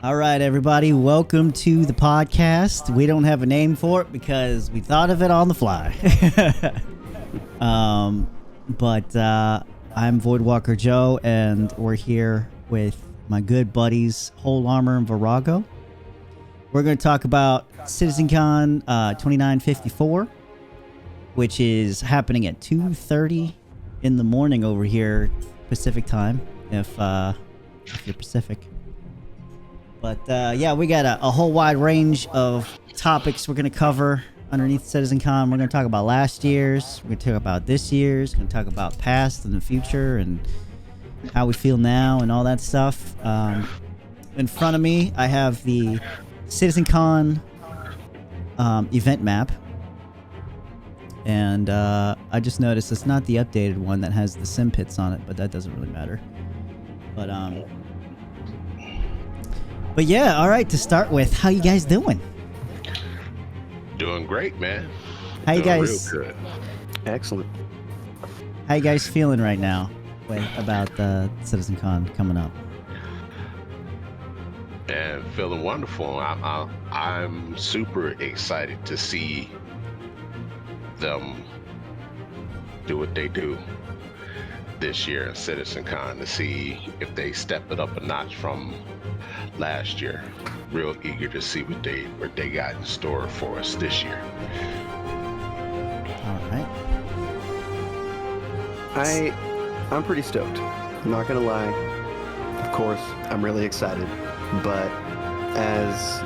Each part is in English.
All right, everybody, welcome to the podcast. We don't have a name for it because we thought of it on the fly. But I'm Voidwalker Joe, and we're here with my good buddies Whole Armor and Virago. We're going to talk about CitizenCon 2954, which is happening at 2:30 in the morning over here, Pacific time, if you're Pacific. But yeah, we got a whole wide range of topics we're going to cover underneath CitizenCon. We're going to talk about last year's, we're going to talk about this year's, we're going to talk about past and the future and how we feel now and all that stuff. In front of me, I have the CitizenCon event map. And I just noticed it's not the updated one that has the sim pits on it, but that doesn't really matter. But yeah, all right, to start with, how you guys doing? Doing great, man. How you guys? Real good. Excellent. How you guys feeling right now about CitizenCon coming up? And feeling wonderful. I'm super excited to see them do what they do this year in CitizenCon, to see if they step it up a notch from last year. Real eager to see what they got in store for us this year. All right. I'm pretty stoked. I'm not gonna lie. Of course, I'm really excited. But as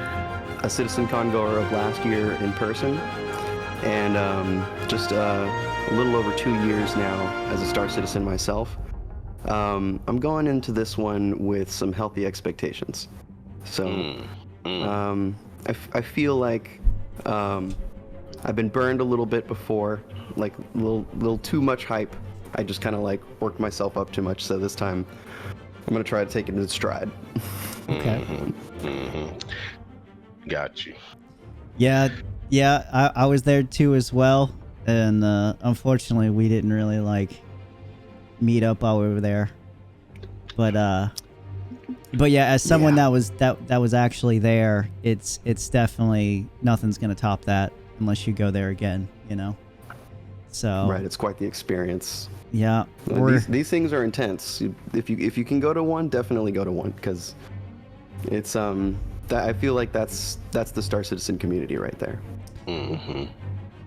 a CitizenCon goer of last year in person, and just a little over 2 years now as a Star Citizen myself, I'm going into this one with some healthy expectations. So I feel like I've been burned a little bit before, like a little too much hype. I just kind of like worked myself up too much. So this time I'm going to try to take it in stride. Okay. Got you. Yeah, I was there too as well, and unfortunately we didn't really like meet up while we were there. But yeah, as someone that was actually there, it's definitely nothing's gonna top that unless you go there again, you know. So right, it's quite the experience. Yeah, these things are intense. If you can go to one, definitely go to one, because it's I feel like that's the Star Citizen community right there. Mm-hmm.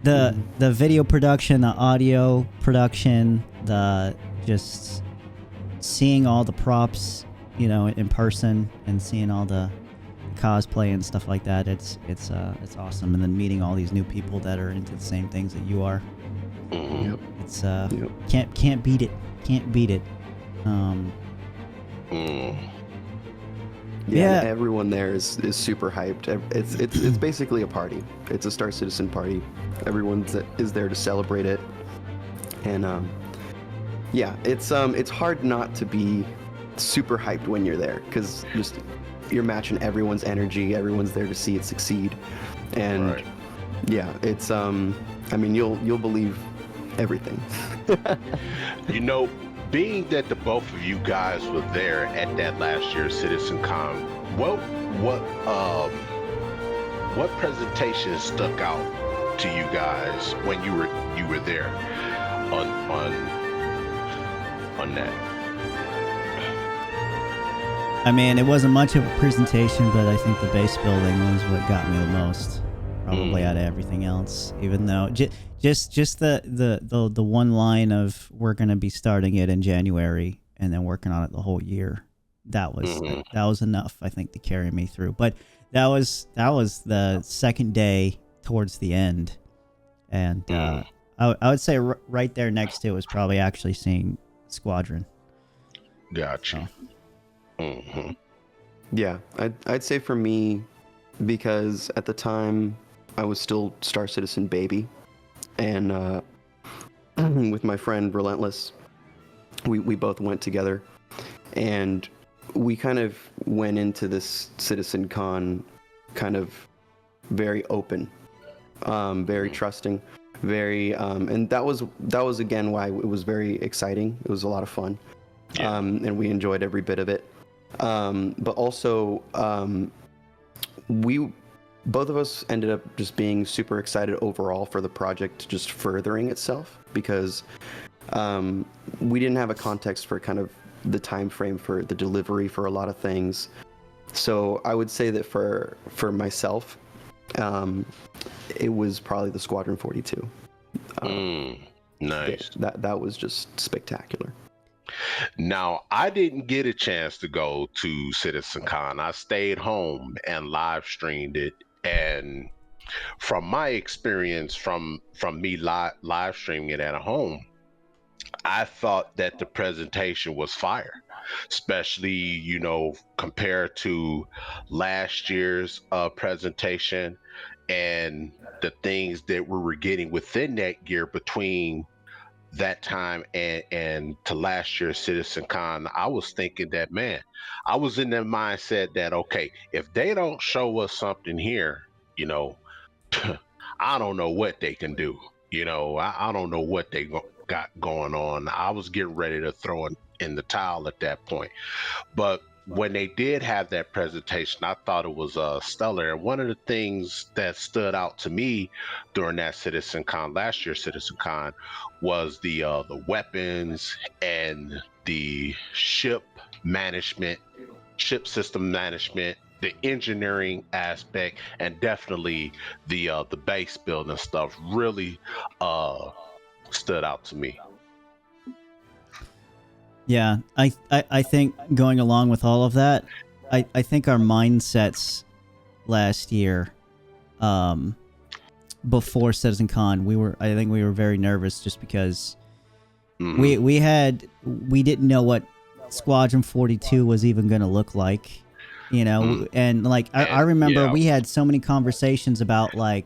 The video production, the audio production, the just seeing all the props, you know, in person, and seeing all the cosplay and stuff like that, it's awesome. And then meeting all these new people that are into the same things that you are. Mm-hmm. Yep. It's can't beat it. Can't beat it. Yeah, everyone there is super hyped. It's basically a party. It's a Star Citizen party. Everyone is there to celebrate it, and yeah, it's hard not to be super hyped when you're there, because just you're matching everyone's energy. Everyone's there to see it succeed, and right. Yeah, it's I mean, you'll believe everything. You know, being that the both of you guys were there at that last year's CitizenCon, what presentation stuck out to you guys when you were there on that? I mean, it wasn't much of a presentation, but I think the base building was what got me the most, probably out of everything else. Even though just the one line of we're gonna be starting it in January and then working on it the whole year, that was enough, I think, to carry me through. But that was the second day towards the end, and I would say right there next to it was probably actually seeing Squadron. Gotcha. So. Mm-hmm. Yeah, I'd say for me, because at the time I was still Star Citizen baby, and with my friend Relentless, we both went together, and we kind of went into this CitizenCon kind of very open, very trusting, very and that was again why it was very exciting. It was a lot of fun, Yeah. And we enjoyed every bit of it. But also, we both of us ended up just being super excited overall for the project just furthering itself, because we didn't have a context for kind of the time frame for the delivery for a lot of things. So I would say that for myself, it was probably the Squadron 42. Nice. That was just spectacular. Now, I didn't get a chance to go to CitizenCon. I stayed home and live streamed it. And from my experience from me live streaming it at home, I thought that the presentation was fire, especially, you know, compared to last year's presentation and the things that we were getting within that gear between that time and to last year's CitizenCon. I was thinking that, man, I was in that mindset that, okay, if they don't show us something here, you know, I don't know what they can do. You know, I don't know what they got going on. I was getting ready to throw in the towel at that point. But when they did have that presentation, I thought it was stellar. And one of the things that stood out to me during that CitizenCon, last year's CitizenCon, was the weapons and the ship management, ship system management, the engineering aspect, and definitely the base building stuff really stood out to me. Yeah, I think going along with all of that, I think our mindsets last year, before CitizenCon, I think we were very nervous just because we didn't know what Squadron 42 was even going to look like, you know, and like I remember we had so many conversations about like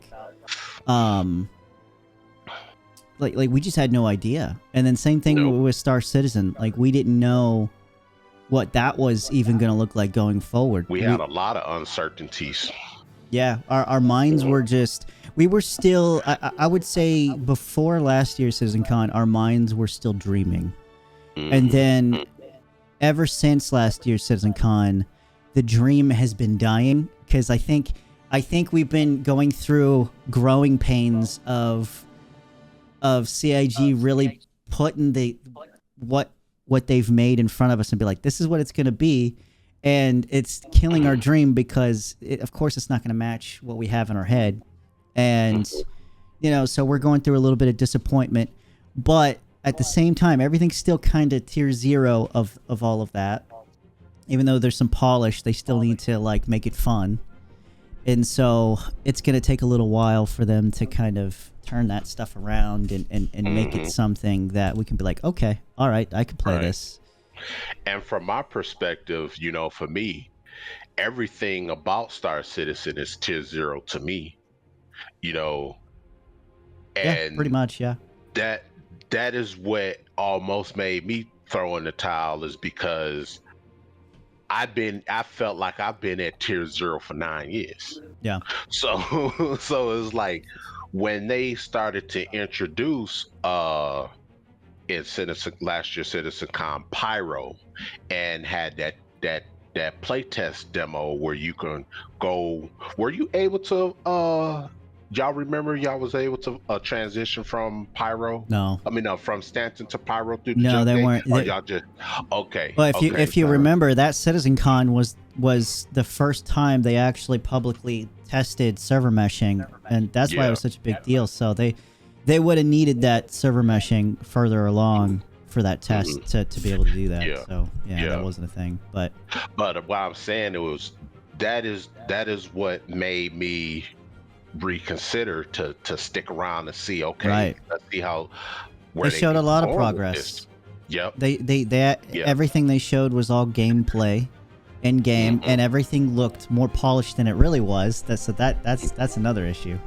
we just had no idea. And then same thing with Star Citizen. Like, we didn't know what that was even going to look like going forward. We had a lot of uncertainties. Yeah, our minds were just... We were still... I would say before last year's CitizenCon, our minds were still dreaming. And then ever since last year's CitizenCon, the dream has been dying. Because I think we've been going through growing pains of CIG really putting what they've made in front of us and be like, this is what it's going to be, and it's killing our dream because of course it's not going to match what we have in our head. And you know, so we're going through a little bit of disappointment, but at the same time everything's still kind of tier 0 of all of that. Even though there's some polish, they still need to like make it fun. And so it's going to take a little while for them to kind of turn that stuff around and make it something that we can be like, okay, all right, I can play this. And from my perspective, you know, for me, everything about Star Citizen is tier 0 to me, you know. And yeah, pretty much, yeah. That is what almost made me throw in the towel, is because I felt like I've been at tier 0 for 9 years. Yeah. So it's like when they started to introduce last year's CitizenCon Pyro, and had that playtest demo where you can go. Were you able to y'all remember y'all was able to transition from Pyro? No. I mean, from Stanton to Pyro through the No, they gate? weren't. Or y'all just okay. Well, if you remember, that CitizenCon was the first time they actually publicly tested server meshing, and that's why it was such a big deal. So they would have needed that server meshing further along for that test to be able to do that. Yeah. So that wasn't a thing. But what I'm saying, that is what made me reconsider to stick around and see. Okay, right. Let's see how they showed a lot of progress. Yep. They everything they showed was all gameplay, in game, and everything looked more polished than it really was. That's another issue.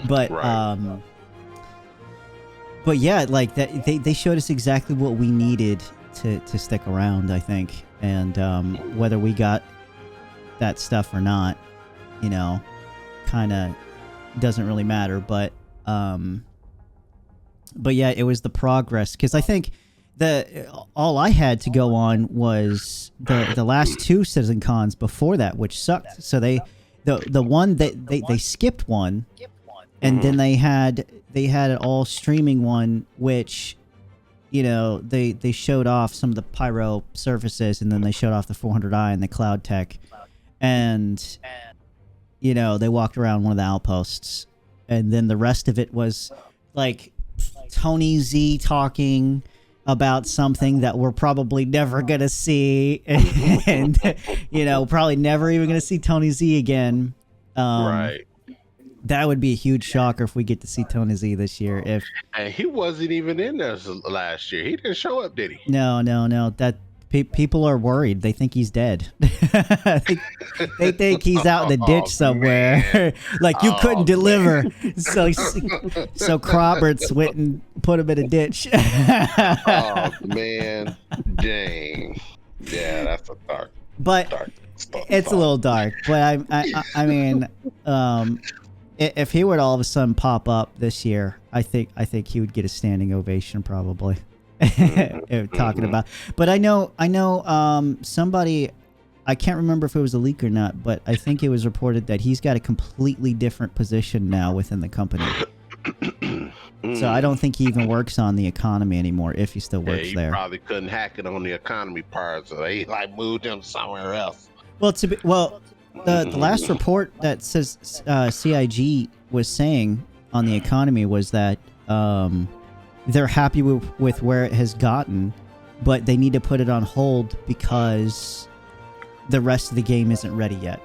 But right. But yeah, like that they showed us exactly what we needed to stick around, I think, and whether we got that stuff or not, you know, kind of doesn't really matter. But yeah, it was the progress, because I think all I had to go on was the last two Citizen Cons before that, which sucked. So the one that they skipped one, and then they had an all streaming one, which, you know, they showed off some of the pyro surfaces, and then they showed off the 400i and the cloud tech, and you know, they walked around one of the outposts, and then the rest of it was like Tony Z talking about something that we're probably never gonna see, and you know, probably never even gonna see Tony Z again. Right. That would be a huge shocker if we get to see Tony Z this year. And he wasn't even in there last year. He didn't show up, did he? No. That people are worried. They think he's dead. they think he's out in the ditch somewhere. Like, you couldn't deliver. So Roberts went and put him in a ditch. Oh man, dang. Yeah, that's a dark. But dark stuff. it's a little dark. But I mean, if he were to all of a sudden pop up this year, I think he would get a standing ovation probably. Talking about, but I know somebody, I can't remember if it was a leak or not, but I think it was reported that he's got a completely different position now within the company. So I don't think he even works on the economy anymore, if he still works he there. Probably couldn't hack it on the economy part, so he like moved him somewhere else. Well, the last report that says CIG was saying on the economy was that they're happy with where it has gotten, but they need to put it on hold because the rest of the game isn't ready yet.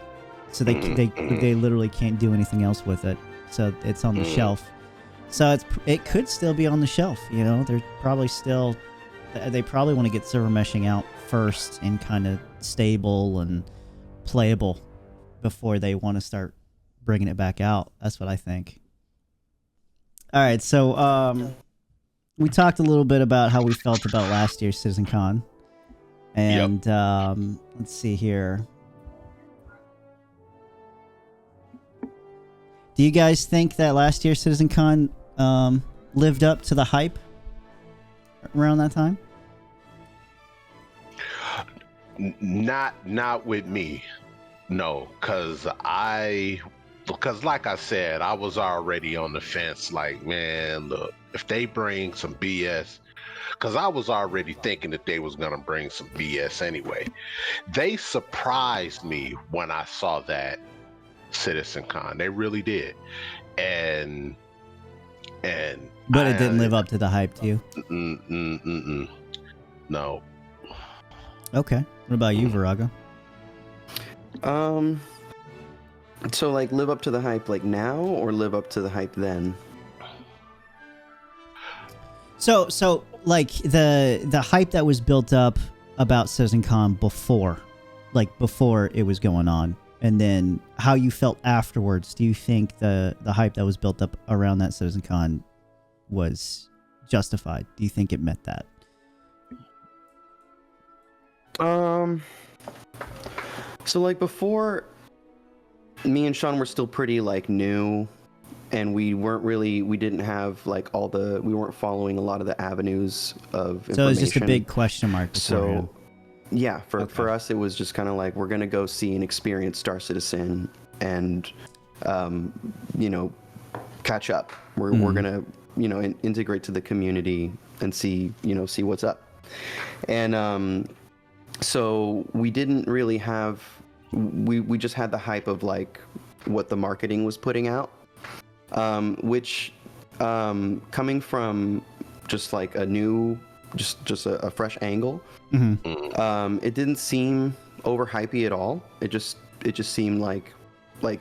So they literally can't do anything else with it. So it's on the shelf. So it could still be on the shelf. You know, they're probably still, they probably want to get server meshing out first and kind of stable and playable before they want to start bringing it back out. That's what I think. All right, so we talked a little bit about how we felt about last year's CitizenCon, and let's see here. Do you guys think that last year's CitizenCon lived up to the hype around that time? Not with me, no, because like I said, I was already on the fence. Like, man, look, if they bring some BS, because I was already thinking that they was gonna bring some BS anyway. They surprised me when I saw that CitizenCon. They really did, and but it didn't live up to the hype to you. No. Okay. What about you, Virago? So like live up to the hype like now, or live up to the hype then? So like the hype that was built up about CitizenCon before it was going on, and then how you felt afterwards. Do you think the hype that was built up around that CitizenCon was justified? Do you think it met that? So like before, me and Sean were still pretty like new, and we didn't have like we weren't following a lot of the avenues of information. So it was just a big question mark beforehand. So yeah, for us it was just kind of like, we're gonna go see and experience Star Citizen and catch up. We're gonna integrate to the community and see what's up. And so we didn't really have, we just had the hype of like what the marketing was putting out, which coming from just like a new, just a fresh angle, it didn't seem overhypey at all. It just seemed like,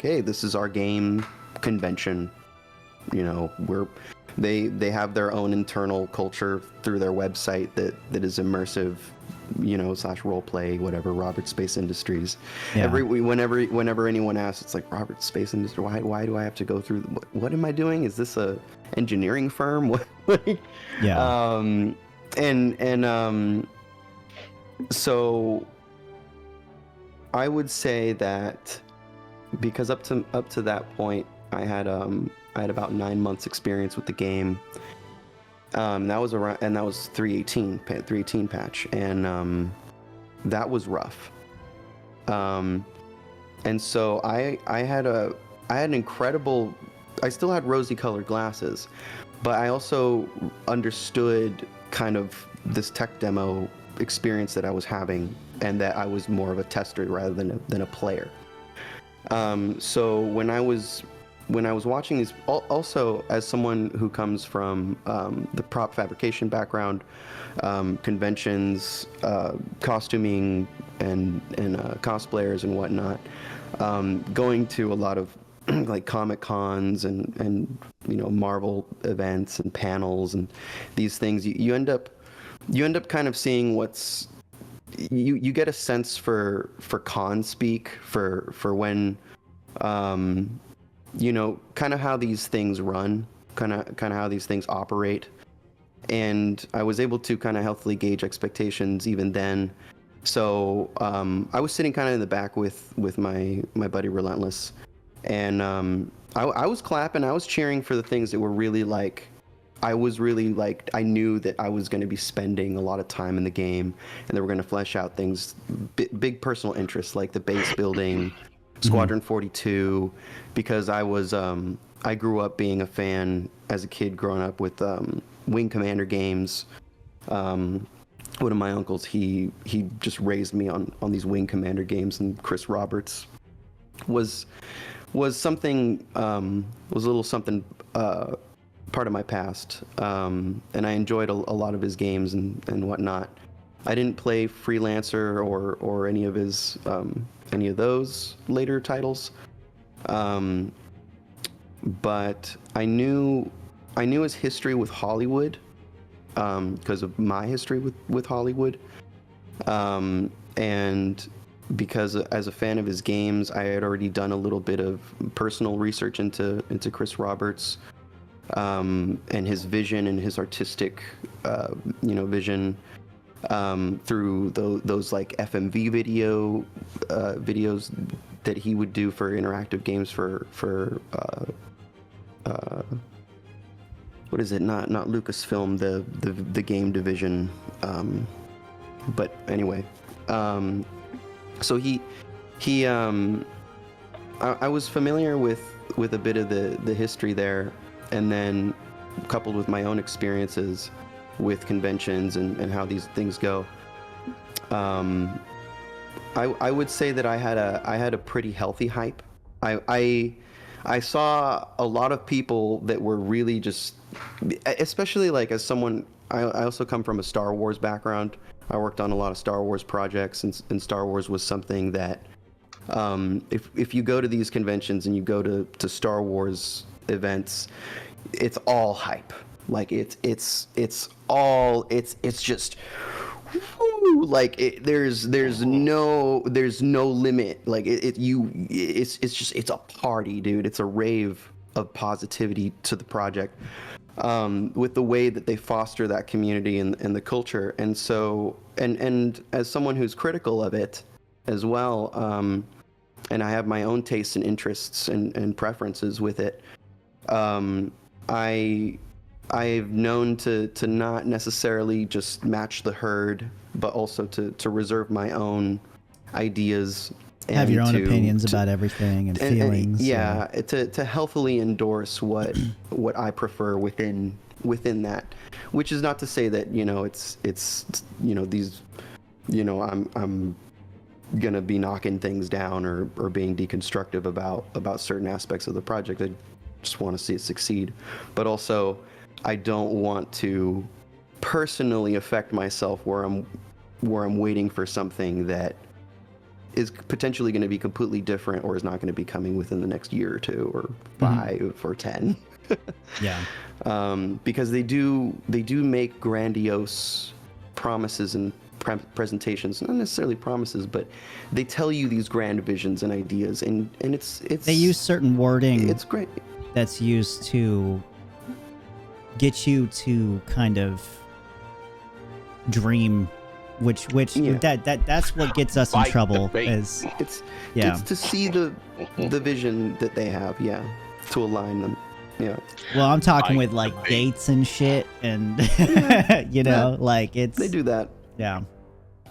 hey, this is our game convention. They have their own internal culture through their website that is immersive, / role play, whatever. Robert Space Industries. Yeah. Whenever anyone asks, it's like, Robert Space Industry. Why do I have to go through? What am I doing? Is this a engineering firm? Yeah. So I would say that because up to that point, I had about 9 months experience with the game, That was around, and that was 318 patch, and that was rough. And so I had an incredible. I still had rosy colored glasses, but I also understood kind of this tech demo experience that I was having, and that I was more of a tester rather than a player. So when I was watching these, also as someone who comes from the prop fabrication background, conventions, costuming, and cosplayers and whatnot, going to a lot of like Comic Cons and Marvel events and panels and these things, you end up kind of seeing what's you get a sense for con speak for when kind of how these things run, kind of how these things operate. And I was able to kind of healthily gauge expectations even then. So I was sitting kind of in the back with my buddy Relentless, and I was clapping, I was cheering for the things that were really like, I knew that I was going to be spending a lot of time in the game, and they were going to flesh out things, big personal interests like the base building, Squadron 42, because I grew up being a fan as a kid, growing up with Wing Commander games. One of my uncles, he just raised me on these Wing Commander games, and Chris Roberts was something, was a little something part of my past, and I enjoyed a lot of his games and whatnot. I didn't play Freelancer or any of those later titles, but I knew his history with Hollywood, because of my history with Hollywood, and because as a fan of his games, I had already done a little bit of personal research into Chris Roberts, and his vision and his artistic vision, through those like FMV videos that he would do for interactive games for what is it? Not Lucasfilm, the game division. But anyway, so I was familiar with a bit of the history there, and then coupled with my own experiences with conventions and how these things go. I would say that I had a pretty healthy hype. I saw a lot of people that were really just, especially like as someone, I also come from a Star Wars background. I worked on a lot of Star Wars projects, and Star Wars was something that, if you go to these conventions and you go to Star Wars events, it's all hype. Like it's just, like there's no limit. Like it's a party, dude. It's a rave of positivity to the project, with the way that they foster that community and the culture. And so, and as someone who's critical of it as well, and I have my own tastes and interests and preferences with it, I've known to not necessarily just match the herd, but also to reserve my own ideas. Have your own opinions about everything and feelings. Yeah, to healthily endorse what I prefer within that, which is not to say that it's these I'm gonna be knocking things down or being deconstructive about certain aspects of the project. I just want to see it succeed, but also I don't want to personally affect myself where I'm waiting for something that is potentially going to be completely different or is not going to be coming within the next year or two or 5 or 10. Yeah. Because they do make grandiose promises and presentations, not necessarily promises, but they tell you these grand visions and ideas, and it's they use certain wording. It's great. That's used to get you to kind of dream, which that's what gets us in trouble. It's to see the vision that they have, to align them. Yeah. Well, I'm talking Like with like debate. dates and shit, and you Yeah. know, like it's They do that. yeah,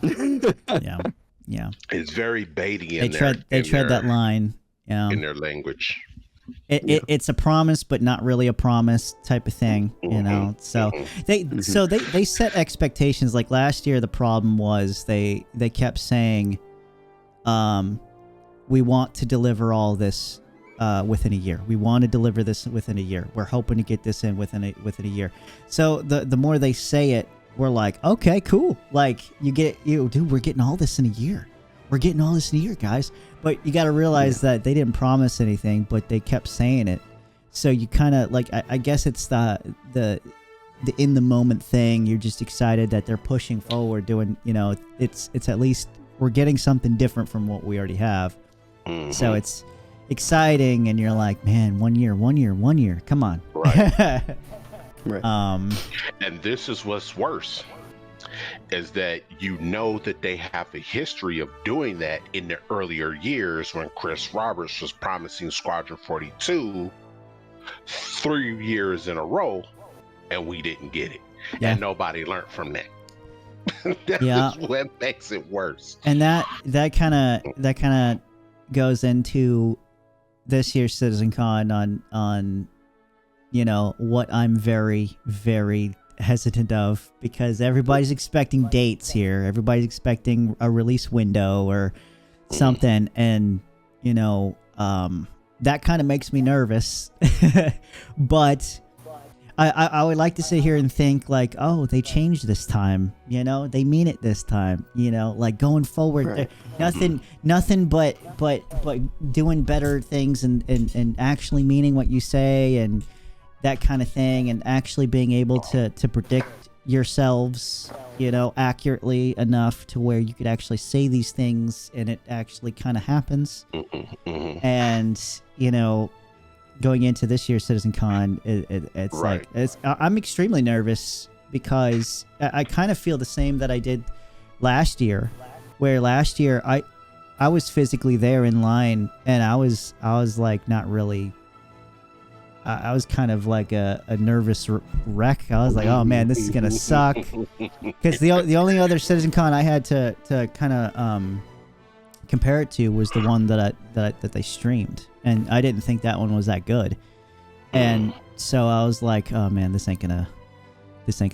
yeah, yeah. It's very baity They in tread that line. Yeah, in their language. it's a promise, but not really a promise type of thing. You know, so they set expectations. Like last year, the problem was they kept saying, we want to deliver all this within a year. We want to deliver this within a year. We're hoping to get this in within a year. So the more they say it, we're like, okay, cool. Like dude, we're getting all this in a year. We're getting all this in a year, guys. But you got to realize that they didn't promise anything, but they kept saying it. So you kind of like, I guess it's the in the moment thing. You're just excited that they're pushing forward, doing, you know, it's at least we're getting something different from what we already have. So it's exciting, and you're like, man, 1 year, come on. Right. Right. And this is what's worse, is that you know that they have a history of doing that in the earlier years when Chris Roberts was promising Squadron 42 3 years in a row, and we didn't get it. Yeah. And nobody learned from that. That Yeah. is what makes it worse. And that kind of goes into this year's CitizenCon on you know what I'm very, very hesitant of, because everybody's expecting dates here. Everybody's expecting a release window or something, and you know that kind of makes me nervous. But I would like to sit here and think like, oh, they changed this time, you know, they mean it this time, you know, like going forward, Right. nothing but doing better things and actually meaning what you say and that kind of thing, and actually being able to predict yourselves, you know, accurately enough to where you could actually say these things and it actually kind of happens. And you know, going into this year's CitizenCon, it's Right. like I'm extremely nervous, because I kind of feel the same that I did last year, where last year I was physically there in line, and I was like not really. I was kind of like a nervous wreck. I was like, oh man, this is gonna suck, because the only other CitizenCon I had to kind of compare it to was the one that they streamed, and I didn't think that one was that good, and so I was like, oh man, this ain't gonna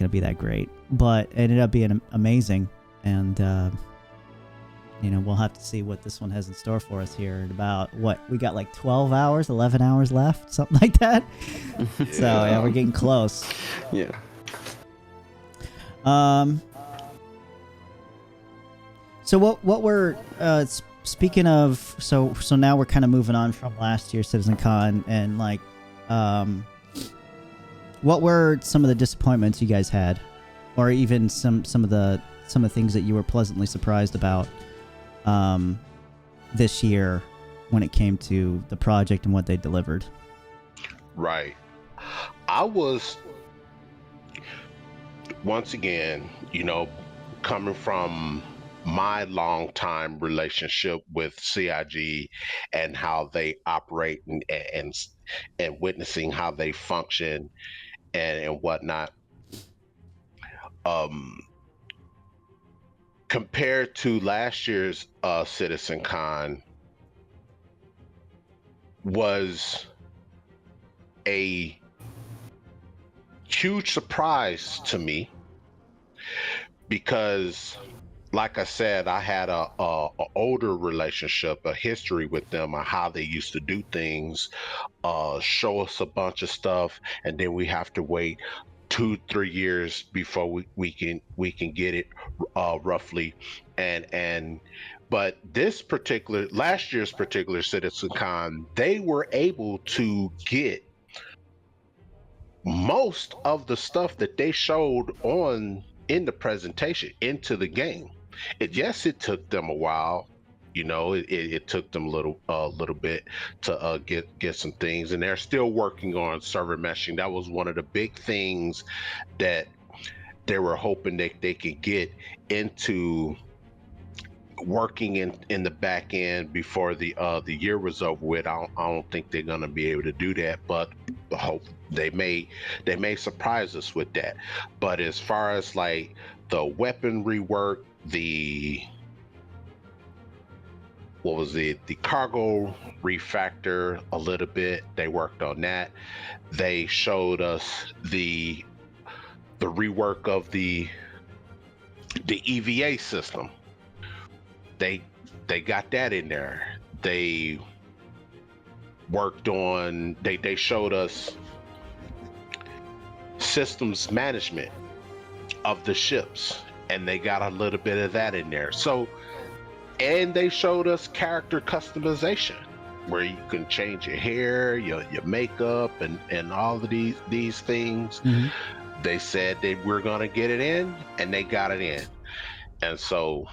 be that great, but it ended up being amazing, and you know, we'll have to see what this one has in store for us here in about, what, we got like 11 hours left, something like that. So yeah, we're getting close. Yeah. So what we're speaking of, so now we're kind of moving on from last year's CitizenCon, and like what were some of the disappointments you guys had, or even some of the things that you were pleasantly surprised about this year when it came to the project and what they delivered? Right. I was, once again, you know, coming from my long-time relationship with CIG and how they operate and witnessing how they function and whatnot. Compared to last year's CitizenCon, was a huge surprise to me, because like I said, I had a older relationship, a history with them on how they used to do things, show us a bunch of stuff, and then we have to wait 2-3 years before we can get it roughly, and but last year's particular CitizenCon, they were able to get most of the stuff that they showed in the presentation into the game. Yes, it took them a while. You know, it took them a little bit to get some things, and they're still working on server meshing. That was one of the big things that they were hoping that they could get into working in the back end before the year was over with. I don't think they're gonna be able to do that, but I hope they may surprise us with that. But as far as like the weaponry work, the cargo refactor a little bit, they worked on that. They showed us the rework of the EVA system. They got that in there. They worked on, they showed us systems management of the ships, and they got a little bit of that in there. So, and they showed us character customization, where you can change your hair, your makeup, and all of these things. Mhm. They said they were gonna get it in, and they got it in. And so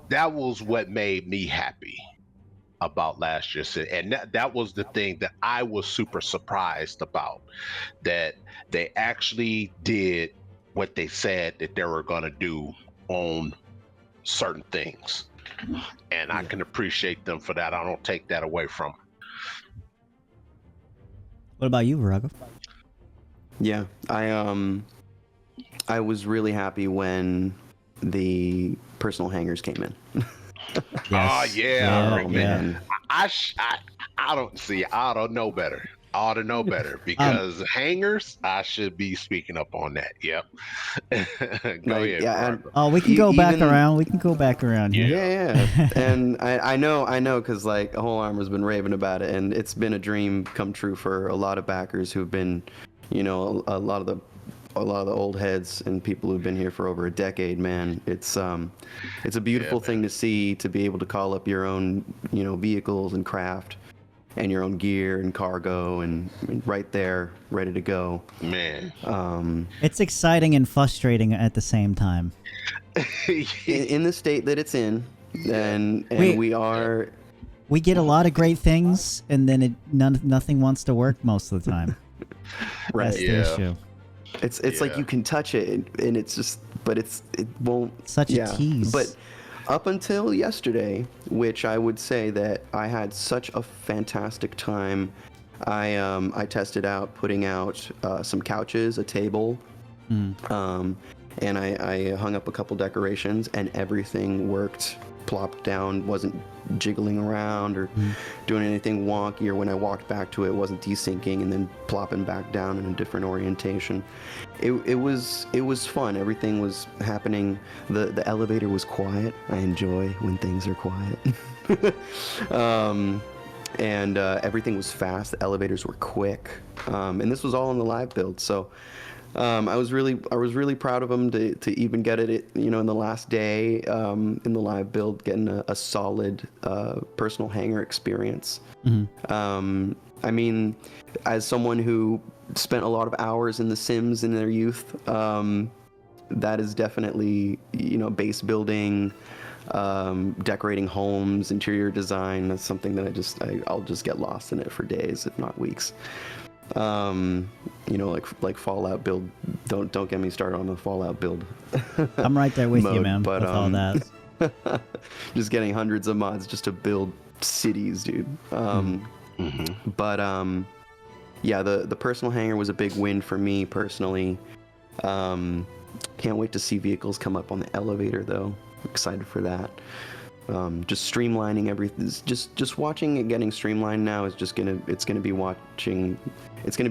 that was what made me happy about last year. And that was the thing that I was super surprised about, that they actually did what they said that they were going to do on certain things. And I can appreciate them for that. I don't take that away from them. What about you, Virago? Yeah, I was really happy when the personal hangers came in. Yes. Oh yeah, Oh, man. man. I don't know better. I ought to know better, because hangers, I should be speaking up on that. Yep. Go ahead. Yeah, and Oh, we can go back even- around. We can go back around here. Yeah. And I know, because like Whole Armor's been raving about it, and it's been a dream come true for a lot of backers who've been, you know, a lot of the old heads and people who've been here for over a decade. Man, it's a beautiful thing to see, to be able to call up your own, you know, vehicles and craft, and your own gear and cargo, and right there, ready to go. Man. It's exciting and frustrating at the same time. In the state that it's in, and we are. We get a lot of great things, and then nothing wants to work most of the time. Right. That's the issue. It's like you can touch it, and it's just, but it won't. Such a tease. But up until yesterday, which I would say that I had such a fantastic time. I tested out putting out some couches, a table, and I hung up a couple decorations, and everything worked. Plopped down, wasn't jiggling around or doing anything wonky, or when I walked back to it, wasn't desyncing and then plopping back down in a different orientation. It was fun. Everything was happening. The elevator was quiet. I enjoy when things are quiet. And everything was fast. The elevators were quick, and this was all in the live build. So I was really proud of them to even get it, you know, in the last day in the live build, getting a solid personal hanger experience. I mean, as someone who spent a lot of hours in The Sims in their youth, that is definitely, you know, base building, decorating homes, interior design. That's something that I'll just get lost in it for days, if not weeks. You know, like Fallout build. Don't get me started on the Fallout build. I'm right there with you, mode, man. but, with all that. Just getting hundreds of mods just to build cities, dude. But yeah, the personal hangar was a big win for me personally. Can't wait to see vehicles come up on the elevator though. Excited for that. Just streamlining everything. Just watching it getting streamlined now is just gonna be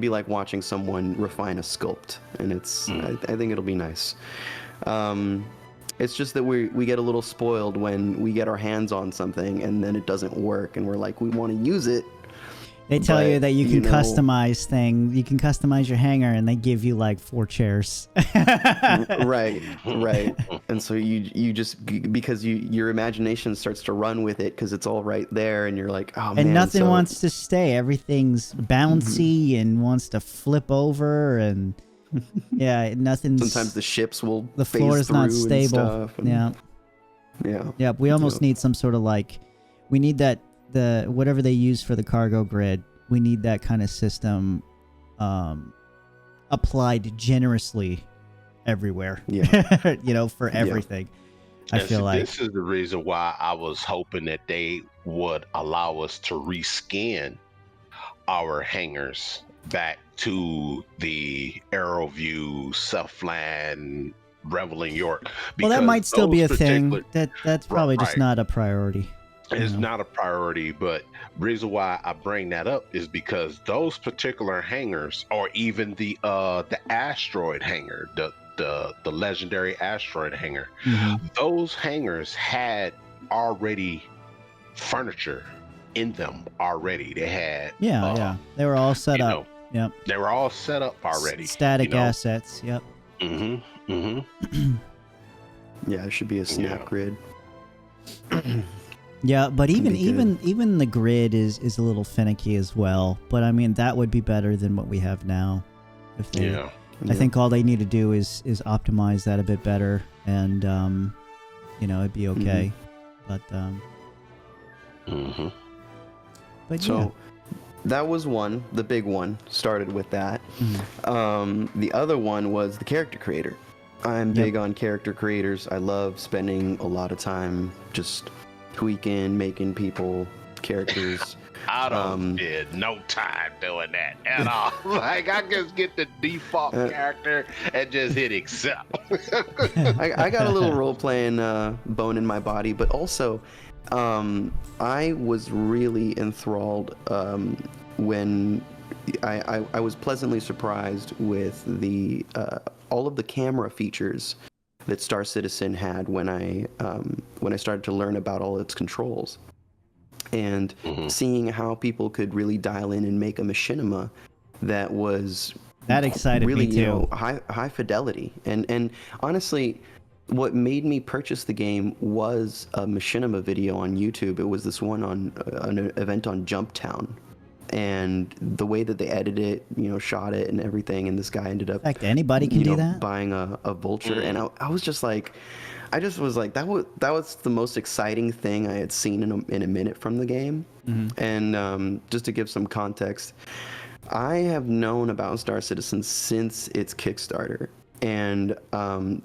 like watching someone refine a sculpt, and I think it'll be nice. It's just that we get a little spoiled when we get our hands on something and then it doesn't work, and we're like, we want to use it. They tell you that you can know, customize things. You can customize your hangar, and they give you like 4 chairs. right. And so you just, because your imagination starts to run with it because it's all right there, and you're like, oh man. And nothing wants to stay. Everything's bouncy and wants to flip over, and yeah, nothing's. Sometimes the ships will. The floor is not stable. Yeah. We almost need some sort of like. We need that. Whatever they use for the cargo grid, we need that kind of system applied generously everywhere. Yeah. You know, for everything. I And feel see, like. this is the reason why I was hoping that they would allow us to reskin our hangers back to the AeroView, Southland, Reveling York. Well, that Because might still be those a thing. particular, That's probably just right, not a priority. it's know. not a priority. But reason why I bring that up is because those particular hangers, or even the asteroid hanger, the legendary asteroid hanger, those hangers had already furniture in them already. They had Yeah. They were all set up. Yep. They were all set up already. Static assets. Yep. Yeah, it should be a snap grid. Yeah, but even the grid is a little finicky as well. But I mean, that would be better than what we have now. If they, I think all they need to do is optimize that a bit better, and you know, it'd be okay. But but so that was one. The big one started with that. The other one was the character creator. I'm big on character creators. I love spending a lot of time just tweaking, making people characters. I don't did no time doing that at all. Like, I just get the default character and just hit accept. I got a little role-playing bone in my body, but also I was really enthralled when I was pleasantly surprised with the all of the camera features that Star Citizen had when I started to learn about all its controls, and seeing how people could really dial in and make a machinima that was that excited really, me too. You know, high fidelity. And honestly, what made me purchase the game was a machinima video on YouTube. It was this one on an event on Jumptown. And the way that they edited it, you know, shot it and everything, and this guy ended up, in fact, anybody can do that, buying a vulture, and I was just like, that was the most exciting thing I had seen in a minute from the game. And just to give some context, I have known about Star Citizen since its Kickstarter. And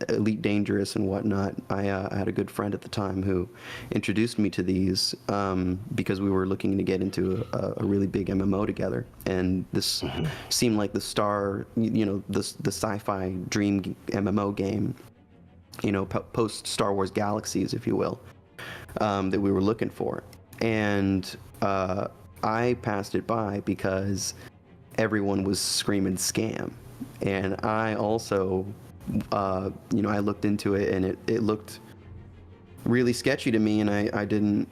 Elite Dangerous and whatnot. I had a good friend at the time who introduced me to these because we were looking to get into a really big MMO together, and this seemed like the sci-fi dream MMO game, you know, post Star Wars Galaxies, if you will, that we were looking for. And I passed it by because everyone was screaming scam. And I also, you know, I looked into it, and it looked really sketchy to me, and I didn't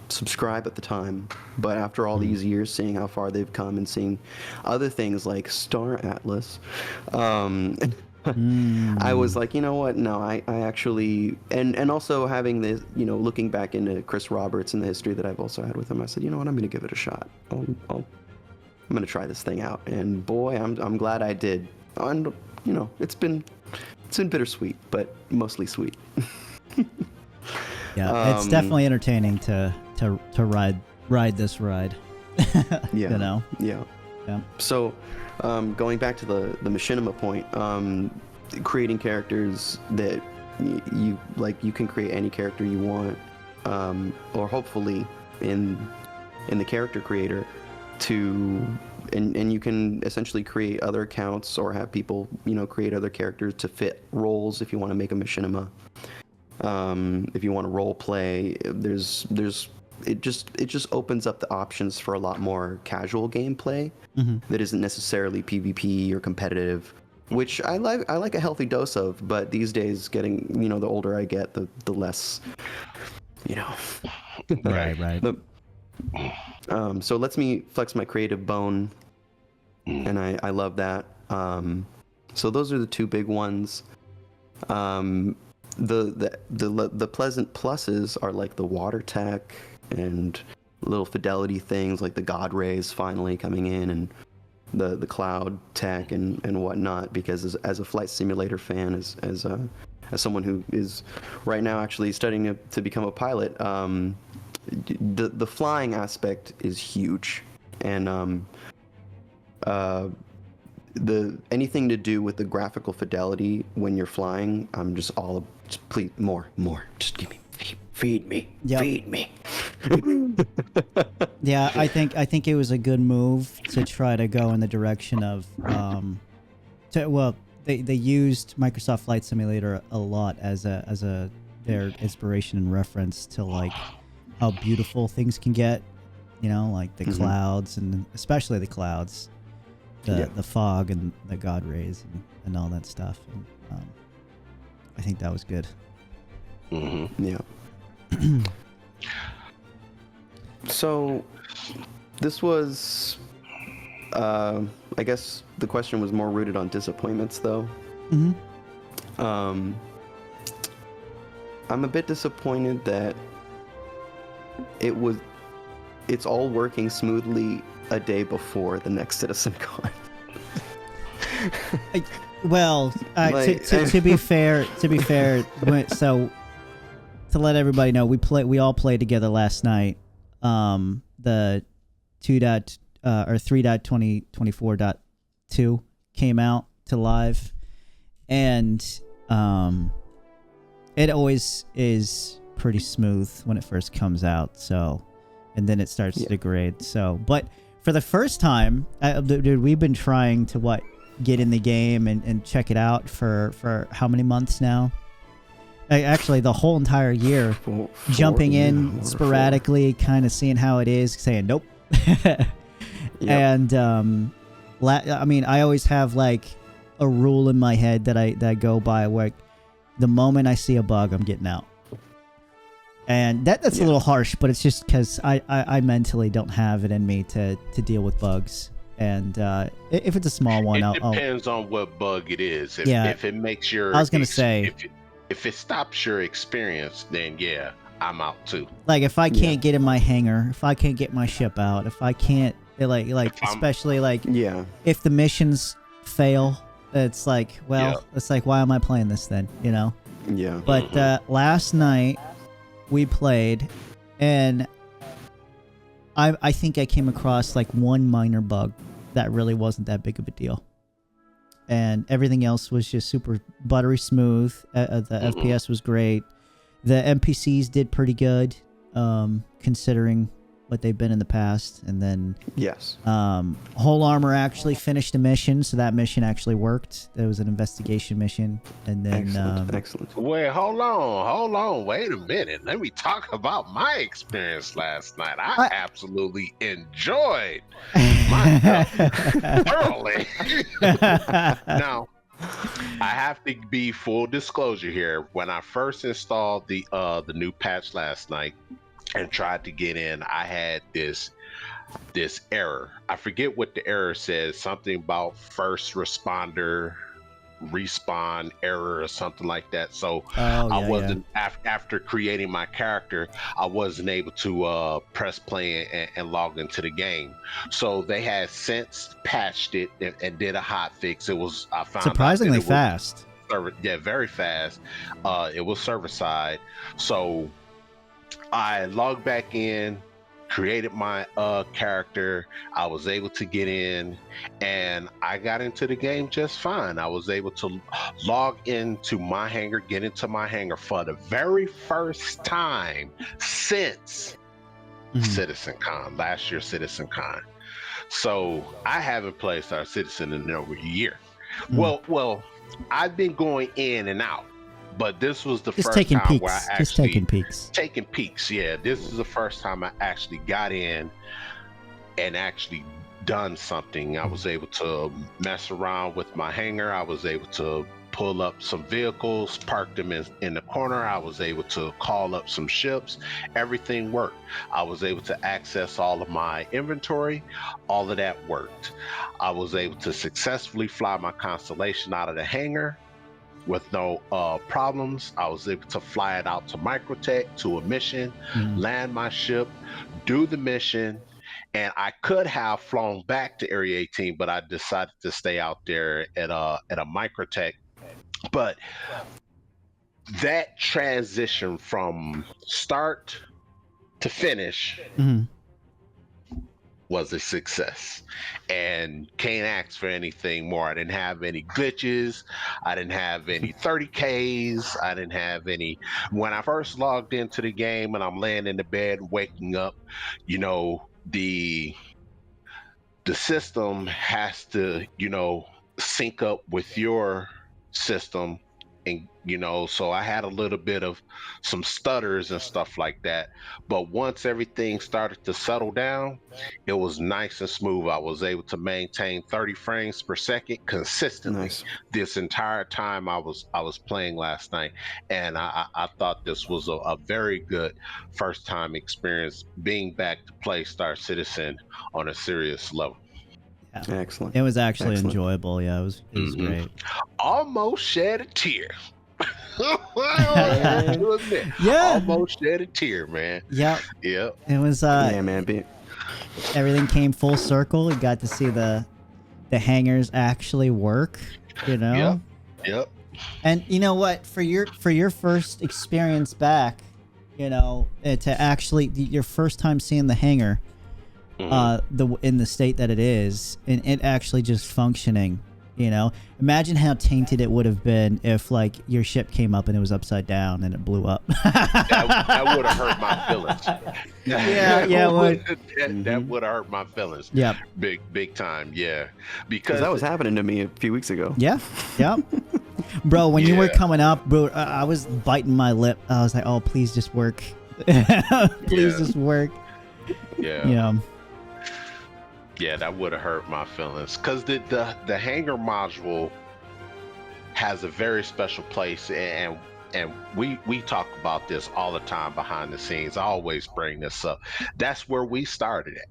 subscribe at the time. But after all these years, seeing how far they've come and seeing other things like Star Atlas, I was like, you know what? No, I actually, and also having this, you know, looking back into Chris Roberts and the history that I've also had with him, I said, you know what? I'm going to give it a shot. I'm gonna try this thing out, and boy, I'm glad I did. And you know, it's been bittersweet, but mostly sweet. Yeah, it's definitely entertaining to ride this ride. Yeah, you know. Yeah. So, going back to the machinima point, creating characters that you can create any character you want, or hopefully in the character creator. And you can essentially create other accounts or have people, you know, create other characters to fit roles if you want to make a machinima. If you want to role play, it just opens up the options for a lot more casual gameplay that isn't necessarily PvP or competitive, which I like a healthy dose of. But these days, getting, you know, the older I get, the less, you know. Right. So it lets me flex my creative bone, and I love that. So those are the two big ones. The pleasant pluses are like the water tech and little fidelity things like the God rays finally coming in, and the cloud tech and whatnot. Because as a flight simulator fan, as someone who is right now actually studying to become a pilot, the flying aspect is huge, and anything to do with the graphical fidelity when you're flying, I'm just please more. Just give me feed me. Yep. Feed me. Yeah, I think it was a good move to try to go in the direction of they used Microsoft Flight Simulator a lot as their inspiration and reference to like how beautiful things can get, you know, like the clouds, and especially the clouds, the fog and the God rays and all that stuff. And I think that was good. Yeah. So this was I guess the question was more rooted on disappointments, though. I'm a bit disappointed that it's all working smoothly a day before the next CitizenCon. To be fair, so to let everybody know, we all played together last night. The 3.2024.2 came out to live, and it always is pretty smooth when it first comes out, so, and then it starts to degrade. So, but for the first time, dude, we've been trying to get in the game and check it out for how many months now? Actually, the whole entire year, jumping in sporadically, kind of seeing how it is, saying nope. And I mean, I always have like a rule in my head that I go by, where the moment I see a bug, I'm getting out. And that's a little harsh, but it's just because I mentally don't have it in me to deal with bugs. And if it's a small one, it depends on what bug it is. If it makes your, I was gonna say, if it stops your experience, then yeah, I'm out too. Like if I can't get in my hangar, if I can't get my ship out, if I can't especially if the missions fail, it's like, it's like, why am I playing this then? You know? Yeah. But last night we played, and I think I came across like one minor bug that really wasn't that big of a deal, and everything else was just super buttery smooth. The FPS was great. The NPCs did pretty good, considering what they've been in the past. And then Whole Armor actually finished a mission, so that mission actually worked. It was an investigation mission. And then excellent. Wait, hold on, wait a minute. Let me talk about my experience last night. I absolutely enjoyed myself thoroughly. Now, I have to be full disclosure here. When I first installed the new patch last night and tried to get in, I had this error. I forget what the error says. Something about first responder respawn error or something like that. So I wasn't after creating my character, I wasn't able to press play and log into the game. So they had since patched it and did a hot fix. It was, I found surprisingly fast. Very fast. It was server side. So I logged back in, created my character. I was able to get in, and I got into the game just fine. I was able to log into my hangar, get into my hangar for the very first time since CitizenCon, last year CitizenCon. So I haven't played Star Citizen in over a year. Well, I've been going in and out, but this was the first time where I actually taking peeks. Yeah, this is the first time I actually got in and actually done something. I was able to mess around with my hangar. I was able to pull up some vehicles, park them in the corner. I was able to call up some ships. Everything worked. I was able to access all of my inventory. All of that worked. I was able to successfully fly my Constellation out of the hangar with no problems. I was able to fly it out to Microtech to a mission, land my ship, do the mission, and I could have flown back to Area 18, but I decided to stay out there at a Microtech. But that transition from start to finish was a success, and can't ask for anything more. I didn't have any glitches. I didn't have any 30Ks. I didn't have any. When I first logged into the game and I'm laying in the bed, waking up, you know, the system has to, you know, sync up with your system. And, you know, so I had a little bit of some stutters and stuff like that. But once everything started to settle down, it was nice and smooth. I was able to maintain 30 frames per second consistently this entire time I was playing last night. And I thought this was a very good first time experience being back to play Star Citizen on a serious level. Yeah. Excellent. It was actually enjoyable. Yeah, it was great. Almost shed a tear. Yeah. Almost shed a tear, man. Yep. Yep. It was yeah, man. Everything came full circle. You got to see the hangars actually work, you know? Yep. And you know what? For your first experience back, you know, to actually your first time seeing the hangar, in the state that it is, and it actually just functioning, you know, imagine how tainted it would have been if like your ship came up and it was upside down and it blew up. that would have hurt my feelings. That would have hurt my feelings. Yeah, big time. Yeah, because that was happening to me a few weeks ago. Yeah. Bro, when you were coming up, bro, I was biting my lip. I was like, oh, please just work. Please just work. Yeah. Yeah, that would have hurt my feelings, because the hangar module has a very special place, and we talk about this all the time behind the scenes. I always bring this up. That's where we started at,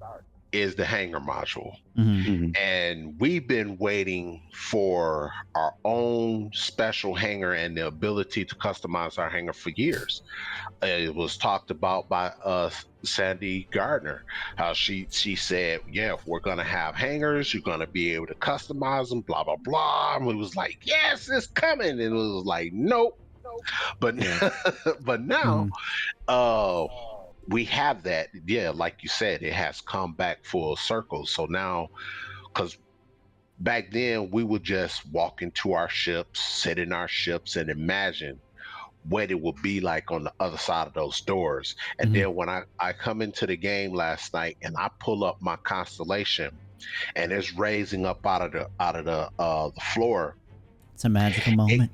is the hangar module. And we've been waiting for our own special hangar and the ability to customize our hangar for years. It was talked about by Sandy Gardner, how she said, yeah, if we're gonna have hangars, you're gonna be able to customize them, blah blah blah. And we was like, yes, it's coming. And it was like, nope. But but now we have that. Yeah, like you said, it has come back full circle. So now, because back then we would just walk into our ships, sit in our ships, and imagine what it would be like on the other side of those doors. And then when I come into the game last night and I pull up my constellation and it's raising up out of the floor, it's a magical moment.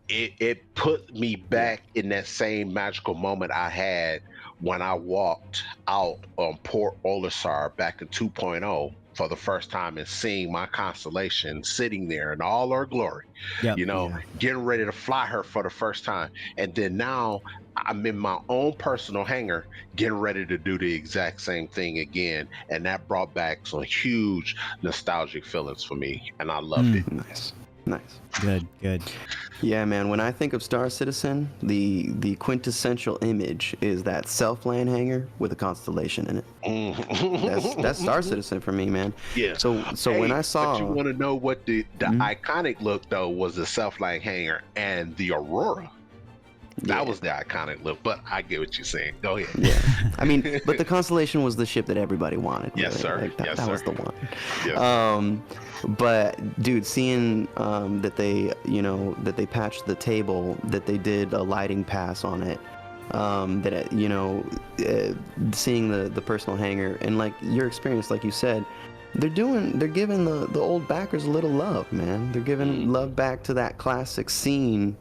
It put me back in that same magical moment I had when I walked out on Port Olisar back in 2.0 for the first time, and seeing my constellation sitting there in all her glory, getting ready to fly her for the first time. And then now I'm in my own personal hangar getting ready to do the exact same thing again. And that brought back some huge nostalgic feelings for me, and I loved it. Nice. Good. Yeah, man. When I think of Star Citizen, the quintessential image is that self-land hangar with a constellation in it. That's Star Citizen for me, man. Yeah. So when I saw, but you want to know what the iconic look though was, the self-land hangar and the Aurora. That was the iconic look, but I get what you're saying. Go ahead. Yeah. I mean, but the Constellation was the ship that everybody wanted. Yes, sir. Like, that was the one. Yes. But dude, seeing that they patched the table, that they did a lighting pass on it, seeing the personal hangar, and like your experience, like you said, they're giving the old backers a little love, man. They're giving love back to that classic scene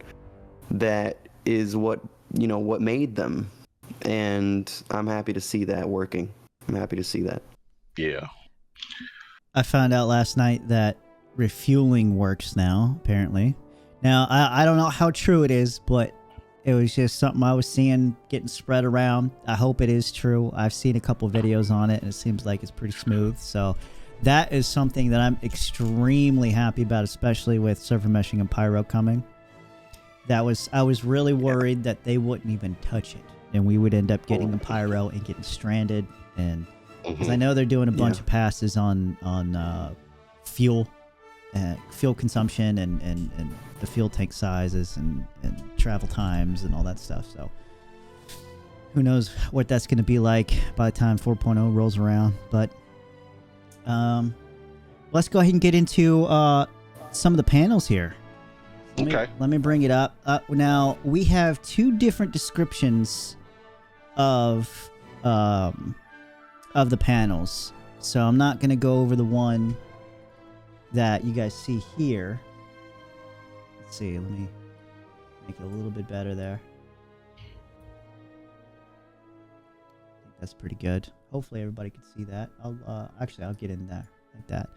that is what made them, and I'm happy to see that working. I'm happy to see that. Yeah. I found out last night that refueling works now, apparently. Now, I don't know how true it is, but it was just something I was seeing getting spread around. I hope it is true. I've seen a couple videos on it, and it seems like it's pretty smooth. So that is something that I'm extremely happy about, especially with server meshing and pyro coming. I was really worried that they wouldn't even touch it, and we would end up getting a pyro and getting stranded. And because I know they're doing a bunch of passes on fuel consumption and the fuel tank sizes and travel times and all that stuff. So who knows what that's going to be like by the time 4.0 rolls around. But Let's go ahead and get into some of the panels here. Let me bring it up. Now we have two different descriptions of the panels, so I'm not gonna go over the one that you guys see here. Let's see. Let me make it a little bit better there. I think that's pretty good. Hopefully everybody can see that. I'll get in there like that.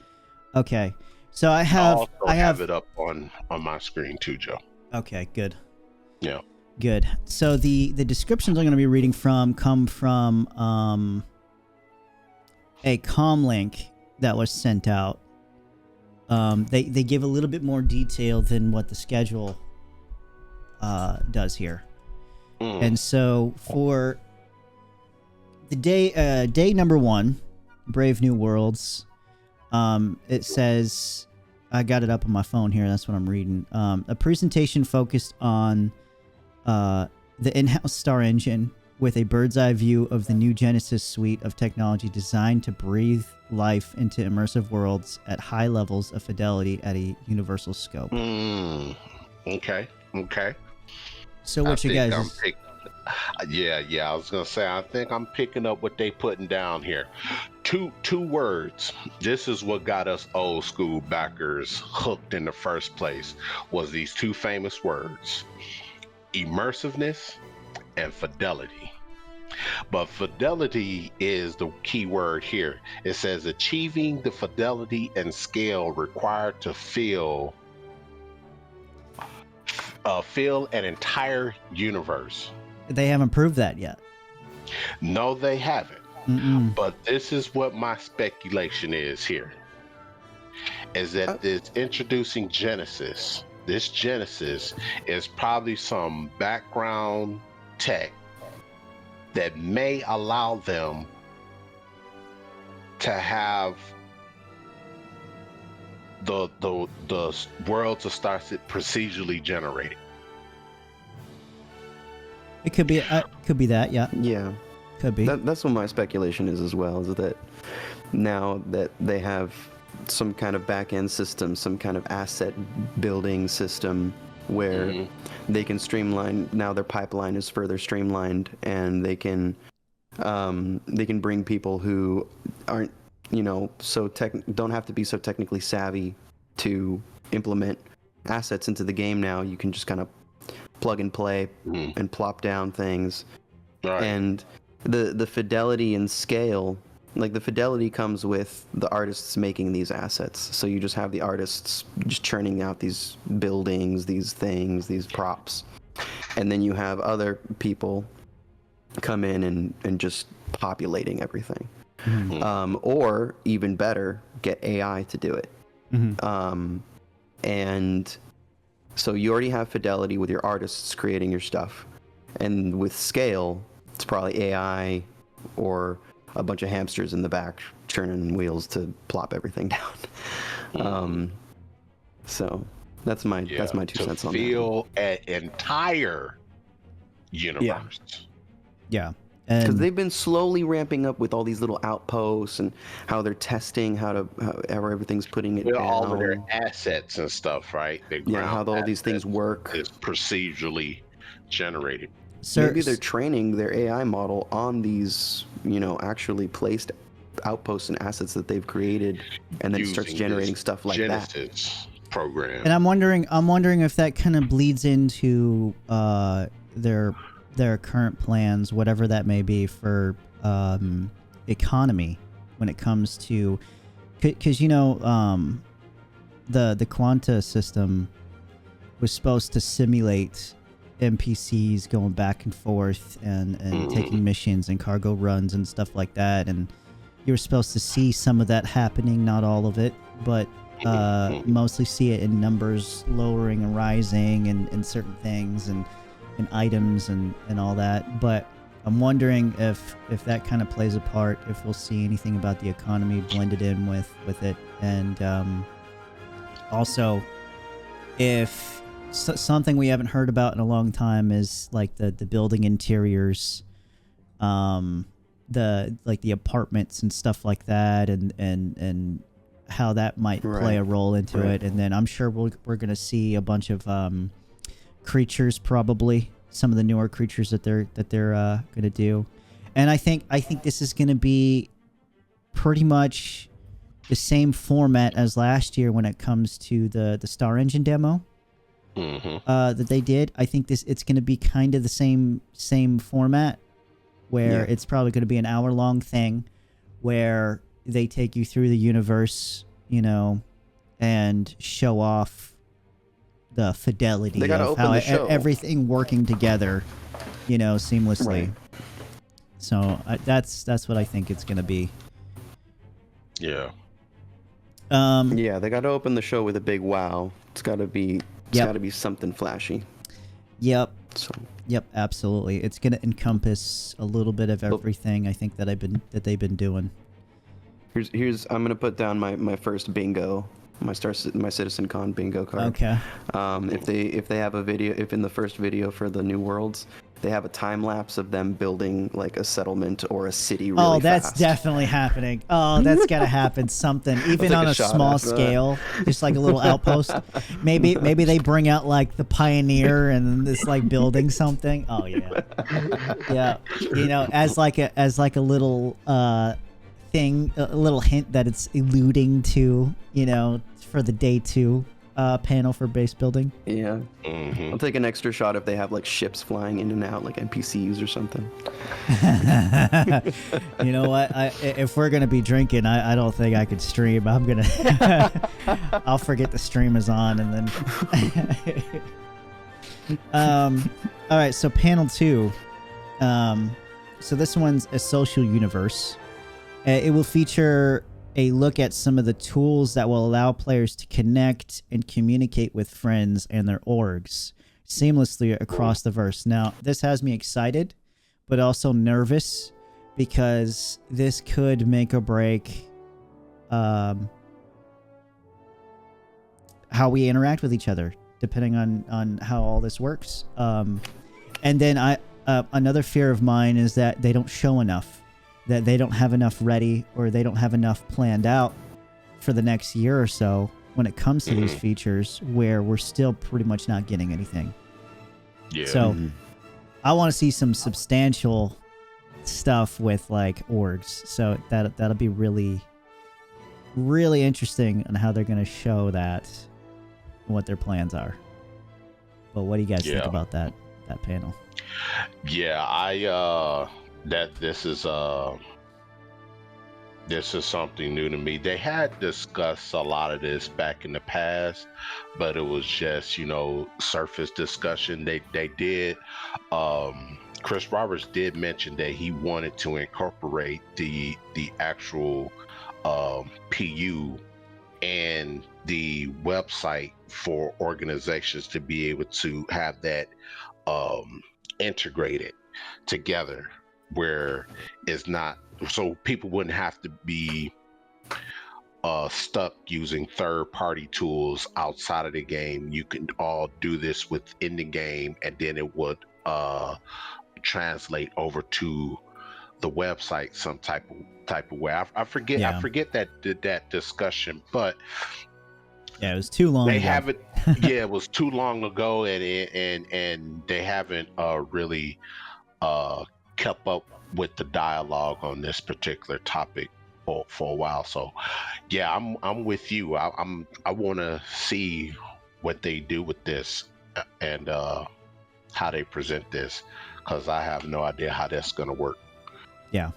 Okay. So I have it up on my screen too, Joe. Okay, good. Yeah. Good. So the descriptions I'm going to be reading from come from a comm link that was sent out. They give a little bit more detail than what the schedule does here. And so for the day number 1, Brave New Worlds, it says, I got it up on my phone here, that's what I'm reading. A presentation focused on the in-house Star Engine with a bird's eye view of the new Genesis suite of technology designed to breathe life into immersive worlds at high levels of fidelity at a universal scope. Okay. So what you guys... Yeah, I was gonna say, I think I'm picking up what they putting down here. Two words. This is what got us old school backers hooked in the first place, was these two famous words: immersiveness and fidelity. But fidelity is the key word here. It says achieving the fidelity and scale required to fill an entire universe. They haven't proved that yet. No, they haven't. But this is what my speculation is here. Is that this introducing Genesis, this Genesis is probably some background tech that may allow them to have the world to start procedurally generated. It could be that, yeah. Yeah. Could be. That's what my speculation is as well, is that now that they have some kind of back-end system, some kind of asset building system where they can streamline, now their pipeline is further streamlined, and they can bring people who aren't, don't have to be so technically savvy to implement assets into the game. Now you can just kind of plug and play and plop down things. Right. And the fidelity and scale, like the fidelity comes with the artists making these assets. So you just have the artists just churning out these buildings, these things, these props. And then you have other people come in and just populating everything. Or even better, get AI to do it. And so you already have fidelity with your artists creating your stuff. And with scale, it's probably AI or a bunch of hamsters in the back churning wheels to plop everything down. So that's my 2 cents on that. To feel an entire universe. Yeah. Because they've been slowly ramping up with all these little outposts and how they're testing how everything's putting it down. All of their assets and stuff, right? How all these things work. Is procedurally generated. Maybe they're training their AI model on these, actually placed outposts and assets that they've created, and then it starts generating stuff like Genesis program. And I'm wondering if that kind of bleeds into their current plans, whatever that may be, for economy when it comes to, because the Quanta system was supposed to simulate NPCs going back and forth and taking missions and cargo runs and stuff like that, and you were supposed to see some of that happening, not all of it, but mostly see it in numbers lowering and rising and certain things and items and all that. But I'm wondering if that kind of plays a part, if we'll see anything about the economy blended in with it, and also if something we haven't heard about in a long time is like the building interiors, the apartments and stuff like that, and how that might play a role into it. And then I'm sure we're gonna see a bunch of creatures, probably some of the newer creatures that they're gonna do. And I think this is gonna be pretty much the same format as last year when it comes to the Star Engine demo that they did. I think it's going to be kind of the same format, where it's probably going to be an hour-long thing where they take you through the universe, you know, and show off the fidelity of how everything working together, you know, seamlessly. So that's what I think it's going to be. Yeah. Yeah, they got to open the show with a big wow. It's got to be something flashy. Yep. Yep, absolutely. It's going to encompass a little bit of everything I think that they've been doing. Here's I'm going to put down my first bingo, my CitizenCon bingo card. Okay. If they have a video, if in the first video for the new worlds, they have a time lapse of them building like a settlement or a city really that's fast. definitely happening. Oh, that's gotta happen. Something even on a small scale, just like a little outpost. Maybe they bring out like the Pioneer and this like building something. Oh yeah, yeah. You know, as like a little thing, a little hint that it's alluding to, you know, for the day 2 panel for base building. Yeah. I'll take an extra shot if they have like ships flying in and out, like NPCs or something. You know what? If we're gonna be drinking, I don't think I could stream. I'm gonna I'll forget the stream is on, and then all right, so panel 2. So this one's a social universe. It will feature a look at some of the tools that will allow players to connect and communicate with friends and their orgs seamlessly across the verse. Now, this has me excited, but also nervous, because this could make or break how we interact with each other, depending on how all this works. And then another fear of mine is that they don't show enough, that they don't have enough ready, or they don't have enough planned out for the next year or so when it comes to these features, where we're still pretty much not getting anything. Yeah. So I want to see some substantial stuff with like orgs. So that'll be really, really interesting on how they're going to show that and what their plans are. But what do you guys think about that panel? Yeah, this is something new to me. They had discussed a lot of this back in the past, but it was just, you know, surface discussion. They did Chris Roberts did mention that he wanted to incorporate the actual PU and the website for organizations to be able to have that integrated together, where it's not, so people wouldn't have to be stuck using third-party tools outside of the game. You can all do this within the game, and then it would translate over to the website some type of way. I forget that discussion, but yeah, it was too long. They haven't. Yeah, it was too long ago, and they haven't really kept up with the dialogue on this particular topic for a while. So yeah, I'm with you. I want to see what they do with this and how they present this, because I have no idea how that's gonna work. Yeah.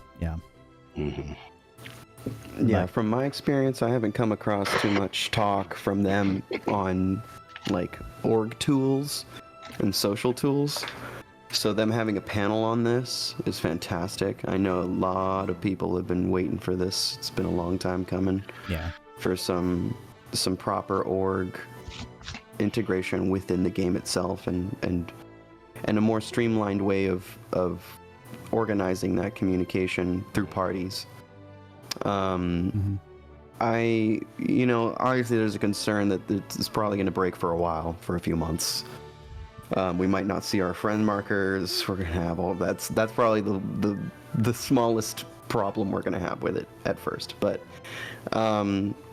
Yeah, from my experience, I haven't come across too much talk from them on like org tools and social tools. So them having a panel on this is fantastic. I know a lot of people have been waiting for this. It's been a long time coming. Yeah. For some proper org integration within the game itself, and a more streamlined way of organizing that communication through parties. Obviously there's a concern that it's probably going to break for a while, for a few months. We might not see our friend markers. We're gonna have all that's probably the smallest problem we're gonna have with it at first. But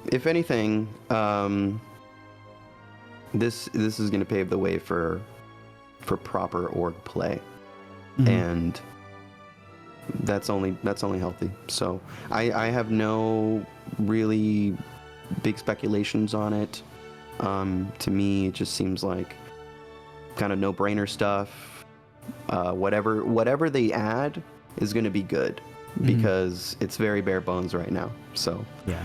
if anything, this is gonna pave the way for proper org play, and that's only healthy. So I have no really big speculations on it. To me, it just seems like kind of no-brainer stuff. Whatever they add is going to be good because it's very bare bones right now. So yeah.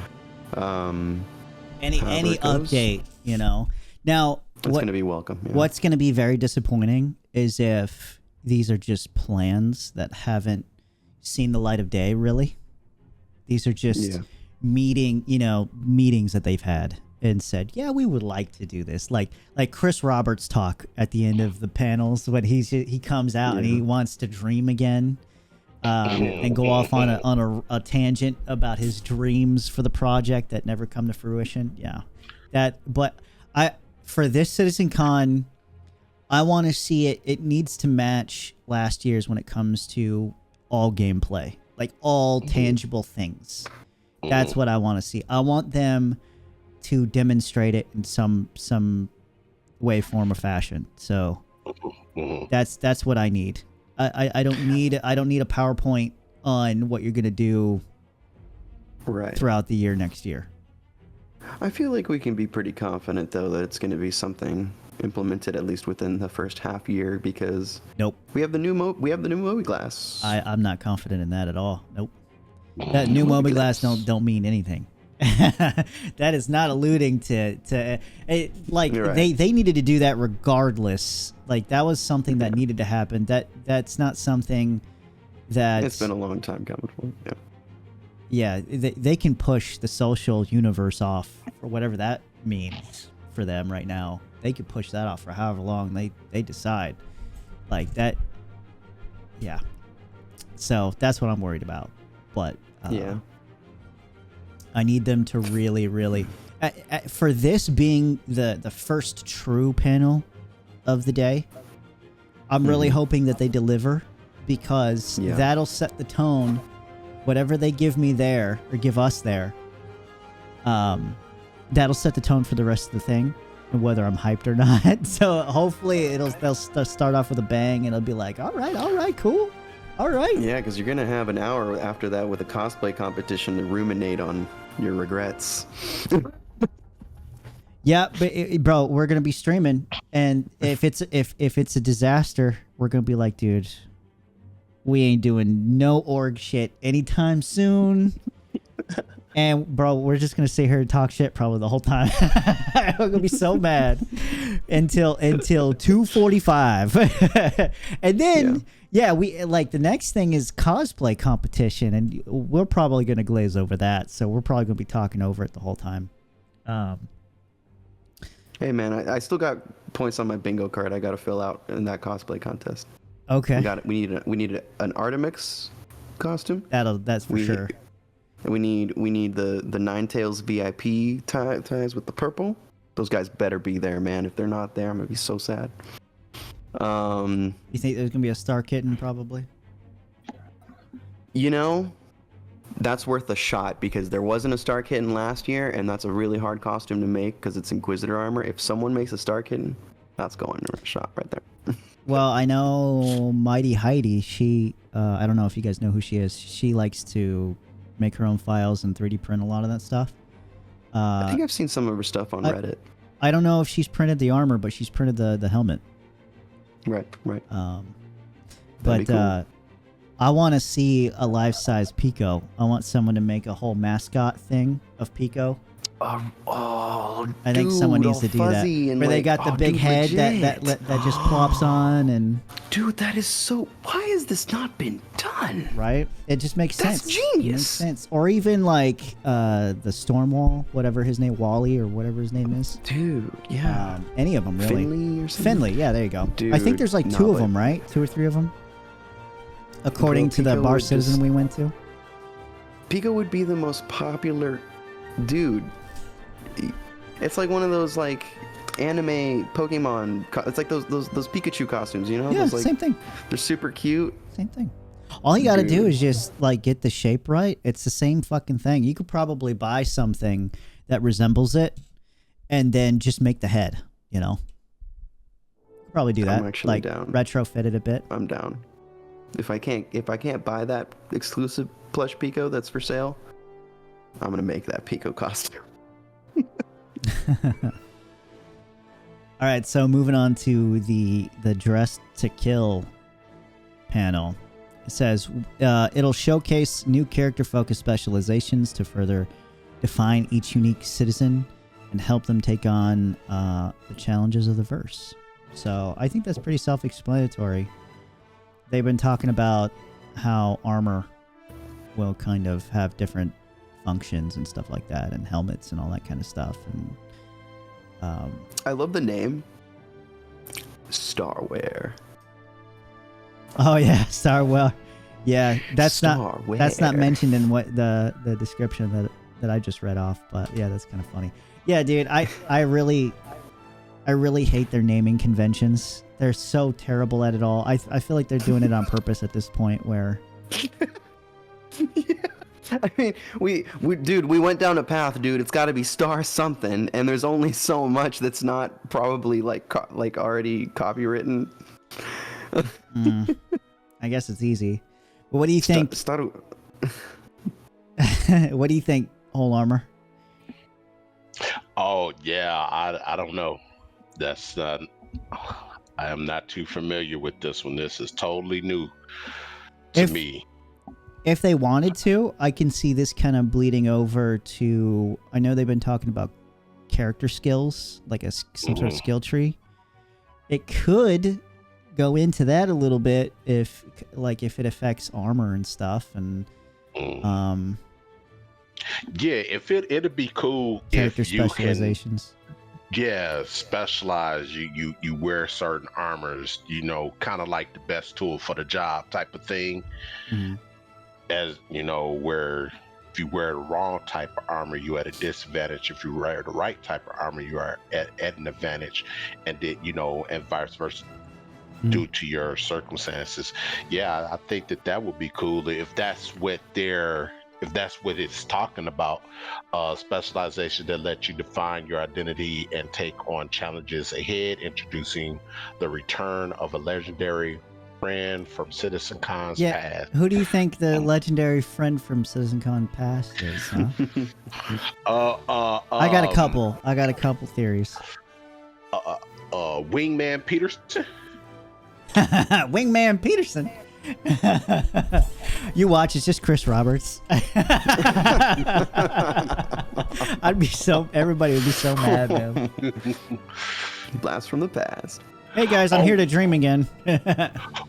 Any update, you know. Now it's going to be welcome. Yeah. What's going to be very disappointing is if these are just plans that haven't seen the light of day. Really, these are just meetings that they've had and said, yeah, we would like to do this. Like Chris Roberts' talk at the end of the panels when he comes out and he wants to dream again, and go off on a tangent about his dreams for the project that never come to fruition. Yeah, for this CitizenCon, I want to see it. It needs to match last year's when it comes to all gameplay, like all tangible things. That's what I want to see. I want them to demonstrate it in some way, form, or fashion. So that's what I need. I don't need a PowerPoint on what you're gonna do throughout the year next year. I feel like we can be pretty confident though that it's going to be something implemented at least within the first half year because we have the new Mobi glass. I'm not confident in that at all. Nope. That new Mobi glass don't mean anything. That is not alluding to it, like they needed to do that regardless. Like that was something that needed to happen. That's not something that it's been a long time coming for. Yeah, they can push the social universe off for whatever that means for them right now. They could push that off for however long they decide. Like that. Yeah. So that's what I'm worried about. But I need them to really for this being the first true panel of the day. I'm really hoping that they deliver because that'll set the tone. Whatever they give me there or give us there, that'll set the tone for the rest of the thing and whether I'm hyped or not. So hopefully they'll start off with a bang and it'll be like, all right, cool. All right. Yeah, because you're going to have an hour after that with a cosplay competition to ruminate on your regrets. Yeah, but bro, we're going to be streaming. And if it's a disaster, we're going to be like, dude, we ain't doing no org shit anytime soon. And bro, we're just going to sit here and talk shit probably the whole time. I'm going to be so mad until 2:45. And then we like the next thing is cosplay competition and we're probably going to glaze over that. So we're probably going to be talking over it the whole time. Hey man, I still got points on my bingo card I got to fill out in that cosplay contest. Okay. We need an Artemix costume. That's for sure. We need the Ninetales VIP ties with the purple. Those guys better be there, man. If they're not there, I'm gonna be so sad. You think there's gonna be a Star Kitten probably? You know, that's worth a shot because there wasn't a Star Kitten last year, and that's a really hard costume to make because it's Inquisitor armor. If someone makes a Star Kitten, that's going to a shot right there. Well, I know Mighty Heidi, she, I don't know if you guys know who she is. She likes to make her own files and 3D print a lot of that stuff. I think I've seen some of her stuff on Reddit. I don't know if she's printed the armor, but she's printed the helmet. Right. But cool. I want to see a life-size Pico. I want someone to make a whole mascot thing of Pico. I think someone needs to do that. Where they got the big head that just plops on and. Dude, that is so. Why has this not been done? Right? It just makes sense. That's genius. It makes sense. Or even like the Stormwall, whatever his name, Wally or whatever his name is. Dude, yeah. Any of them really. Finley or something. Finley, yeah, there you go. Dude, I think there's like two of them, right? 2 or 3 of them. According to the Bar Citizen we went to. Pico would be the most popular dude. It's like one of those like anime Pokemon. It's like those Pikachu costumes, you know? Yeah, those, like, same thing. They're super cute. Same thing. All you got to do Dude. is just like get the shape right. It's the same fucking thing. You could probably buy something that resembles it, and then just make the head. You know, probably do that. I'm actually Like down. retrofit it a bit. I'm down. If I can't buy that exclusive plush Pico that's for sale, I'm gonna make that Pico costume. All right, so moving on to the Dress to Kill panel. It says it'll showcase new character-focused specializations to further define each unique citizen and help them take on the challenges of the verse. So I think that's pretty self-explanatory. They've been talking about how armor will kind of have different functions and stuff like that, and helmets and all that kind of stuff. And I love the name. Starware. oh yeah, Starware. Yeah, that's not Starware. mentioned in what the description that I just read off. But yeah, that's kind of funny. Yeah, dude, I really hate their naming conventions. They're so terrible at it all. I feel like they're doing it on purpose at this point. Where Yeah. I mean, we went down a path, dude. It's got to be star something, and there's only so much that's not probably like already copywritten. I guess it's easy. But what do you think? What do you think, Whole Armor? Oh yeah, I don't know. That's I am not too familiar with this one. This is totally new to me. If they wanted to, I can see this kind of bleeding over to. I know they've been talking about character skills, like some sort of skill tree. It could go into that a little bit if it affects armor and stuff, and yeah, if it'd be cool character if you specializations. Yeah, specialize. You wear certain armors, you know, kind of like the best tool for the job type of thing. As you know, where if you wear the wrong type of armor, you at a disadvantage. If you wear the right type of armor, you are at an advantage, and then, you know, and vice versa, due to your circumstances. Yeah, I think that would be cool if that's what it's talking about. Specialization that lets you define your identity and take on challenges ahead, introducing the return of a legendary friend from CitizenCon's past. Who do you think the legendary friend from CitizenCon past is, huh? I got a couple theories. Wingman Peterson. Wingman Peterson. You watch, it's just Chris Roberts. Everybody would be so mad, man. Blast from the past. Hey guys, I'm here to dream again.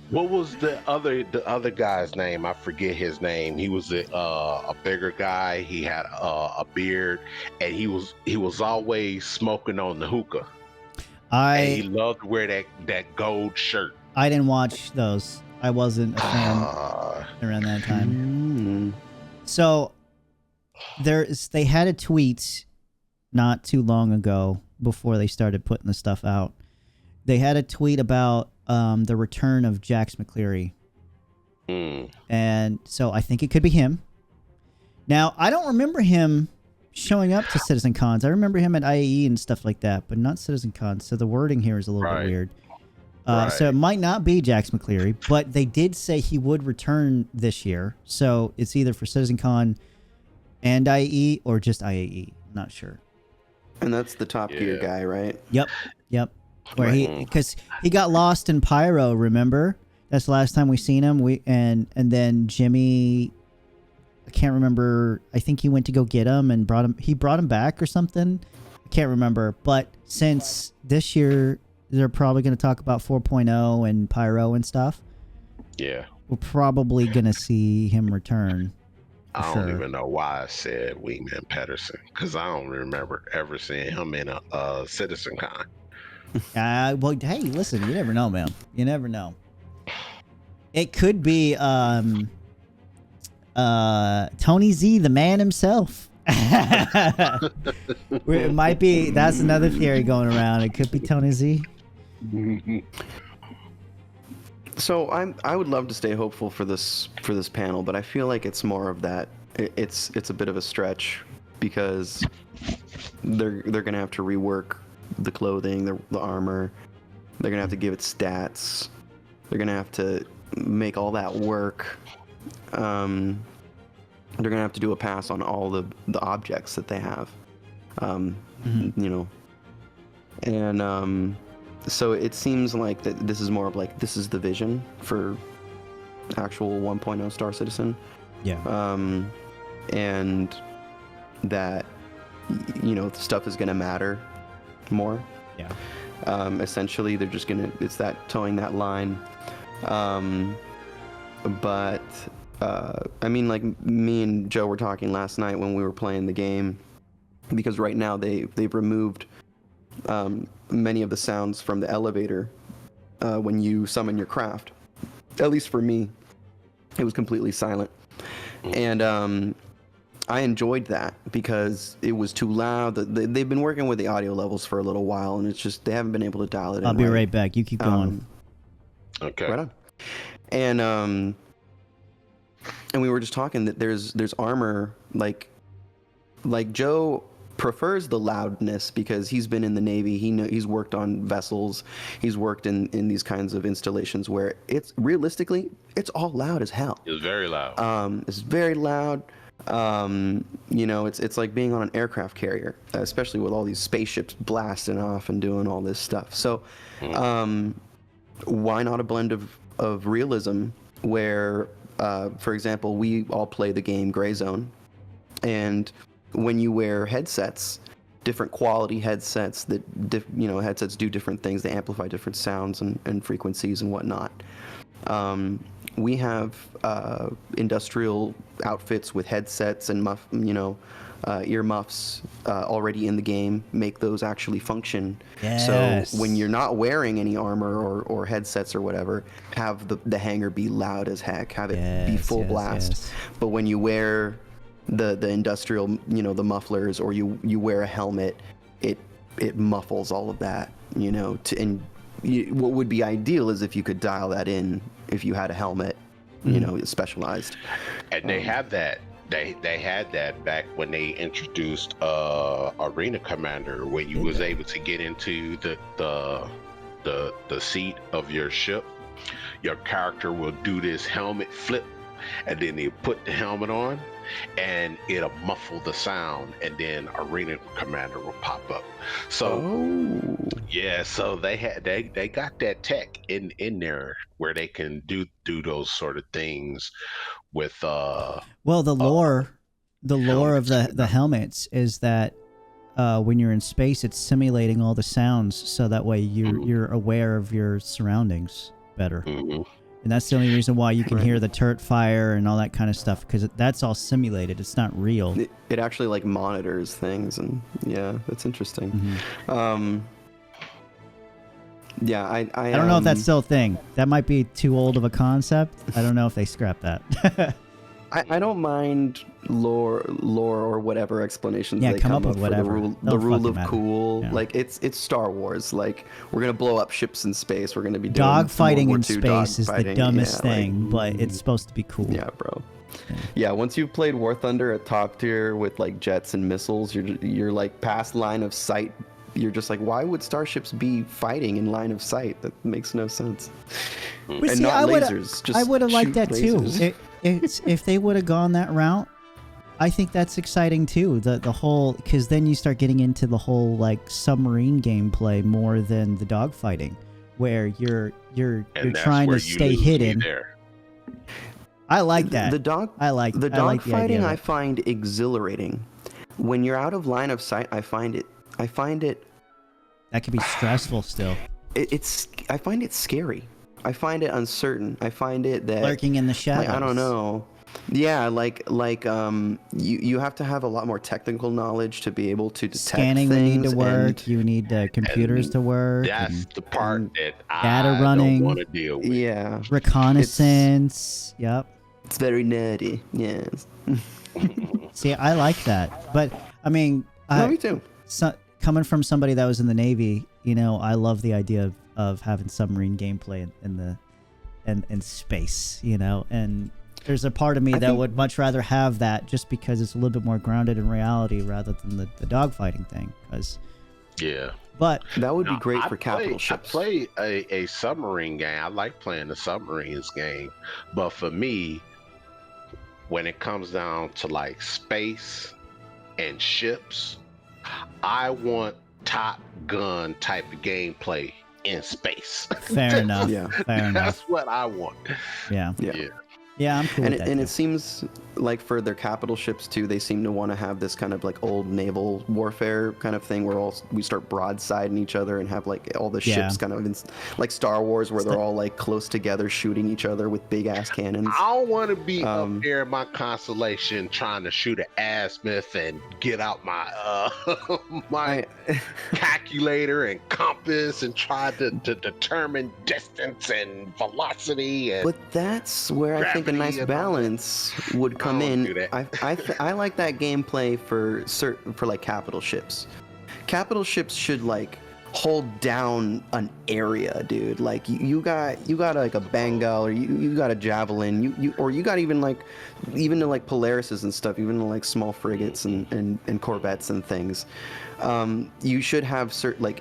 What was the other guy's name? I forget his name. He was a bigger guy. He had a beard, and he was always smoking on the hookah. And he loved to wear that gold shirt. I didn't watch those. I wasn't a fan around that time. So they had a tweet not too long ago before they started putting the stuff out. They had a tweet about the return of Jax McCleary. And so I think it could be him. Now, I don't remember him showing up to CitizenCons. I remember him at IAE and stuff like that, but not CitizenCon. So the wording here is a little bit weird. So it might not be Jax McCleary, but they did say he would return this year. So it's either for CitizenCon and IAE or just IAE. Not sure. And that's the Top Gear guy, right? Yep. Where because he got lost in Pyro, remember? That's the last time we seen him. And then Jimmy, I can't remember. I think he went to go get him and brought him back or something. I can't remember. But since this year they're probably going to talk about 4.0 and Pyro and stuff. Yeah. We're probably going to see him return. I don't even know why I said Wingman Pedersen, because I don't remember ever seeing him in a CitizenCon. Well, hey, listen, you never know, man. You never know. It could be Tony Z, the man himself. It might be. That's another theory going around. It could be Tony Z. So I would love to stay hopeful for this panel, but I feel like it's more of that. It's a bit of a stretch because they're gonna have to rework the clothing, the armor. They're gonna have to give it stats. They're gonna have to make all that work. They're gonna have to do a pass on all the objects that they have. You know, and so it seems like that this is more of like this is the vision for actual 1.0 Star Citizen. Yeah. And that, you know, stuff is gonna matter more. Yeah. Essentially, they're just gonna, it's that towing that line. But I mean, like me and Joe were talking last night when we were playing the game, because right now they've removed many of the sounds from the elevator when you summon your craft. At least for me, it was completely silent. And I enjoyed that because it was too loud. They've been working with the audio levels for a little while, and it's just they haven't been able to dial it in. I'll be right back. You keep going. Okay. Right on. And we were just talking that there's armor like Joe prefers the loudness because he's been in the Navy. He's worked on vessels. He's worked in these kinds of installations where it's realistically it's all loud as hell. It's very loud. It's very loud. You know, it's like being on an aircraft carrier, especially with all these spaceships blasting off and doing all this stuff. So, why not a blend of realism where, for example, we all play the game Gray Zone, and when you wear headsets, different quality headsets that headsets do different things. They amplify different sounds and frequencies and whatnot. We have industrial outfits with headsets and earmuffs already in the game, make those actually function. Yes. So when you're not wearing any armor or headsets or whatever, have the hangar be loud as heck, have it be full blast. Yes. But when you wear the industrial, the mufflers, or you wear a helmet, it muffles all of that, what would be ideal is if you could dial that in if you had a helmet, specialized. And they have that. They had that back when they introduced Arena Commander, when you was able to get into the seat of your ship. Your character will do this helmet flip, and then they put the helmet on, and it'll muffle the sound, and then Arena Commander will pop up. So yeah, so they got that tech in there where they can do those sort of things with the lore of the helmets is that when you're in space, it's simulating all the sounds, so that way you're aware of your surroundings better. And that's the only reason why you can hear the turret fire and all that kind of stuff, because that's all simulated. It's not real. It actually like monitors things, and yeah, that's interesting. Yeah, I don't know if that's still a thing. That might be too old of a concept. I don't know if they scrapped that. I don't mind lore or whatever explanations they come up with for whatever. the rule of matter. cool. Yeah. Like it's Star Wars. Like we're gonna blow up ships in space. We're gonna be doing dog fighting in World War II space is the dogfighting. dumbest thing, but it's supposed to be cool. Yeah, bro. Yeah, once you've played War Thunder at top tier with like jets and missiles, you're like past line of sight. You're just like, why would starships be fighting in line of sight? That makes no sense. But and see, not lasers. Just I would have liked shoot that lasers. too. If they would have gone that route, I think that's exciting too. The whole, because then you start getting into the whole like submarine gameplay more than the dogfighting, where you're trying to stay hidden. I like that. I like the dogfighting. I find exhilarating. When you're out of line of sight, I find it. That could be stressful still. I find it scary. I find it uncertain. I find it that lurking in the shadows. Like, I don't know. Yeah, you have to have a lot more technical knowledge to be able to detect scanning things. Need to work. You need computers to work. That's the part that data running. don't want to deal with. Yeah, Reconnaissance. Yep. It's very nerdy. Yes. See, I like that, but I mean, No, me too. Coming from somebody that was in the Navy, you know, I love the idea of having submarine gameplay in space, you know, and there's a part of me that would much rather have that just because it's a little bit more grounded in reality rather than the dogfighting thing. Yeah. But that would be great for capital ships. I play a submarine game. I like playing the submarines game, but for me, when it comes down to like space and ships, I want Top Gun type of gameplay in space. Fair enough. Yeah. Fair enough. That's what I want. Yeah. Yeah. Yeah, I'm cool with that. And it seems like for their capital ships too, they seem to want to have this kind of like old naval warfare kind of thing where we start broadsiding each other and have like all the ships kind of like Star Wars where they're all like close together shooting each other with big ass cannons. I don't want to be up here in my constellation trying to shoot an azimuth and get out my my calculator and compass and try to determine distance and velocity. And but that's where I think a nice balance would come in. I like that gameplay for like capital ships. Capital ships should like hold down an area, dude. Like you got like a Bengal or you got a Javelin. You got even to like Polarises and stuff, even to like small frigates and corvettes and things. You should have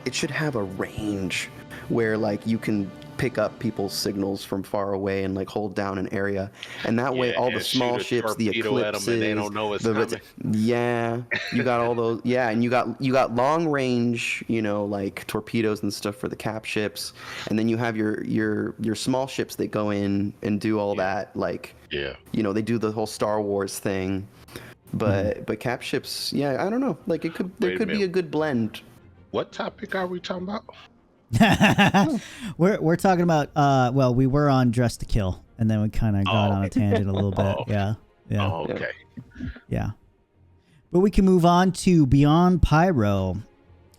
it should have a range where like you can pick up people's signals from far away and like hold down an area, and that way all the small ships, the Eclipses, and they don't know it's coming. You got all those, and you got long range, you know, like torpedoes and stuff for the cap ships, and then you have your small ships that go in and do all that, like you know, they do the whole Star Wars thing, but cap ships, I don't know, like there could be a good blend. What topic are we talking about? we're talking about well, we were on Dress to Kill, and then we kind of got on a tangent a little bit. Yeah. Okay. Yeah, but we can move on to Beyond Pyro,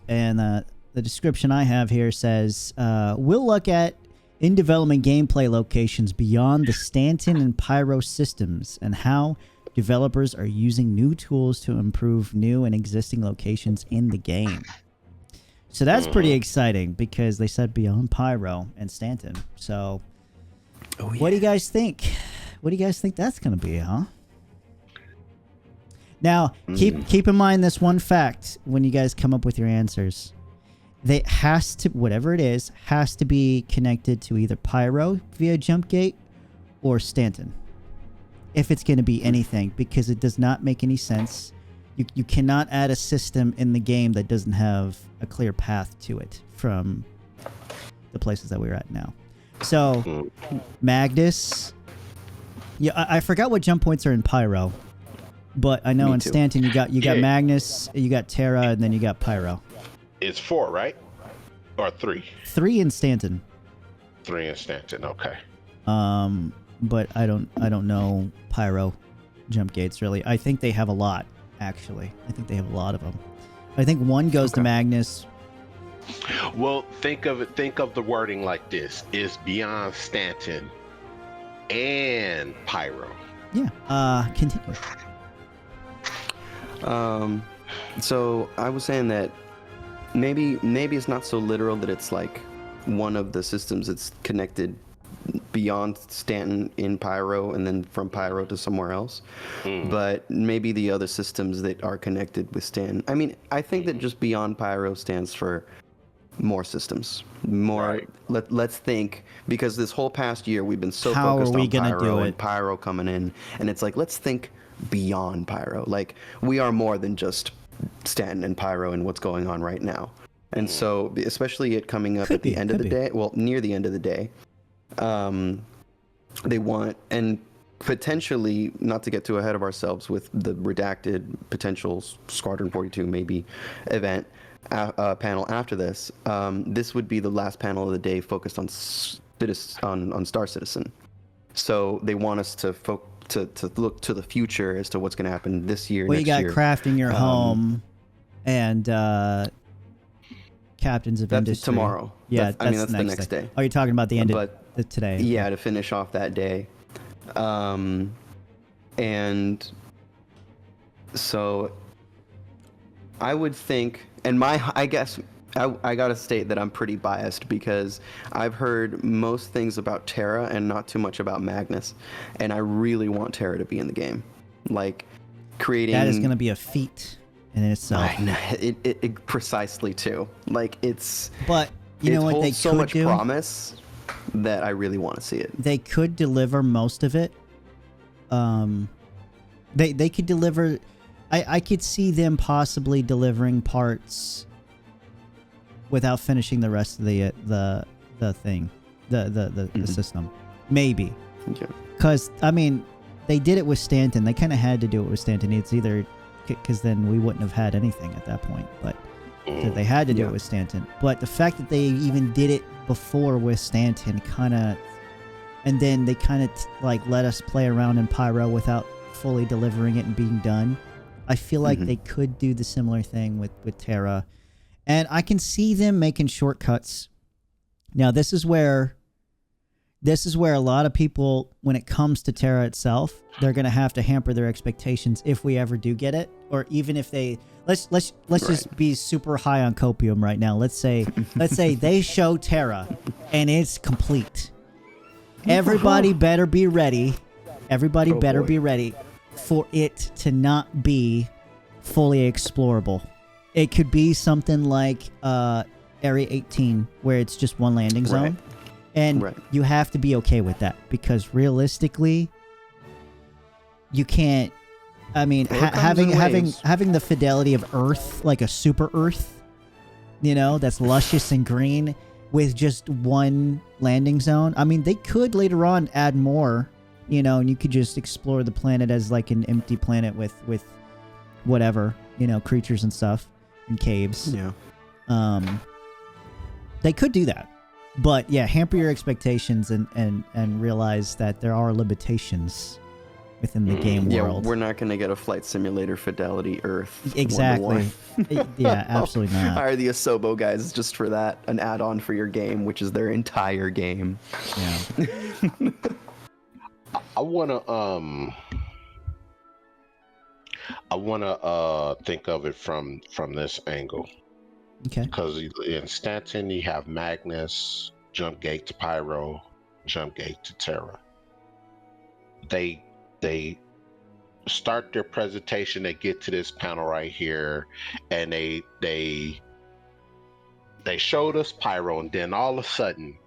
and the description I have here says we'll look at in development gameplay locations beyond the Stanton and Pyro systems and how developers are using new tools to improve new and existing locations in the game. So that's pretty exciting because they said Beyond Pyro and Stanton. So what do you guys think? What do you guys think that's going to be, huh? Now, keep in mind this one fact when you guys come up with your answers. They has to, whatever it is, has to be connected to either Pyro via jump gate or Stanton. If it's going to be anything, because it does not make any sense. You cannot add a system in the game that doesn't have a clear path to it from the places that we're at now. So, Magnus. Yeah, I forgot what jump points are in Pyro, but I know in Stanton you got Magnus, you got Terra, and then you got Pyro. It's 4, right? Or 3? 3 in Stanton. 3 in Stanton. Okay. But I don't know Pyro jump gates really. I think they have a lot. Actually, I think they have a lot of them. I think one goes to Magnus. Well, think of the wording like this: is Beyond Stanton and Pyro. Yeah. Continue. So I was saying that maybe it's not so literal that it's like one of the systems that's connected beyond Stanton in Pyro and then from Pyro to somewhere else, but maybe the other systems that are connected with Stanton. I mean, I think that just Beyond Pyro stands for more systems, more. Let's think, because this whole past year we've been so focused on Pyro and Pyro coming in, and it's like, let's think beyond Pyro. Like, we are more than just Stanton and Pyro and what's going on right now. And so, especially it coming up at the end of the day, well, near the end of the day, they want, and potentially, not to get too ahead of ourselves with the redacted potential Squadron 42 maybe event panel after this, this would be the last panel of the day focused on Star Citizen. So they want us to look to the future as to what's going to happen this year. Well, next year. You got crafting your home and Captains of Industry tomorrow. Yeah, that's the next day. Oh, you're talking about the end of today. Yeah, to finish off that day. And so I would think, and I guess I gotta state that I'm pretty biased because I've heard most things about Terra and not too much about Magnus, and I really want Terra to be in the game, like creating. That is going to be a feat in itself. I know, it precisely too. Like But you know what they so could much do? promise that I really want to see it. They could deliver most of it. They could deliver. I could see them possibly delivering parts without finishing the rest of the thing, the system, maybe. Okay. Because I mean, they did it with Stanton. They kind of had to do it with Stanton. It's either because then we wouldn't have had anything at that point, but so they had to do it with Stanton. But the fact that they even did it before with Stanton kind of, and then they kind of like let us play around in Pyro without fully delivering it and being done. I feel like they could do the similar thing with Terra. And I can see them making shortcuts. Now, this is where a lot of people, when it comes to Terra itself, they're going to have to hamper their expectations if we ever do get it, or even if they let's just be super high on copium right now. Let's say they show Terra and it's complete. Everybody better be ready. Everybody better be ready for it to not be fully explorable. It could be something like Area 18, where it's just one landing zone. And you have to be okay with that, because realistically, you can't. I mean, having the fidelity of Earth, like a super Earth, you know, that's luscious and green with just one landing zone. I mean, they could later on add more, you know, and you could just explore the planet as like an empty planet with whatever, you know, creatures and stuff and caves. Yeah. They could do that. But yeah, hamper your expectations and realize that there are limitations within the game world. Yeah, we're not going to get a flight simulator fidelity Earth. Exactly. Yeah, absolutely not. Hire the Asobo guys just for that, an add-on for your game, which is their entire game. Yeah. I wanna think of it from this angle. Okay. Because in Stanton you have Magnus, jump gate to Pyro, jump gate to Terra. They start their presentation, they get to this panel right here, and they showed us Pyro, and then all of a sudden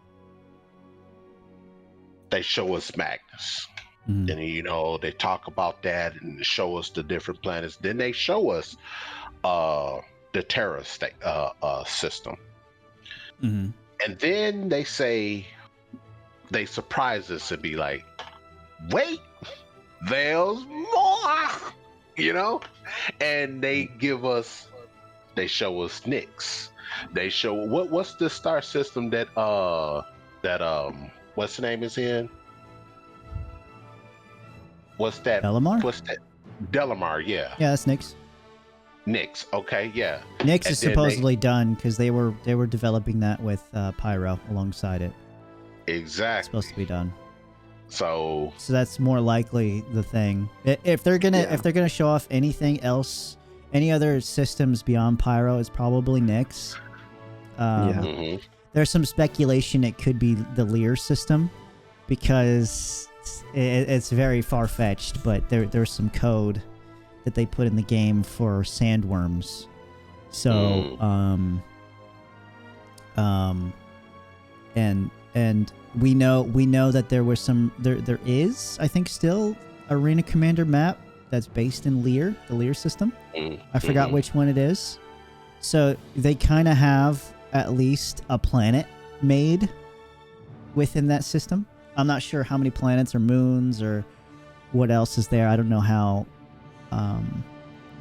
they show us Magnus. And you know, they talk about that and show us the different planets. Then they show us the Terra system. And then they surprise us and be like, wait, there's more, you know? And they show us Nyx. They show what's the star system that what's the name is in? What's that? Delamar? What's that? Delamar, yeah. Yeah, that's Nyx. Nyx, okay, yeah. Nyx is supposedly done because they were developing that with Pyro alongside it. Exactly. It's supposed to be done. So that's more likely the thing. If they're gonna show off anything else, any other systems beyond Pyro, it's probably Nyx. There's some speculation it could be the Lear system, because it's very far-fetched, but there's some code that they put in the game for sandworms. So and we know that there was some there is, I think, still Arena Commander map that's based in Lear, the Lear system. I forgot which one it is. So they kind of have at least a planet made within that system. I'm not sure how many planets or moons or what else is there. I don't know how.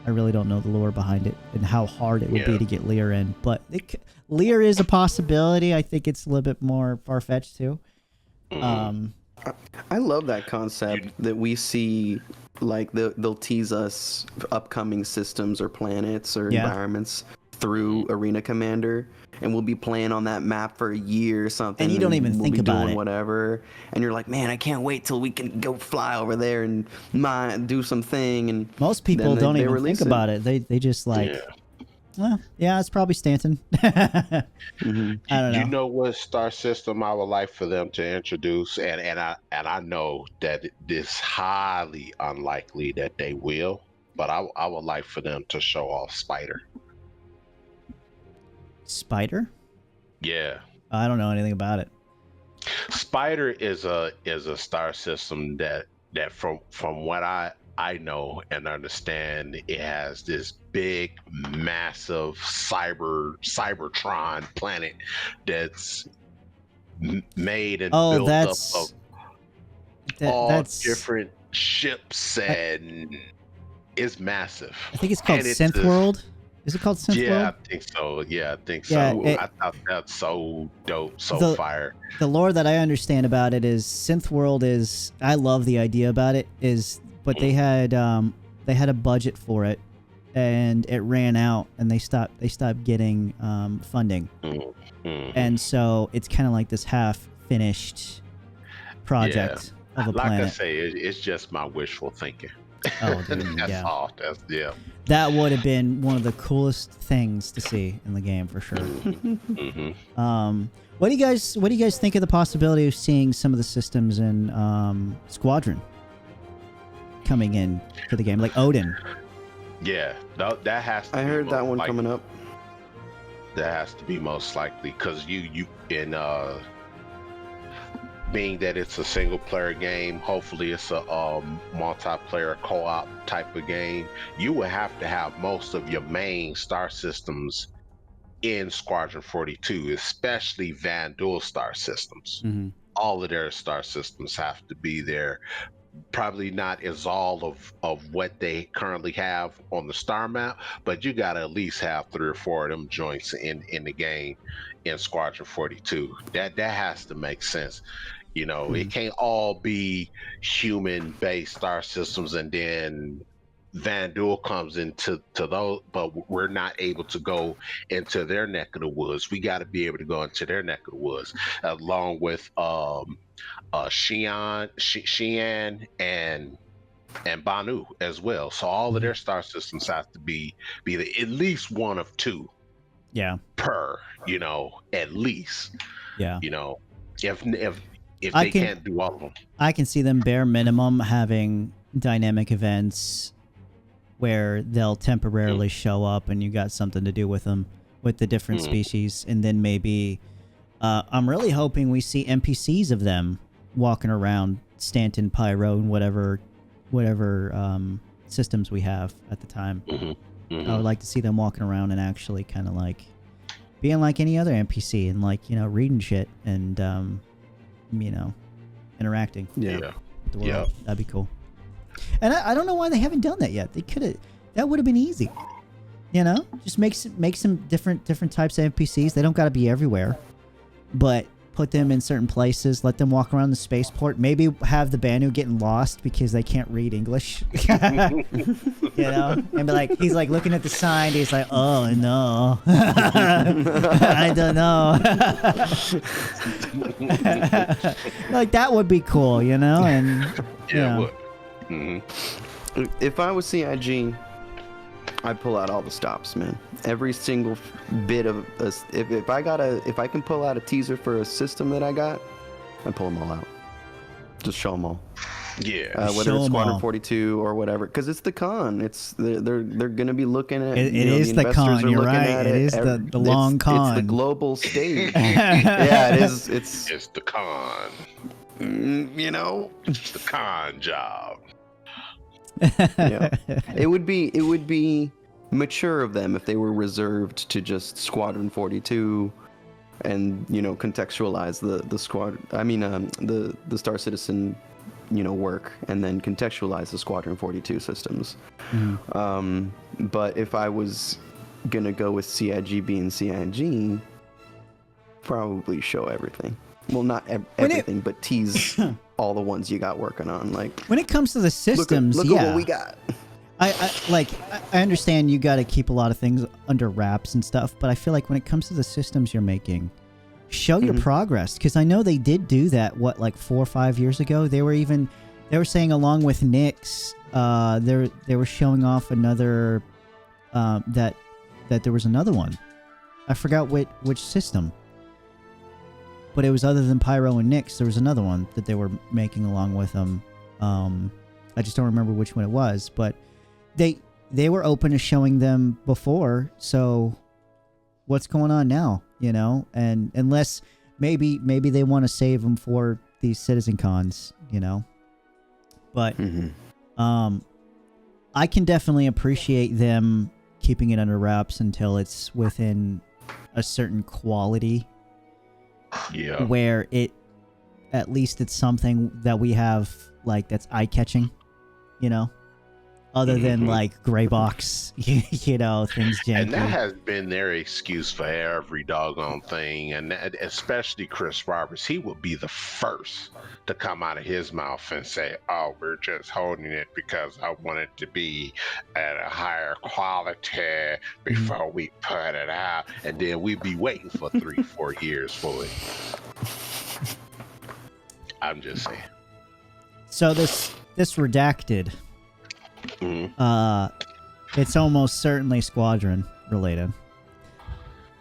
I really don't know the lore behind it and how hard it would be to get Lear in. But Lear is a possibility. I think it's a little bit more far-fetched too. I love that concept that we see, like they'll tease us upcoming systems or planets or environments through Arena Commander, and we'll be playing on that map for a year or something. And you don't even think about it. Whatever, and you're like, man, I can't wait till we can go fly over there and do something. And most people don't even think about it. They just like, well, yeah, it's probably Stanton. I don't know. You know what star system I would like for them to introduce, and I know that it's highly unlikely that they will, but I would like for them to show off Spider. Spider? Yeah. I don't know anything about it. Spider is a star system that from what I know and understand, it has this big, massive Cybertron planet that's made and built up of all different ships, and it's massive. I think it's called Synth World. Is it called Synth World? Yeah, I think so. Yeah, I think so. I thought that's so dope, so fire. The lore that I understand about it is Synth World is, I love the idea about it, but they had a budget for it, and it ran out, and they stopped getting funding. And so it's kind of like this half-finished project of a planet. Like I say, it's just my wishful thinking. Oh, dude, that's all. That would have been one of the coolest things to see in the game for sure. What do you guys think of the possibility of seeing some of the systems in Squadron coming in to the game, like Odin? Yeah, that has to. I heard that one coming up. That has to be most likely, because you in being that it's a single player game, hopefully it's a multiplayer co-op type of game, you will have to have most of your main star systems in Squadron 42, especially Vanduul star systems. All of their star systems have to be there. Probably not as all of what they currently have on the star map, but you got to at least have 3 or 4 of them joints in the game in Squadron 42. That has to make sense. You know, it can't all be human-based star systems, and then Vanduul comes into those, but we're not able to go into their neck of the woods. We got to be able to go into their neck of the woods, along with Xi'an and Banu as well. So all of their star systems have to be at least one of 2. Yeah. Per, at least. Yeah. If they can't do all of them. I can see them bare minimum having dynamic events where they'll temporarily show up and you got something to do with them, with the different species, and then maybe I'm really hoping we see NPCs of them walking around Stanton, Pyro, and whatever systems we have at the time. I would like to see them walking around and actually kind of like being like any other NPC and like, reading shit and interacting with the world. That'd be cool. And I don't know why they haven't done that yet. They could have. That would have been easy. Just make some different types of NPCs. They don't got to be everywhere, but put them in certain places. Let them walk around the spaceport. Maybe have the Banu getting lost because they can't read English. And be like, he's like looking at the sign. He's like, oh no, I don't know. Like that would be cool, And it would. If I was CIG, I'd pull out all the stops, man. Every single bit of if I can pull out a teaser for a system that I got, I pull them all out. Just show them all. Yeah. Whether it's Squadron 42 or whatever, because it's the con. They're gonna be looking at it. It is the con. You're right. It is the long con. It's the global stage. Yeah, it is. It's the con. It's the con job. Yeah. It would be mature of them if they were reserved to just Squadron 42 and contextualize the squad. I mean the Star Citizen work, and then contextualize the Squadron 42 systems. But if I was gonna go with CIG being CIG, probably show everything. Well, not everything, but tease all the ones you got working on. Like when it comes to the systems, look at what we got. I understand you got to keep a lot of things under wraps and stuff, but I feel like when it comes to the systems you're making, show your progress, because I know they did do that. What, like 4 or 5 years ago? They were saying along with Nick's, they were showing off another that there was another one. I forgot which system, but it was other than Pyro and Nick's. There was another one that they were making along with them. I just don't remember which one it was, but they were open to showing them before. So what's going on now? You know, and unless maybe they want to save them for these CitizenCons, you know. But I can definitely appreciate them keeping it under wraps until it's within a certain quality. Yeah. Where at least it's something that we have, like, that's eye-catching, you know? Other than, like, gray box, you know, things janky. And that has been their excuse for every doggone thing, and especially Chris Roberts. He would be the first to come out of his mouth and say, oh, we're just holding it because I want it to be at a higher quality before we put it out. And then we'd be waiting for 3-4 years for it. I'm just saying. So this redacted... it's almost certainly Squadron related.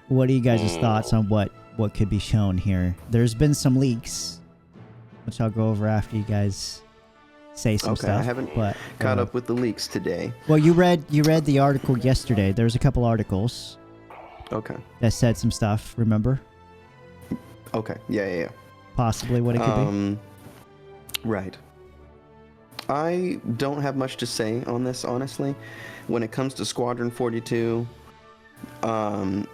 What are you guys' thoughts on what could be shown here? There's been some leaks, which I'll go over after you guys say some stuff. I haven't caught up with the leaks today. Well, you read the article yesterday. There's a couple articles. Okay. That said some stuff. Remember? Okay. Yeah. Possibly what it could be. Right. I don't have much to say on this, honestly. When it comes to Squadron 42, I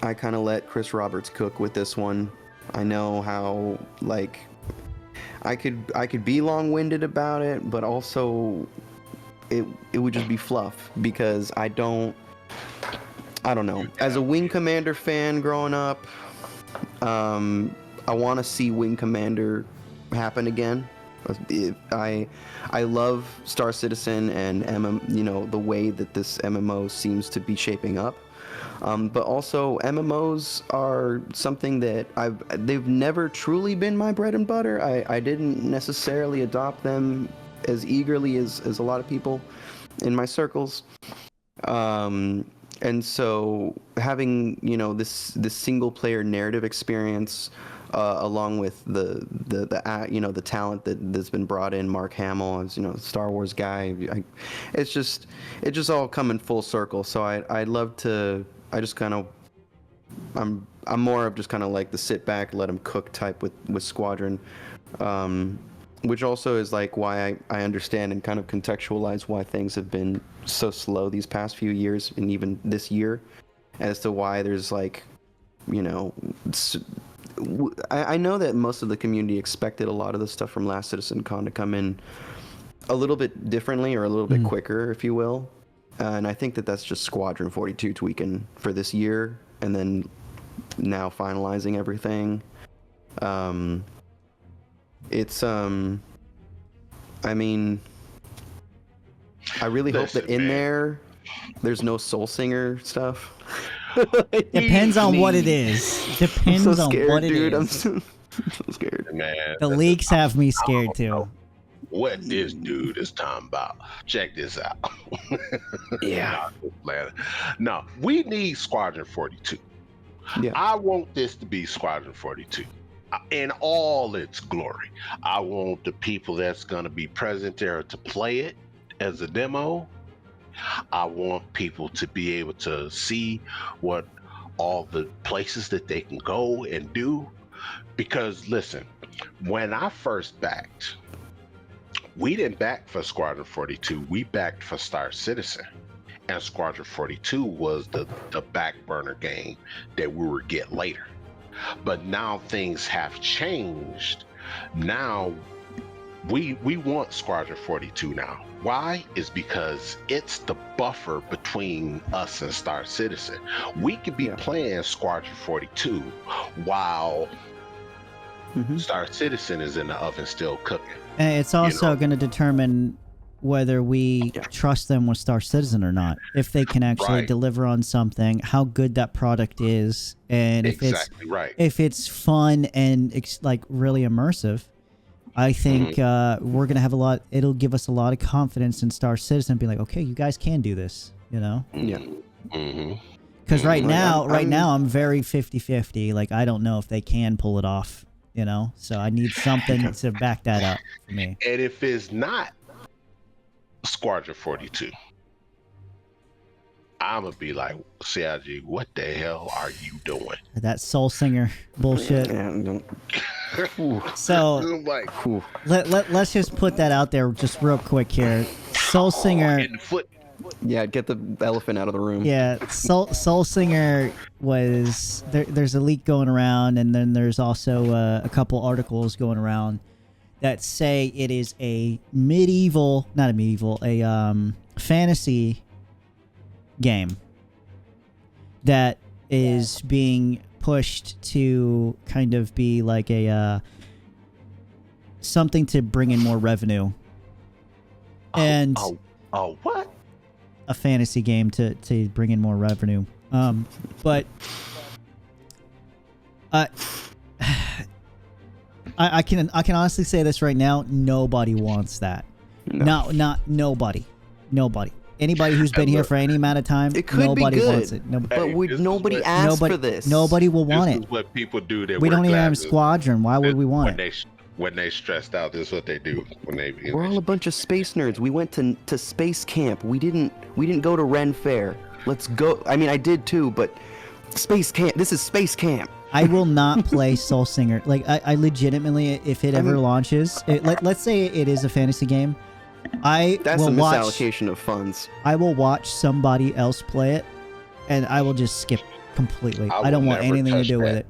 kind of let Chris Roberts cook with this one. I know how, like, I could be long-winded about it, but also it would just be fluff, because I don't know. As a Wing Commander fan growing up, I want to see Wing Commander happen again. I love Star Citizen and the way that this MMO seems to be shaping up. But also MMOs are something that they've never truly been my bread and butter. I didn't necessarily adopt them as eagerly as a lot of people in my circles. And so having, this single player narrative experience, along with the talent that's been brought in, Mark Hamill, as Star Wars guy, it's just all coming full circle. So I'd love to. I'm more of just kind of like the sit back, let them cook type with Squadron, which also is like why I understand and kind of contextualize why things have been so slow these past few years and even this year, as to why there's like, I know that most of the community expected a lot of the stuff from last CitizenCon to come in a little bit differently or a little bit quicker, if you will. And I think that's just Squadron 42 tweaking for this year and then now finalizing everything. I mean, I really hope that in there's no Soul Singer stuff. Depends on what it is. Depends on what it is. I'm so scared. Man, the leaks have me scared too. What this dude is talking about. Check this out. Yeah. No, we need Squadron 42. Yeah. I want this to be Squadron 42 in all its glory. I want the people that's going to be present there to play it as a demo. I want people to be able to see what all the places that they can go and do. Because listen, when I first backed, we didn't back for Squadron 42. We backed for Star Citizen. And Squadron 42 was the back burner game that we would get later. But now things have changed. Now we want Squadron 42 now. Why? Is because it's the buffer between us and Star Citizen. We could be playing Squadron 42 while Star Citizen is in the oven still cooking. And it's also going to determine whether we trust them with Star Citizen or not. If they can actually Right. deliver on something, how good that product is, and Exactly right. if it's fun and like really immersive. I think we're gonna have a lot. It'll give us a lot of confidence in Star Citizen. Be like, okay, you guys can do this. You know? Yeah. Mm-hmm. Because right now, I'm- I'm very 50-50. Like, I don't know if they can pull it off. You know? So I need something to back that up for me. And if it's not Squadron 42, I'm gonna be like, CIG, what the hell are you doing? That Soul Singer bullshit. So I'm like, let's just put that out there just real quick here. Soul Singer. in the foot. Yeah, get the elephant out of the room. Yeah, Soul Singer was there's a leak going around, and then there's also a couple articles going around that say it is a fantasy game that is being pushed to kind of be like a something to bring in more revenue, and What? a fantasy game to bring in more revenue. But I can honestly say this right now: nobody wants that. No. Not nobody. Anybody who's been here for any amount of time, It could be nobody good. wants it. But Hey, this is nobody what- asked Nobody, for this. nobody will want This it. is what people do. That We wear don't even have glasses. Squadron. Why would we want when it? when they stressed out, this is what they do. When they We're all a bunch of space nerds. We went to space camp. We didn't go to Ren Fair. Let's go. I mean, I did too, but space camp. This is space camp. I will not play Soul Singer. Like, I legitimately, if it ever launches, let's say it is a fantasy game, That's will a watch. misallocation of funds. I will watch somebody else play it, and I will just skip completely. I I don't will want never anything to touch do with that. it.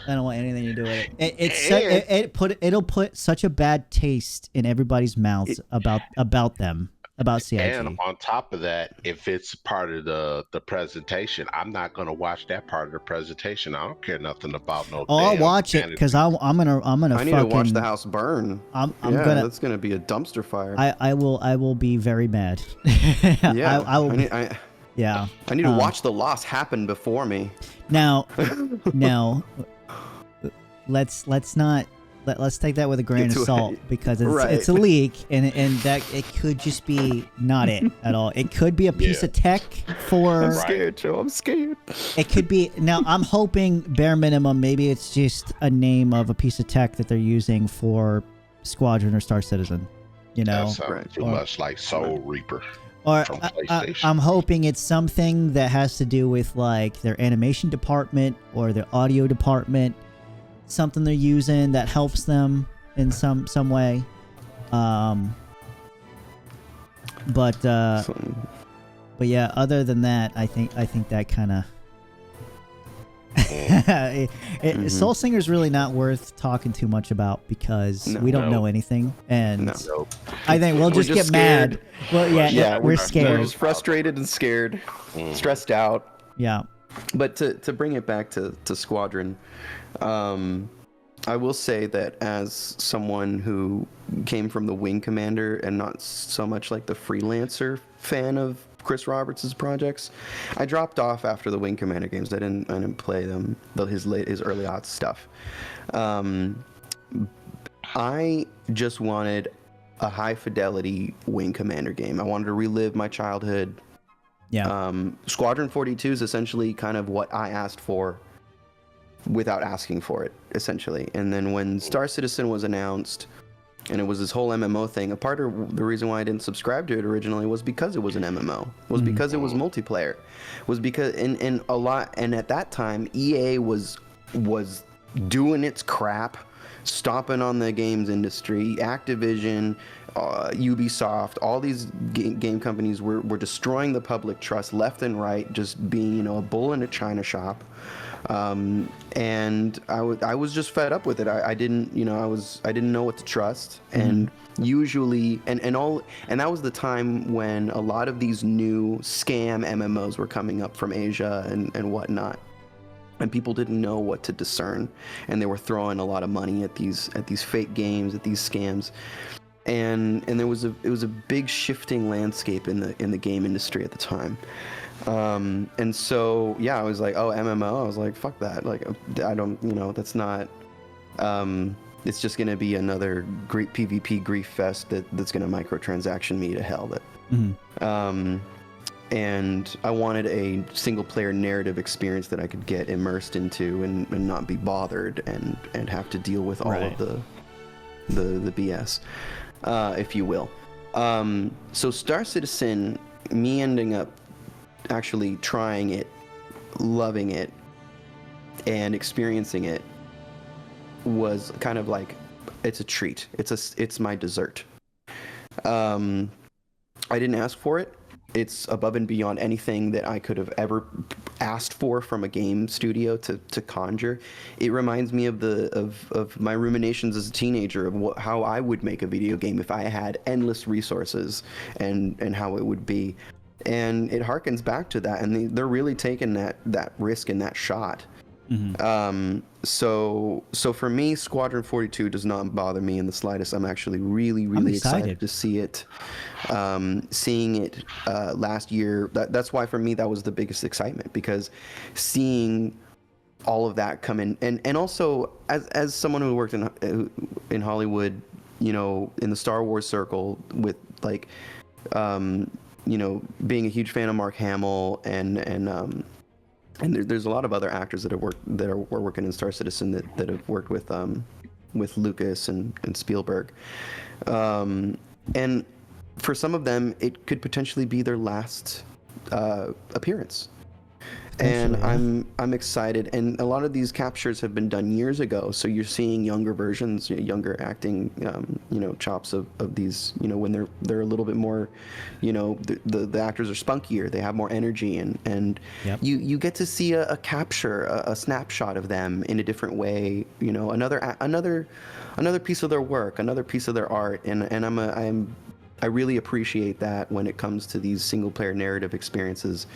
I don't want anything to do with it. And- It'll put such a bad taste in everybody's mouths about them, about CIG. And on top of that, if it's part of the presentation, I'm not gonna watch that part of the presentation. I don't care nothing about no. Oh, I'll damn watch it fantasy. because I'm gonna I need fucking. to watch the house burn. I'm Yeah, gonna. that's gonna be a dumpster fire. I will be very mad. yeah, I will. I need to watch the loss happen before me. Now, let's take that with a grain of Into it. salt because it's Right. it's a leak and that it could just be not it at all. It could be a piece of tech for. I'm scared, Joe. I'm scared. It could be. Now I'm hoping bare minimum maybe it's just a name of a piece of tech that they're using for Squadron or Star Citizen. You know, That sounds Right. too much like Soul Reaper. or from I, PlayStation. I'm hoping it's something that has to do with like their animation department or their audio department, something they're using that helps them in some way. But yeah, other than that, I think that kind of Soul Singer's really not worth talking too much about because we don't know anything, and No. I think we'll just get scared. mad. Well, yeah, we're We're scared. just frustrated and scared, stressed out. Yeah. But to bring it back to Squadron, I will say that as someone who came from the Wing Commander and not so much like the freelancer fan of Chris Roberts' projects, I dropped off after the Wing Commander games. I didn't play them, his early aughts stuff. I just wanted a high fidelity Wing Commander game. I wanted to relive my childhood. Yeah. Squadron 42 is essentially kind of what I asked for without asking for it, essentially. And then when Star Citizen was announced, and it was this whole MMO thing, a part of the reason why I didn't subscribe to it originally was because it was an MMO, was because it was multiplayer, was because and at that time EA was doing its crap, stomping on the games industry. Activision, Ubisoft, all these game companies were destroying the public trust left and right, just being a bull in a china shop. And I was just fed up with it. I didn't know what to trust. And usually, and that was the time when a lot of these new scam MMOs were coming up from Asia and whatnot. And people didn't know what to discern, and they were throwing a lot of money at these fake games, at these scams. and there was a big shifting landscape in the game industry at the time. And so yeah, I was like, oh, MMO. I was like, fuck that. Like, I don't, that's not. It's just gonna be another great PvP grief fest that's gonna microtransaction me to hell. And I wanted a single player narrative experience that I could get immersed into and not be bothered and have to deal with all of the BS, if you will. So Star Citizen, me ending up actually trying it, loving it, and experiencing it was kind of like, it's a treat. It's my dessert. I didn't ask for it. It's above and beyond anything that I could have ever asked for from a game studio to conjure. It reminds me of my ruminations as a teenager of how I would make a video game if I had endless resources and how it would be. And it harkens back to that, and they're really taking that risk and that shot. So for me, Squadron 42 does not bother me in the slightest. I'm actually really excited to see it. Seeing it last year, that's why for me that was the biggest excitement, because seeing all of that come in, and also as someone who worked in Hollywood, in the Star Wars circle, with like being a huge fan of Mark Hamill and there's a lot of other actors that are working in Star Citizen that have worked with Lucas and Spielberg, and for some of them it could potentially be their last appearance. And I'm excited, and a lot of these captures have been done years ago, so you're seeing younger versions, younger acting, chops of these, when they're a little bit more, the actors are spunkier, they have more energy, and you get to see a capture, a snapshot of them in a different way, another piece of their work, another piece of their art, and I really appreciate that when it comes to these single-player narrative experiences,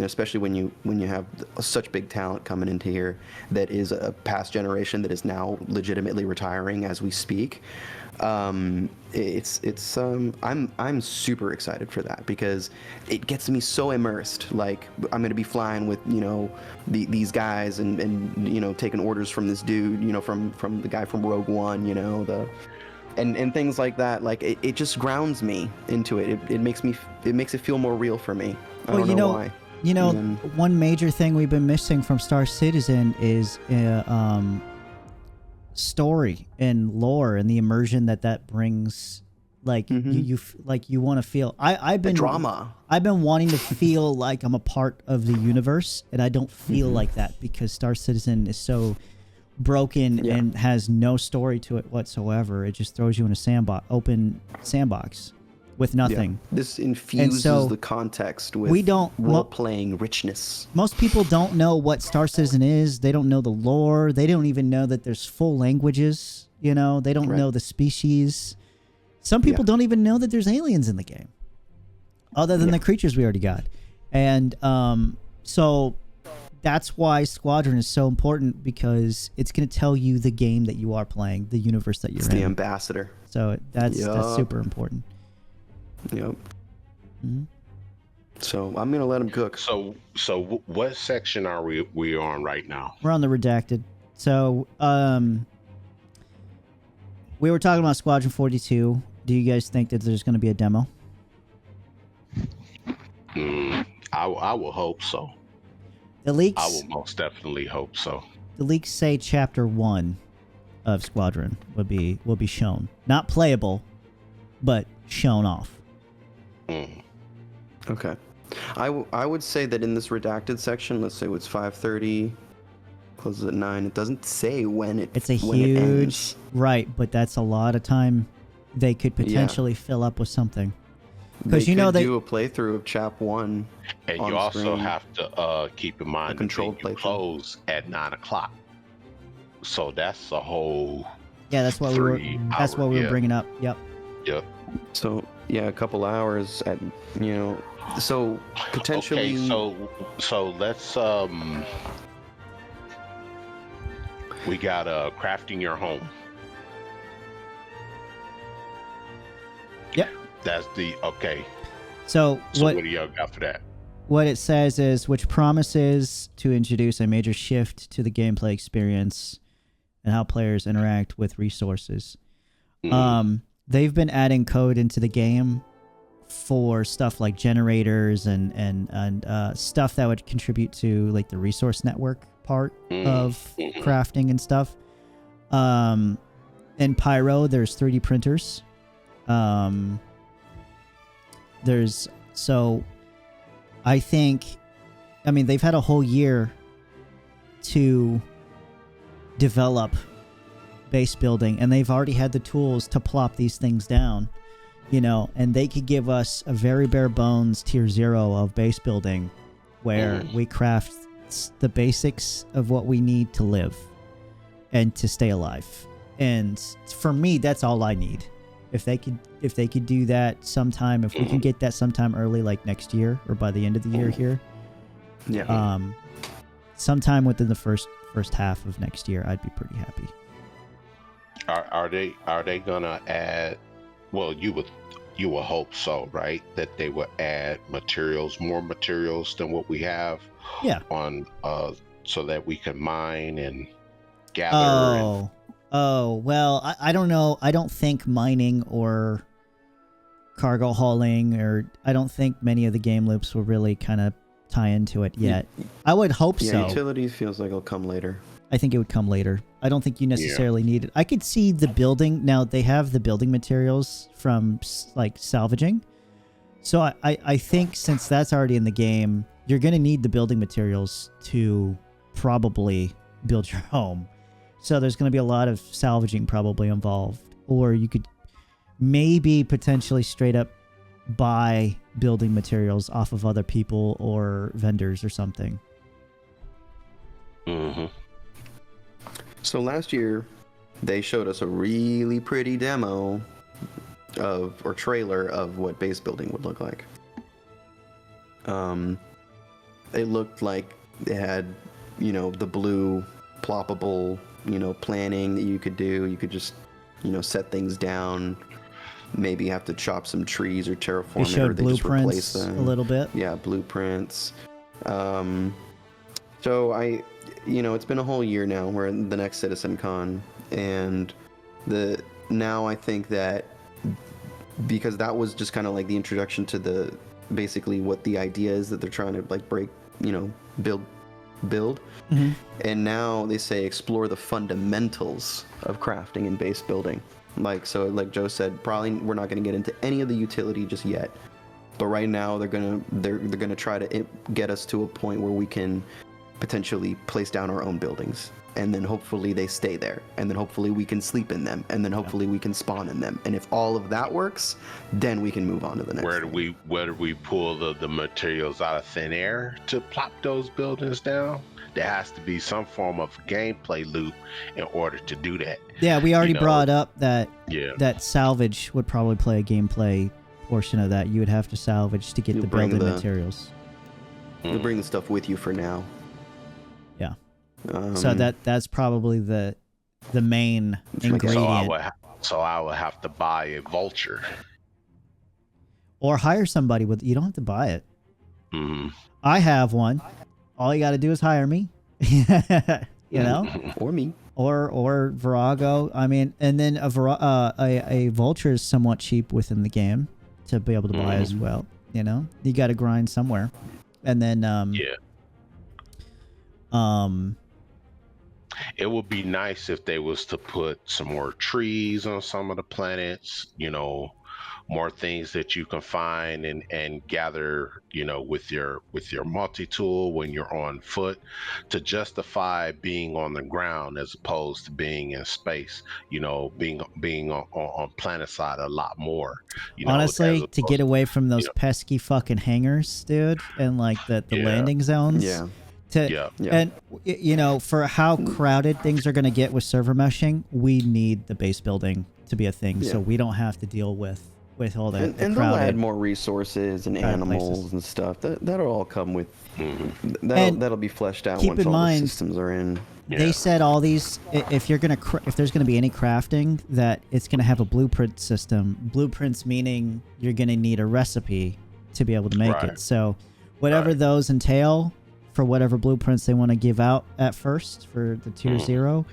especially when you have such big talent coming into here that is a past generation that is now legitimately retiring as we speak. I'm super excited for that, because it gets me so immersed. Like, I'm going to be flying with these guys and taking orders from this dude, from the guy from Rogue One, and things like that. Like, it just grounds me into it. It makes it feel more real for me. I don't know why. One major thing we've been missing from Star Citizen is story and lore and the immersion that brings. Like, you want to feel. I've been drama. I've been wanting to feel like I'm a part of the universe, and I don't feel like that because Star Citizen is so broken and has no story to it whatsoever. It just throws you in a open sandbox with nothing. Yeah. This infuses the context with role-playing richness. Most people don't know what Star Citizen is. They don't know the lore. They don't even know that there's full languages. They don't know the species. Some people don't even know that there's aliens in the game, other than the creatures we already got. And so that's why Squadron is so important, because it's going to tell you the game that you are playing, the universe that you're in. The ambassador. So that's super important. Yep. So I'm going to let him cook. So what section are we on right now? We're on the redacted. So we were talking about Squadron 42. Do you guys think that there's going to be a demo? I will hope so. The leaks. I will most definitely hope so. The leaks say Chapter 1 of Squadron will be shown, not playable, but shown off. Okay, I would say that in this redacted section, let's say it's 5:30, closes at 9. It doesn't say when it. It's a when it huge ends. right, but that's a lot of time. They could potentially fill up with something. Because they do a playthrough of Chap 1. And you also have to keep in mind that you close at 9 o'clock. So that's a whole. Yeah, that's what we were bringing up. Yep. Yep. So a couple hours at so potentially. Okay, so let's we got crafting your home. That's the okay. So what do y'all got for that? What it says is, which promises to introduce a major shift to the gameplay experience and how players interact with resources. They've been adding code into the game for stuff like generators and stuff that would contribute to like the resource network part of crafting and stuff. In Pyro, there's 3D printers. I think, I mean, they've had a whole year to develop base building, and they've already had the tools to plop these things down, you know, and they could give us a very bare bones tier 0 of base building where we craft the basics of what we need to live and to stay alive. And for me, that's all I need. If they could do that sometime, if we can get that sometime early, like next year or by the end of the year here, sometime within the first half of next year, I'd be pretty happy. Are they gonna add? Well, you would hope so, right? That they would add more materials than what we have. Yeah. On so that we can mine and gather. Oh, well, I don't know. I don't think mining or cargo hauling, or I don't think many of the game loops will really kind of tie into it yet. I would hope so. Yeah, utilities feels like it'll come later. I think it would come later. I don't think you necessarily need it. I could see the building. Now, they have the building materials from, like, salvaging. So I think since that's already in the game, you're going to need the building materials to probably build your home. So there's going to be a lot of salvaging probably involved. Or you could maybe potentially straight up buy building materials off of other people or vendors or something. So last year, they showed us a really pretty demo or trailer of what base building would look like. It looked like it had, the blue ploppable, planning that you could do. You could just, set things down. Maybe have to chop some trees or terraform it, or they just replace them. A little bit. Yeah, blueprints. So it's been a whole year now. We're in the next CitizenCon, and now I think that because that was just kind of like the introduction to basically what the idea is that they're trying to like break, build. And now they say explore the fundamentals of crafting and base building. Like Joe said, probably we're not going to get into any of the utility just yet, but right now they're gonna try to get us to a point where we can potentially place down our own buildings, and then hopefully they stay there, and then hopefully we can sleep in them, and then hopefully we can spawn in them. And if all of that works, then we can move on to the next. Where do we pull the materials out of thin air to plop those buildings down? There has to be some form of gameplay loop in order to do that. Yeah, we already brought up that salvage would probably play a gameplay portion of that. You would have to salvage to get the building materials. You'll bring the stuff with you for now. Yeah. So that's probably the main ingredient. So I would have to buy a vulture. Or hire somebody with. You don't have to buy it. I have one. All you got to do is hire me. Or me. Or Virago. I mean, and then a vulture is somewhat cheap within the game to be able to buy as well. You got to grind somewhere, and then it would be nice if they was to put some more trees on some of the planets, more things that you can find and gather, with your multi-tool when you're on foot, to justify being on the ground as opposed to being in space, being on planet side a lot more. Honestly, to get away from those pesky fucking hangars, dude, and like the landing zones. Yeah. And for how crowded things are going to get with server meshing, we need the base building to be a thing, so we don't have to deal with with all that. And they'll add more resources and animals and stuff. That'll all come with. That'll be fleshed out once all the systems are in. They said all these. If you're gonna, if there's gonna be any crafting, that it's gonna have a blueprint system. Blueprints meaning you're gonna need a recipe to be able to make it. So, whatever those entail, for whatever blueprints they want to give out at first for the tier 0,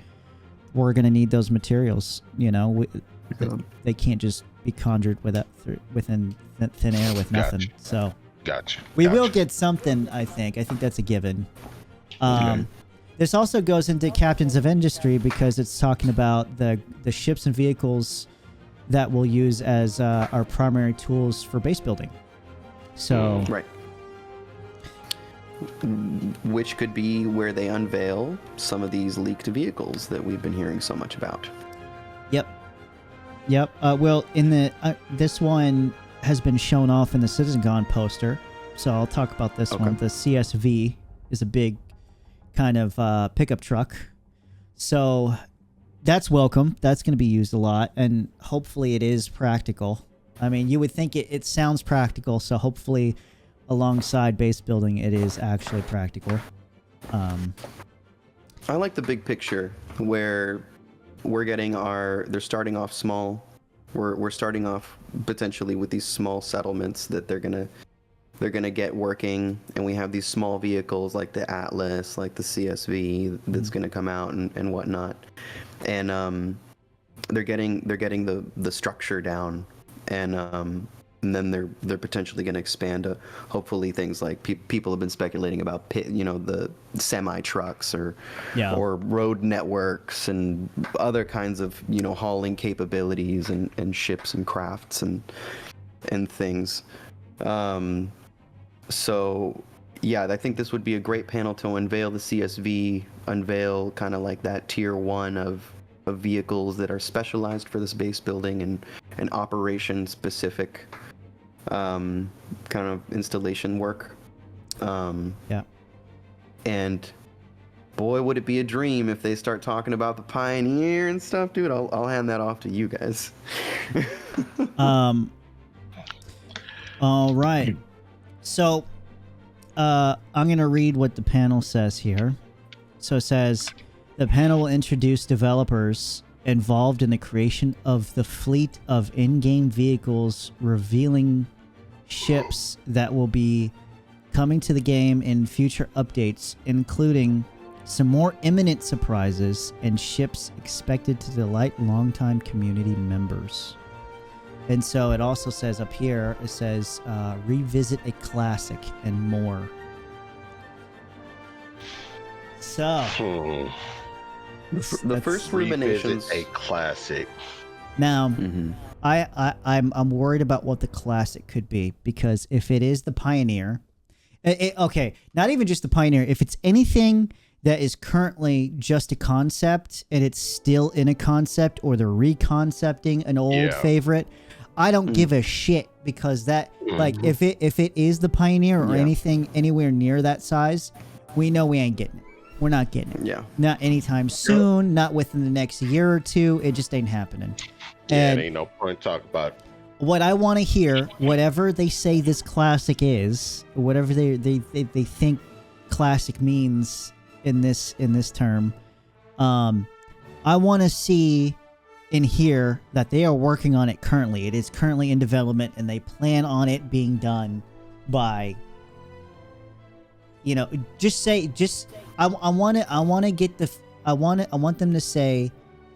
we're gonna need those materials. You know, they can't just be conjured within thin air with nothing. So, we will get something. I think that's a given. This also goes into Captains of Industry because it's talking about the ships and vehicles that we'll use as our primary tools for base building. So right, which could be where they unveil some of these leaked vehicles that we've been hearing so much about. Yep. Well, in the this one has been shown off in the CitizenCon poster, so I'll talk about this one. The CSV is a big kind of pickup truck, so that's welcome. That's going to be used a lot, and hopefully it is practical. I mean, you would think it sounds practical, so hopefully alongside base building it is actually practical. I like the big picture where we're getting they're starting off small. We're starting off potentially with these small settlements that they're gonna get working, and we have these small vehicles like the Atlas, like the CSV that's gonna come out and whatnot, and they're getting the structure down, and then they're potentially going to expand to hopefully things like people have been speculating about the semi trucks or road networks and other kinds of hauling capabilities and ships and crafts and things. So yeah, I think this would be a great panel to unveil the CSV, unveil kind of like that tier 1 of vehicles that are specialized for this base building and operation specific kind of installation work. And boy, would it be a dream if they start talking about the Pioneer and stuff, dude. I'll hand that off to you guys. All right. So I'm going to read what the panel says here. So it says, the panel will introduce developers involved in the creation of the fleet of in-game vehicles, revealing ships that will be coming to the game in future updates, including some more imminent surprises and ships expected to delight longtime community members. And so it also says up here, it says, revisit a classic and more. So... The first ruminations. A classic. Now, I'm worried about what the classic could be, because if it is the Pioneer, okay, not even just the Pioneer, if it's anything that is currently just a concept and it's still in a concept, or they're reconcepting an old favorite, I don't give a shit, because that like if it is the Pioneer or anything anywhere near that size, we know we ain't getting it. We're not getting it. Yeah. Not anytime soon, not within the next year or two. It just ain't happening. And ain't no point talking about it. What I want to hear, whatever they say this classic is, whatever they think classic means in this term, I want to see and hear that they are working on it currently. It is currently in development, and they plan on it being done by, I want them to say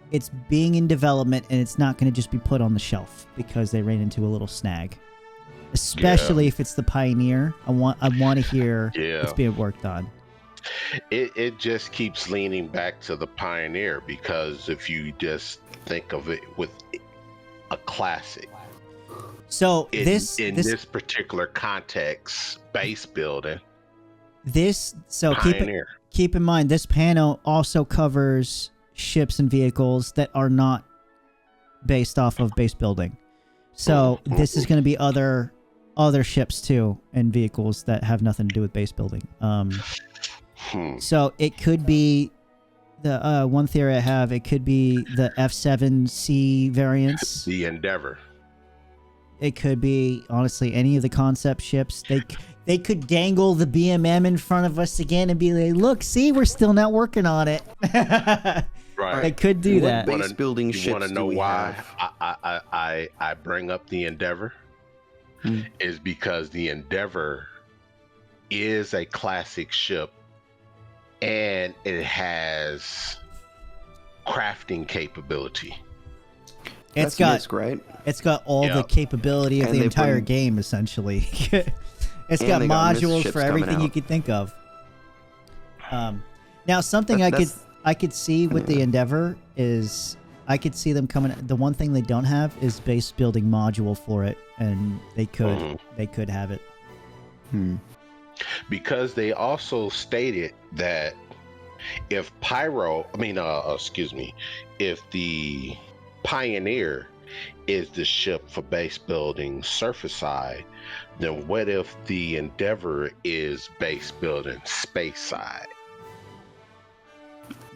it's being in development and it's not going to just be put on the shelf because they ran into a little snag. Especially if it's the Pioneer, I want to hear it's being worked on. It just keeps leaning back to the Pioneer, because if you just think of it with a classic. So this particular context, base building. Keep in mind, this panel also covers ships and vehicles that are not based off of base building. So this is going to be other ships too, and vehicles that have nothing to do with base building. So it could be the one theory I have. It could be the F7C variants. The Endeavor. It could be, honestly, any of the concept ships. They could dangle the BMM in front of us again and be like, look, see, we're still not working on it. Right. They could do that. Base building You ships want to do know we why have? I bring up the Endeavor? Is because the Endeavor is a classic ship, and it has crafting capability. It's That's got MISC, right? It's got all the capability of And the they entire bring- game, essentially. It's got they got MISC modules ships for coming everything you out. could think of. Now, something I could see with the Endeavor is I could see them coming. The one thing they don't have is base building module for it, and they could have it. Because they also stated that if if the Pioneer is the ship for base building surface side, then what if the Endeavor is base building space side?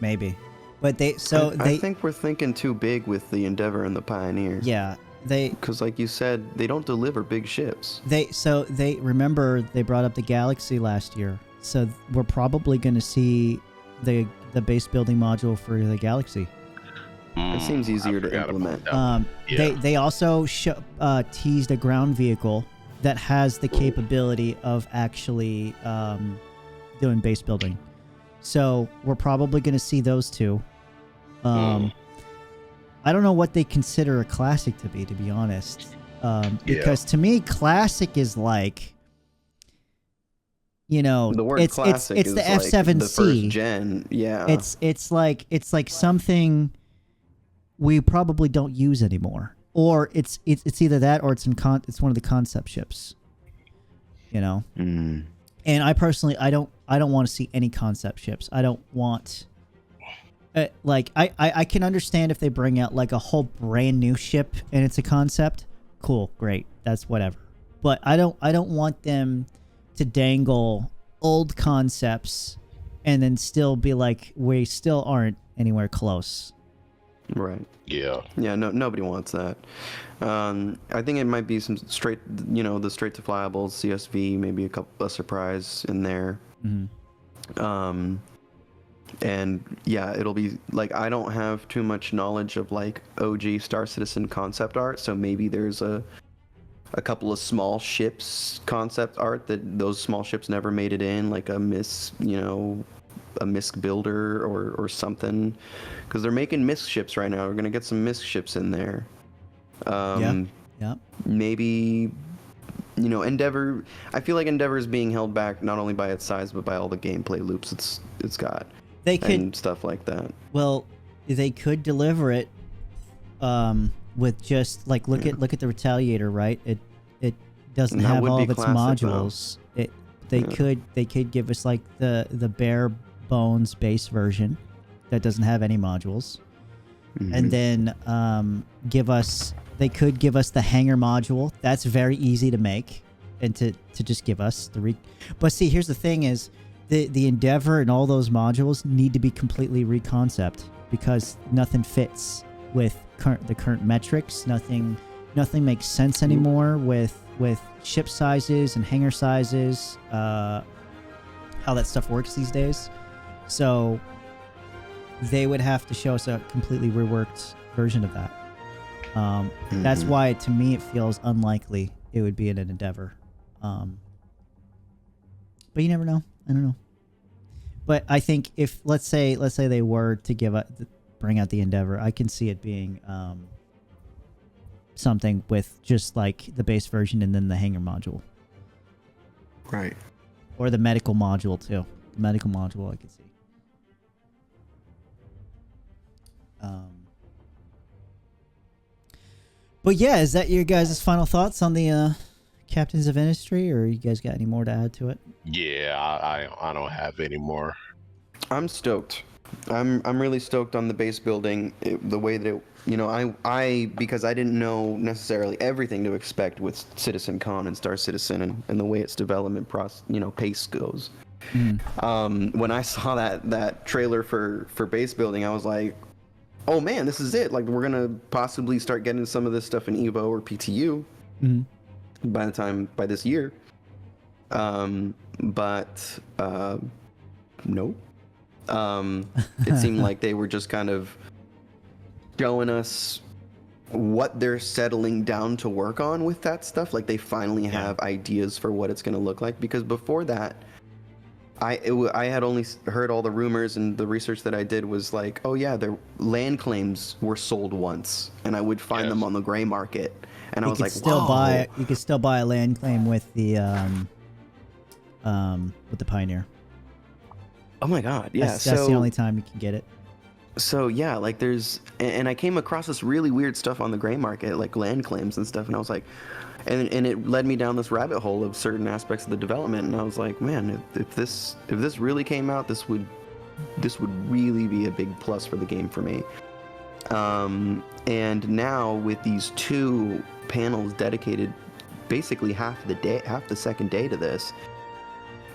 Maybe, but I think we're thinking too big with the Endeavor and the Pioneer. Yeah, because like you said, they don't deliver big ships. They remember they brought up the Galaxy last year, so we're probably going to see the base building module for the Galaxy. It seems easier to implement. They also teased a ground vehicle that has the capability of actually doing base building. So we're probably going to see those two. I don't know what they consider a classic to be honest. Because to me, classic is like, the word classic it's is the like F7C. the first gen. Yeah. It's like something we probably don't use anymore, or it's either that or it's one of the concept ships. And I personally, I don't want to see any concept ships. I don't want. I can understand if they bring out like a whole brand new ship and it's a concept. Cool, great, that's whatever. But I don't want them to dangle old concepts and then still be like, we still aren't anywhere close. Right. Yeah. Yeah. No, nobody wants that. I think it might be some straight, the straight to flyable CSV, maybe a surprise in there. And yeah, it'll be like, I don't have too much knowledge of like OG Star Citizen concept art, so maybe there's a couple of small ships concept art that those small ships never made it in, like a MISC builder or something, because they're making MISC ships right now. We're gonna get some MISC ships in there. Yeah. Maybe, Endeavor. I feel like Endeavor is being held back not only by its size but by all the gameplay loops it's got. They could, and stuff like that. Well, they could deliver it with just like look at the Retaliator, right? It doesn't have all of its modules. They could give us like the bare bones base version that doesn't have any modules, and then they could give us the hangar module. That's very easy to make, and to just give us but see, here's the thing is the Endeavor and all those modules need to be completely reconcept because nothing fits with the current metrics. Nothing makes sense anymore with ship sizes and hangar sizes, how that stuff works these days. So they would have to show us a completely reworked version of that. That's why, to me, it feels unlikely it would be in an Endeavor. But you never know. I don't know. But I think if let's say they were to bring out the Endeavor, I can see it being something with just like the base version and then the hangar module. Right. Or the medical module too. The medical module I could see. But yeah, is that your guys' final thoughts on the Captains of Industry, or you guys got any more to add to it? Yeah, I don't have any more. I'm stoked. I'm really stoked on the base building. The way that I because I didn't know necessarily everything to expect with CitizenCon and Star Citizen and the way its development pace goes. When I saw that trailer for base building, I was like, oh man, this is it. Like, we're gonna possibly start getting some of this stuff in Evo or PTU. Mhm. by this year. But no. It seemed like they were just kind of showing us what they're settling down to work on with that stuff. Like they finally have ideas for what it's going to look like, because before that, I had only heard all the rumors, and the research that I did was like, oh yeah, their land claims were sold once, and I would find them on the gray market, and I was like, whoa. You could still buy a land claim with the Pioneer. Oh my god, yeah. That's the only time you can get it. So yeah, like there's, and I came across this really weird stuff on the gray market, like land claims and stuff, and I was like, and it led me down this rabbit hole of certain aspects of the development, and I was like, man, if this really came out, this would really be a big plus for the game for me. And now with these 2 panels dedicated basically half the second day to this,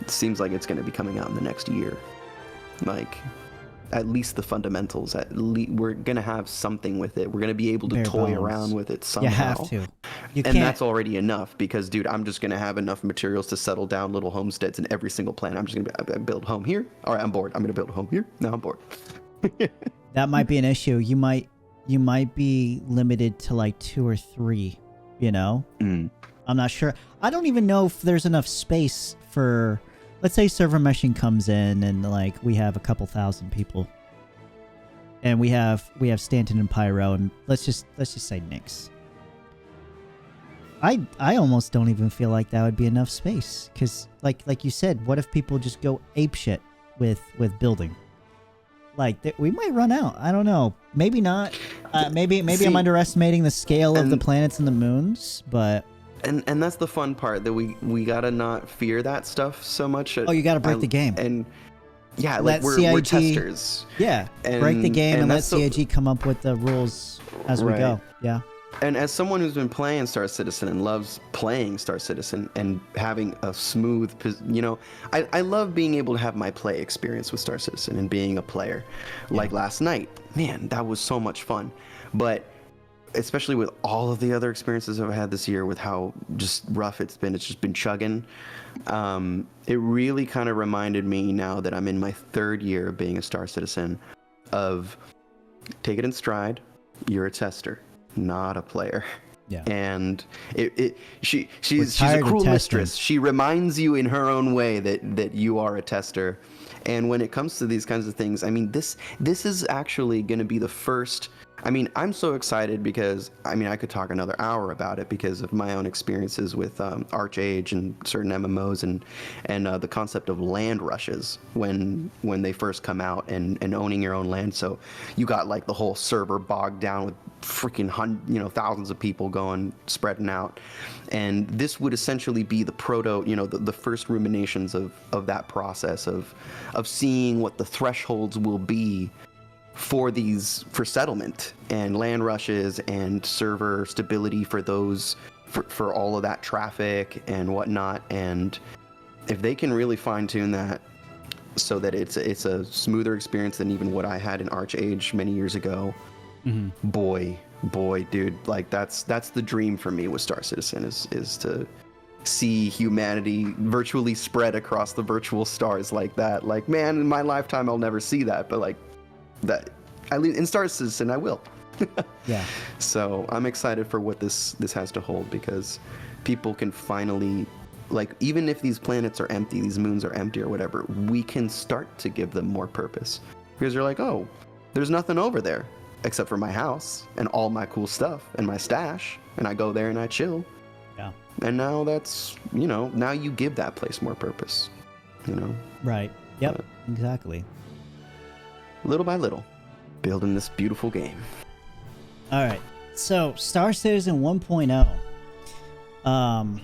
it seems like it's going to be coming out in the next year. Like, at least the fundamentals. We're gonna have something with it. We're gonna be able to toy around with it somehow. You have to. And that's already enough, because, dude, I'm just gonna have enough materials to settle down little homesteads in every single planet. I'm just gonna build a home here. All right, I'm bored. I'm gonna build a home here. Now I'm bored. That might be an issue. You might be limited to like 2 or 3. You know. I'm not sure. I don't even know if there's enough space for. Let's say server meshing comes in and like we have a couple thousand people, and we have Stanton and Pyro, and let's just say Nyx. I almost don't even feel like that would be enough space, because like you said, what if people just go apeshit with building? Like we might run out. I don't know. Maybe not. Maybe I'm underestimating the scale of the planets and the moons, but. And that's the fun part, that we gotta not fear that stuff so much. Oh, you gotta break the game. And yeah, like we're testers. Yeah, break the game and let CIG come up with the rules as we go. Yeah. And as someone who's been playing Star Citizen and loves playing Star Citizen and having a smooth, I love being able to have my play experience with Star Citizen and being a player. Like last night, man, that was so much fun. But especially with all of the other experiences I've had this year, with how just rough it's just been chugging. It really kind of reminded me, now that I'm in my 3rd year of being a Star Citizen, of take it in stride. You're a tester, not a player. Yeah. And she's a cruel mistress. She reminds you in her own way that you are a tester. And when it comes to these kinds of things, I mean, this is actually going to be the first. I mean, I'm so excited because, I mean, I could talk another hour about it because of my own experiences with Archage and certain MMOs and the concept of land rushes when they first come out, and owning your own land. So you got like the whole server bogged down with freaking thousands of people spreading out. And this would essentially be the the first ruminations of that process of seeing what the thresholds will be for settlement and land rushes and server stability for all of that traffic and whatnot. And if they can really fine-tune that so that it's a smoother experience than even what I had in Archage many years ago, boy, dude, like that's the dream for me with Star Citizen, is to see humanity virtually spread across the virtual stars like that. Like, man, in my lifetime I'll never see that, but like that in Star Citizen I will. Yeah. So I'm excited for what this has to hold, because people can finally, like, even if these planets are empty, these moons are empty or whatever, we can start to give them more purpose, because you're like, oh, there's nothing over there except for my house and all my cool stuff and my stash, and I go there and I chill. Yeah. And now that's, now you give that place more purpose, Right. Yep. Exactly. Little by little, building this beautiful game. All right. So, Star Citizen 1.0.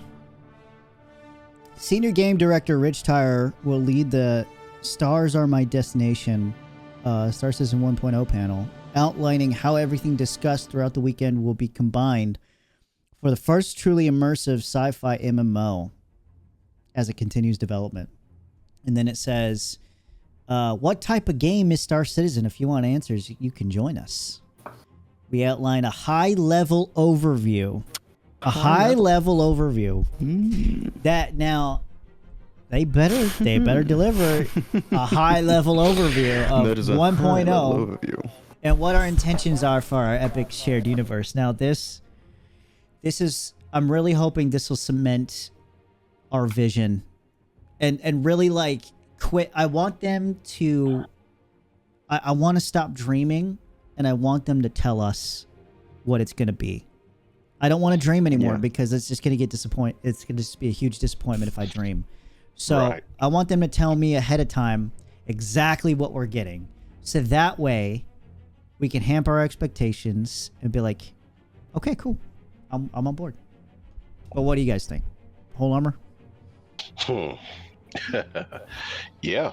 Senior game director Rich Tyler will lead the Stars Are My Destination Star Citizen 1.0 panel, outlining how everything discussed throughout the weekend will be combined for the first truly immersive sci-fi MMO as it continues development. And then it says, what type of game is Star Citizen? If you want answers, you can join us. We outline a high-level overview A high level overview. That now they better deliver a high level overview of 1.0 and what our intentions are for our epic shared universe. Now this is, I'm really hoping this will cement our vision and really like quit. I want them to, I want to stop dreaming, and I want them to tell us what it's going to be. I don't want to dream anymore because it's just going to get disappointed. It's going to just be a huge disappointment if I dream. So I want them to tell me ahead of time exactly what we're getting. So that way we can hamper our expectations and be like, okay, cool. I'm on board. But what do you guys think? Whole armor? Yeah,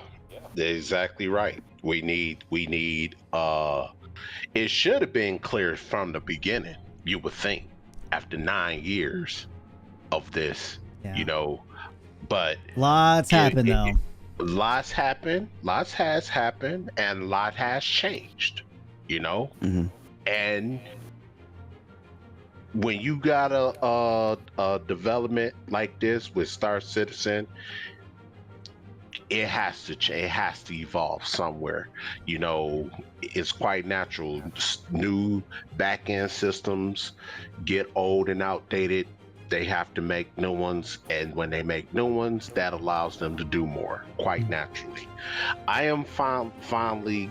exactly right. We need it should have been clear from the beginning, you would think, after 9 years of this, you know, but lots happened though. Lots has happened, and a lot has changed, you know. And when you got a development like this with Star Citizen, it has to evolve somewhere. You know, it's quite natural. New back-end systems get old and outdated. They have to make new ones, and when they make new ones, that allows them to do more, quite naturally. I am finally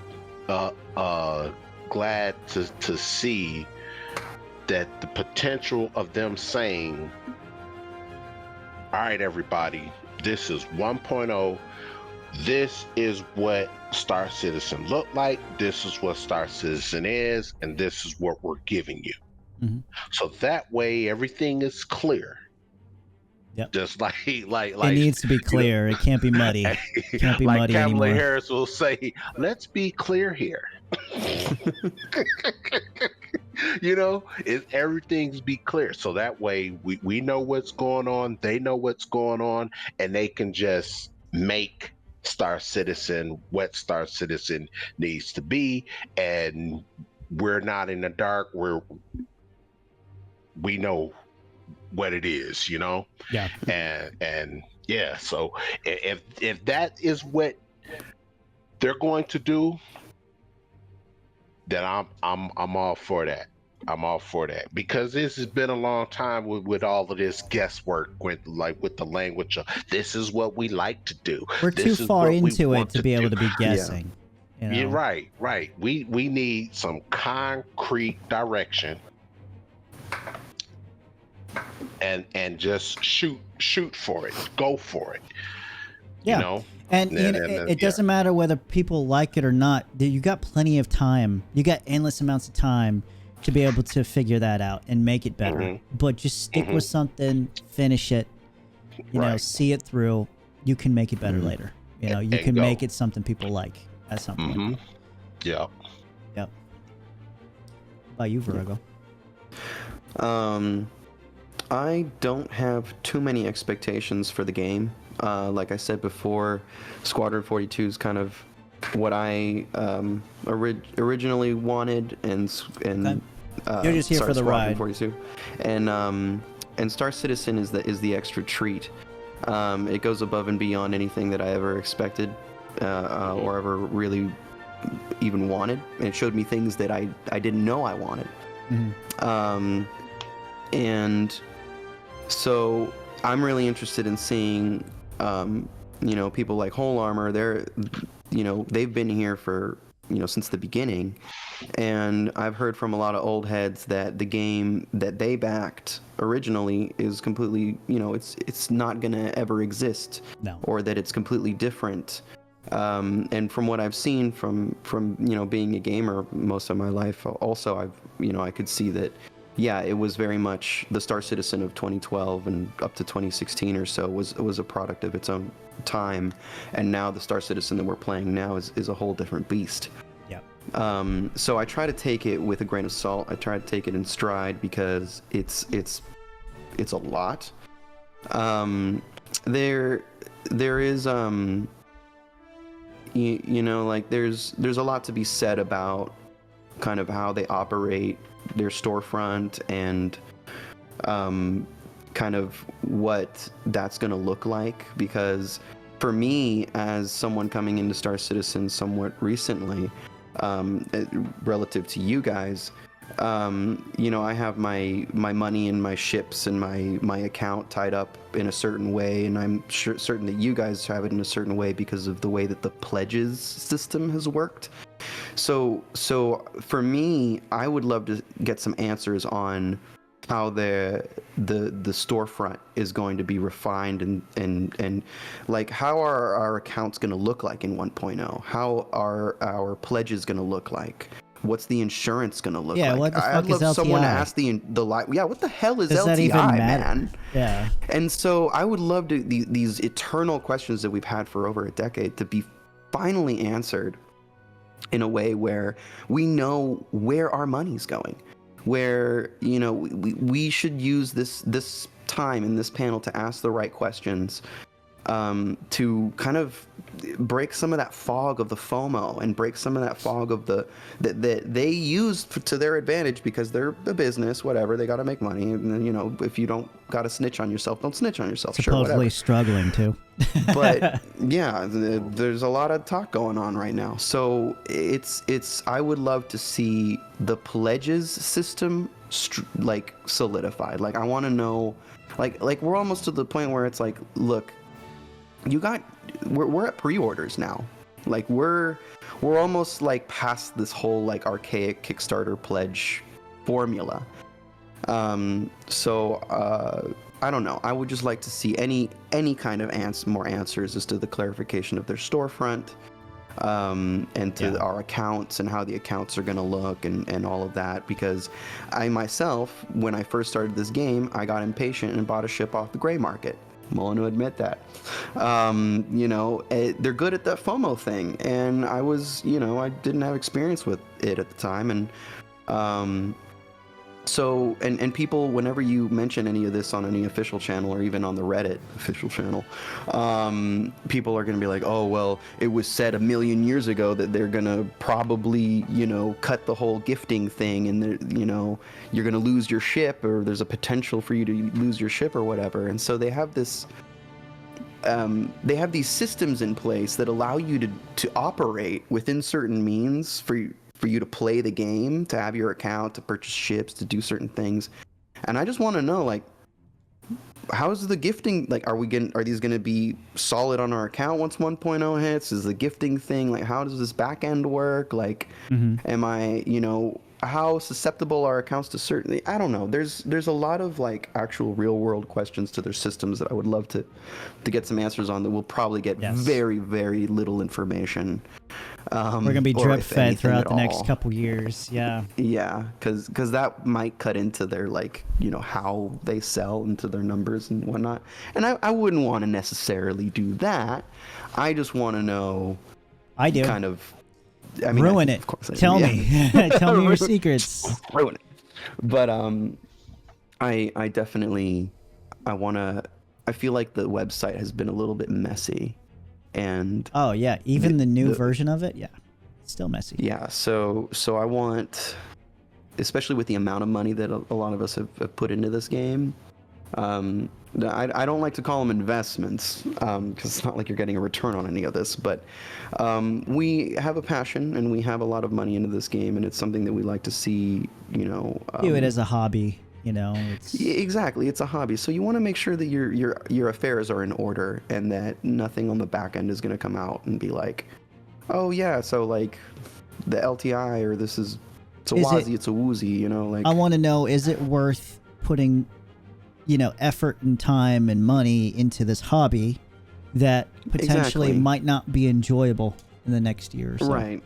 glad to see that the potential of them saying, all right, everybody, this is 1.0. This is what Star Citizen looked like. This is what Star Citizen is, and this is what we're giving you. So that way everything is clear. Yep. Just like it needs to be clear. It can't be muddy. It can't be like muddy Kamala anymore. Harris will say, let's be clear here. You know, everything's be clear. So that way we know what's going on, they know what's going on, and they can just make Star Citizen what Star Citizen needs to be, and we're not in the dark. We know what it is, you know. Yeah. And yeah, so if that is what they're going to do, then I'm all for that. I'm all for that, because this has been a long time with all of this guesswork with the language of this is what we like to do. We're too far into it to be able to be guessing. Yeah, you know? Yeah, right. We need some concrete direction, and just shoot for it, go for it. Yeah. You know? And it doesn't matter whether people like it or not. You got plenty of time. You got endless amounts of time to be able to figure that out and make it better. But just stick with something, finish it, you know, see it through. You can make it better later. You know, you can make it something people like at some point. Yep. How about you, Virago? I don't have too many expectations for the game. Like I said before, Squadron 42 is kind of what I originally wanted, and you're just here for the Squadron ride. 42, and Star Citizen is the extra treat. It goes above and beyond anything that I ever expected or ever really even wanted. And it showed me things that I didn't know I wanted. And so I'm really interested in seeing, you know, people like Whole Armor. They've been here for, since the beginning. And I've heard from a lot of old heads that the game that they backed originally is completely, it's not going to ever exist. No. Or that it's completely different. And from what I've seen from being a gamer most of my life, also I could see that, yeah, it was very much the Star Citizen of 2012 and up to 2016 or so was a product of its own time, and now the Star Citizen that we're playing now is a whole different beast. Yeah. So I try to take it with a grain of salt. I try to take it in stride because it's a lot. There is there's a lot to be said about kind of how they operate their storefront and kind of what that's going to look like, because for me, as someone coming into Star Citizen somewhat recently, relative to you guys, you know, I have my money and my ships and my account tied up in a certain way, and I'm certain that you guys have it in a certain way because of the way that the pledges system has worked. So for me, I would love to get some answers on how the storefront is going to be refined, and like, how are our accounts going to look like in 1.0? How are our pledges going to look like? What's the insurance going to look like? What the fuck I'd love is LTI? someone to ask what the hell is Does LTI, that even matter? man? Yeah. And so I would love to these eternal questions that we've had for over a decade to be finally answered in a way where we know where our money's going, where, you know, we should use this time in this panel to ask the right questions, to kind of break some of that fog of the FOMO and break some of that fog of that they use to their advantage, because they're a business, whatever, they got to make money, and then, you know, if you don't got to snitch on yourself, don't snitch on yourself. Supposedly sure, whatever. struggling too. But yeah, there's a lot of talk going on right now. So I would love to see the pledges system like solidified. Like, I want to know, like we're almost to the point where it's like, look, we're at pre-orders now. Like, we're almost like past this whole like archaic Kickstarter pledge formula. I don't know. I would just like to see any kind of more answers as to the clarification of their storefront, and to our accounts and how the accounts are going to look, and all of that. Because I myself, when I first started this game, I got impatient and bought a ship off the gray market. I'm willing to admit that. You know, they're good at that FOMO thing, and I was, you know, I didn't have experience with it at the time, and so, and people, whenever you mention any of this on any official channel, or even on the Reddit official channel, people are going to be like, oh, well, it was said 1,000,000 years ago that they're going to probably, you know, cut the whole gifting thing, and, you know, you're going to lose your ship, or there's a potential for you to lose your ship or whatever. And so they have this, they have these systems in place that allow you to operate within certain means for you to play the game, to have your account, to purchase ships, to do certain things. And I just want to know, like, how's the gifting, like, are these going to be solid on our account once 1.0 hits? Is the gifting thing, like, how does this back end work? Like, am I, you know, how susceptible are accounts to certain, I don't know. There's a lot of like actual real world questions to their systems that I would love to get some answers on, that we'll probably get very, very little information. We're gonna be drip fed throughout the next couple years. Yeah, because that might cut into their, like, you know, how they sell, into their numbers and whatnot. And I wouldn't want to necessarily do that. I just want to know, I do, kind of, I mean, ruin it. Tell me. Tell me your secrets. Ruin it. But I definitely, I feel like the website has been a little bit messy. And oh yeah, even the new version of it, it's still messy. Yeah, so I want, especially with the amount of money that a lot of us have put into this game, I don't like to call them investments, because it's not like you're getting a return on any of this, but we have a passion and we have a lot of money into this game, and it's something that we like to see, you know. Do it as a hobby, you know. Exactly, it's a hobby. So you want to make sure that your affairs are in order, and that nothing on the back end is going to come out and be like, oh yeah, so like the LTI, or this is, it's a Wazzy, it's a Woozy, you know. Like, I want to know, is it worth putting, you know, effort and time and money into this hobby that potentially might not be enjoyable in the next year or so? Right.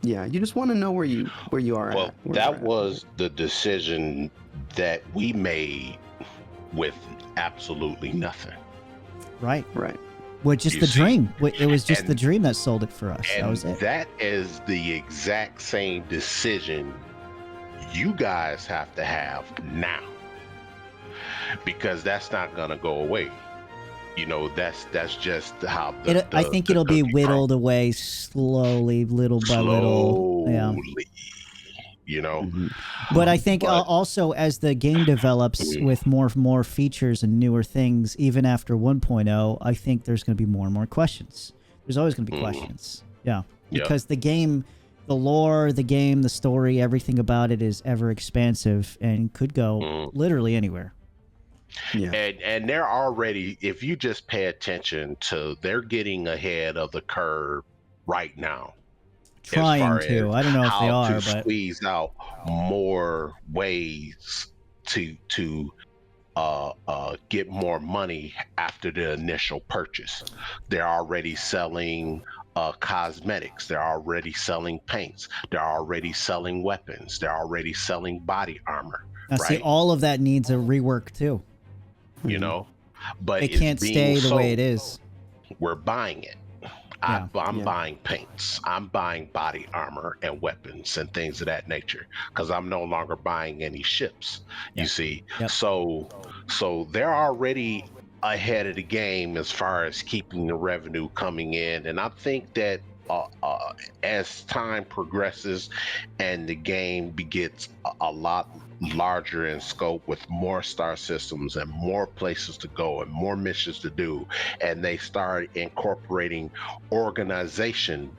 Yeah, you just want to know where you are well, at. Well, that was the decision that we made with absolutely nothing. Right. Right. With just the dream. It was just the dream that sold it for us. And that was it. That is the exact same decision you guys have to have now, because that's not going to go away. You know, that's just how I think it'll be whittled away slowly, little by little. Yeah. you know. But I think But- also as the game develops with more features and newer things, even after 1.0, I think there's going to be more and more questions. There's always going to be questions. Yeah. Yep. Because the game, the lore, the game, the story, everything about it is ever expansive and could go literally anywhere. Yeah. And they're already, if you just pay attention to, they're getting ahead of the curve right now. Trying to. I don't know if they are, to but squeeze out more ways to get more money after the initial purchase. They're already selling cosmetics. They're already selling paints. They're already selling weapons. They're already selling body armor. now, see, right? all of that needs a rework too. You know, but It it's can't being stay the way it sold. is. We're buying it. Yeah. I'm buying paints. I'm buying body armor and weapons and things of that nature because I'm no longer buying any ships. You see, Yep. so they're already ahead of the game as far as keeping the revenue coming in, and I think that as time progresses and the game gets a lot larger in scope with more star systems and more places to go and more missions to do, and they start incorporating organization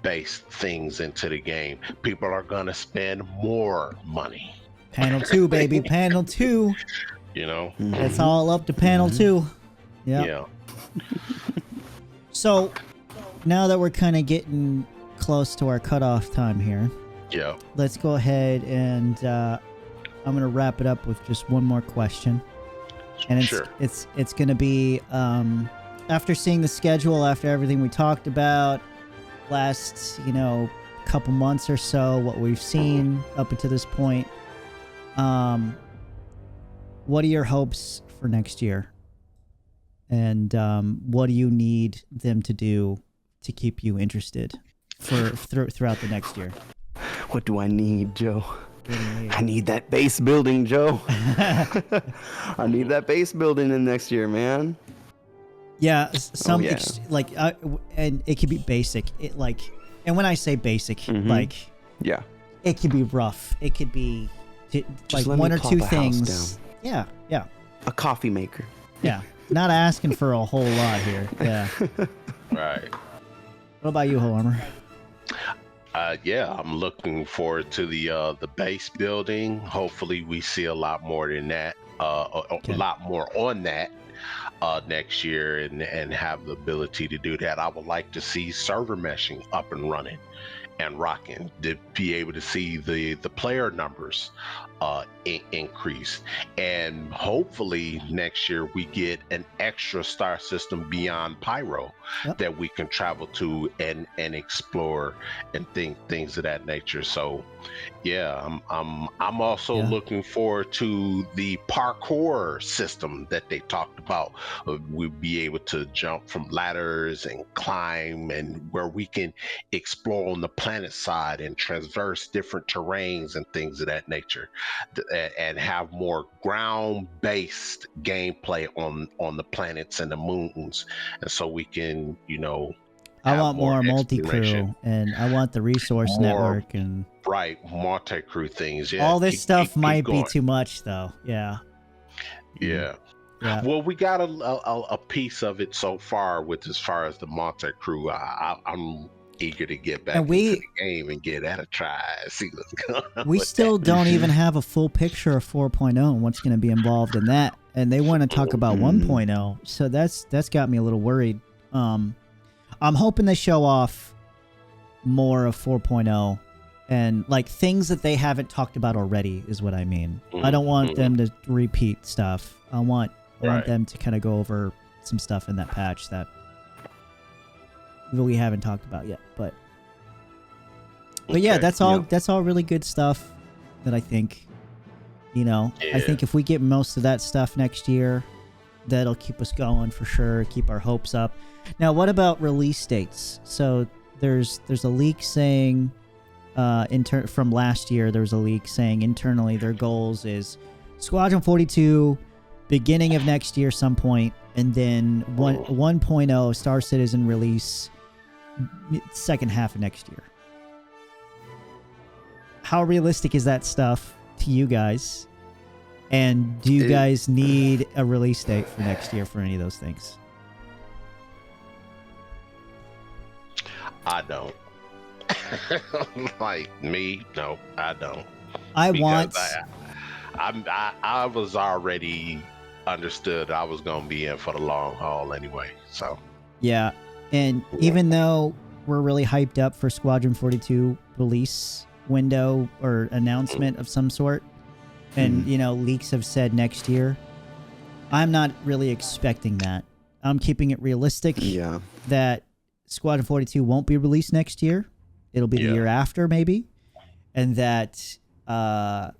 based things into the game, people are going to spend more money, Panel 2, baby. Panel 2. you know. It's all up to panel 2. Yep. Yeah. So now that we're kind of getting close to our cutoff time here, Yeah. let's go ahead and I'm going to wrap it up with just one more question. And Sure. it's going to be after seeing the schedule, after everything we talked about last, couple months or so, what we've seen up until this point, what are your hopes for next year? And what do you need them to do to keep you interested throughout the next year? What do I need, Joe? What do you need? I need that base building, Joe. I need that base building in next year, man. Yeah, yeah. And it could be basic. And when I say basic, Yeah. it could be rough. It could be Just let one me or plop two a house things. down. Yeah. A coffee maker. Yeah. Not asking for a whole lot here. Yeah. Right. What about you, Whole Armor? Yeah, I'm looking forward to the base building. Hopefully, we see a lot more than that. A lot more on that next year, and have the ability to do that. I would like to see server meshing up and running and rocking, to be able to see the player numbers increase, and hopefully next year we get an extra star system beyond Pyro that we can travel to and explore and things of that nature. So yeah, I'm also looking forward to the parkour system that they talked about. We'll be able to jump from ladders and climb, and where we can explore on the planet side and traverse different terrains and things of that nature, and have more ground-based gameplay on the planets and the moons, and so we can, I want more multi-crew, exploration. and I want the resource network, and right, multi-crew things. Yeah, all this stuff keep might going. be too much, though. Yeah. Yeah. Yeah. Well, we got a piece of it so far with as far as the multi-crew. I'm eager to get back And into the game and get at a try, see what's going on. We with still that. don't even have a full picture of 4.0 and what's going to be involved in that. And they want to talk about 1.0. So that's got me a little worried. I'm hoping they show off more of 4.0 and things that they haven't talked about already is what I mean. I don't want them to repeat stuff. I want them to kind of go over some stuff in that patch that we haven't talked about yet. But yeah, that's all really good stuff that I think, I think if we get most of that stuff next year, that'll keep us going for sure, keep our hopes up. Now, what about release dates? So there's a leak saying from last year, there was a leak saying internally their goals is Squadron 42 beginning of next year some point, and then 1.0 Star Citizen release second half of next year. how realistic is that stuff to you guys? And do you guys need a release date for next year for any of those things? I don't. Like me, no, I don't. I was already understood I was gonna be in for the long haul anyway. So yeah, and even though we're really hyped up for Squadron 42 release window or announcement of some sort, and you know, leaks have said next year, I'm not really expecting that. I'm keeping it realistic. Yeah. That Squadron 42 won't be released next year. It'll be the year after, maybe. And that, yeah,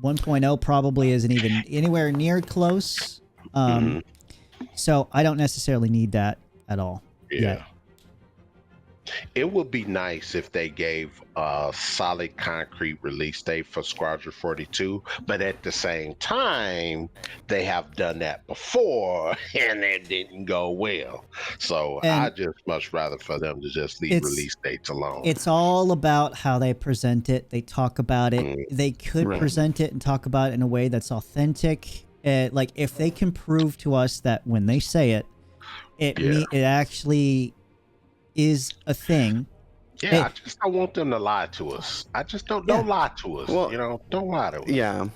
1.0 probably isn't even anywhere near close. So I don't necessarily need that at all. Yeah. It would be nice if they gave a solid concrete release date for Squadron 42, but at the same time, they have done that before and it didn't go well. So I just much rather for them to just leave release dates alone. It's all about how they present it. They talk about it. They could present it and talk about it in a way that's authentic. Like if they can prove to us that when they say it, it actually is a thing. Yeah, I just don't want them to lie to us. I just don't lie to us. Well, you know, don't lie to us. Yeah,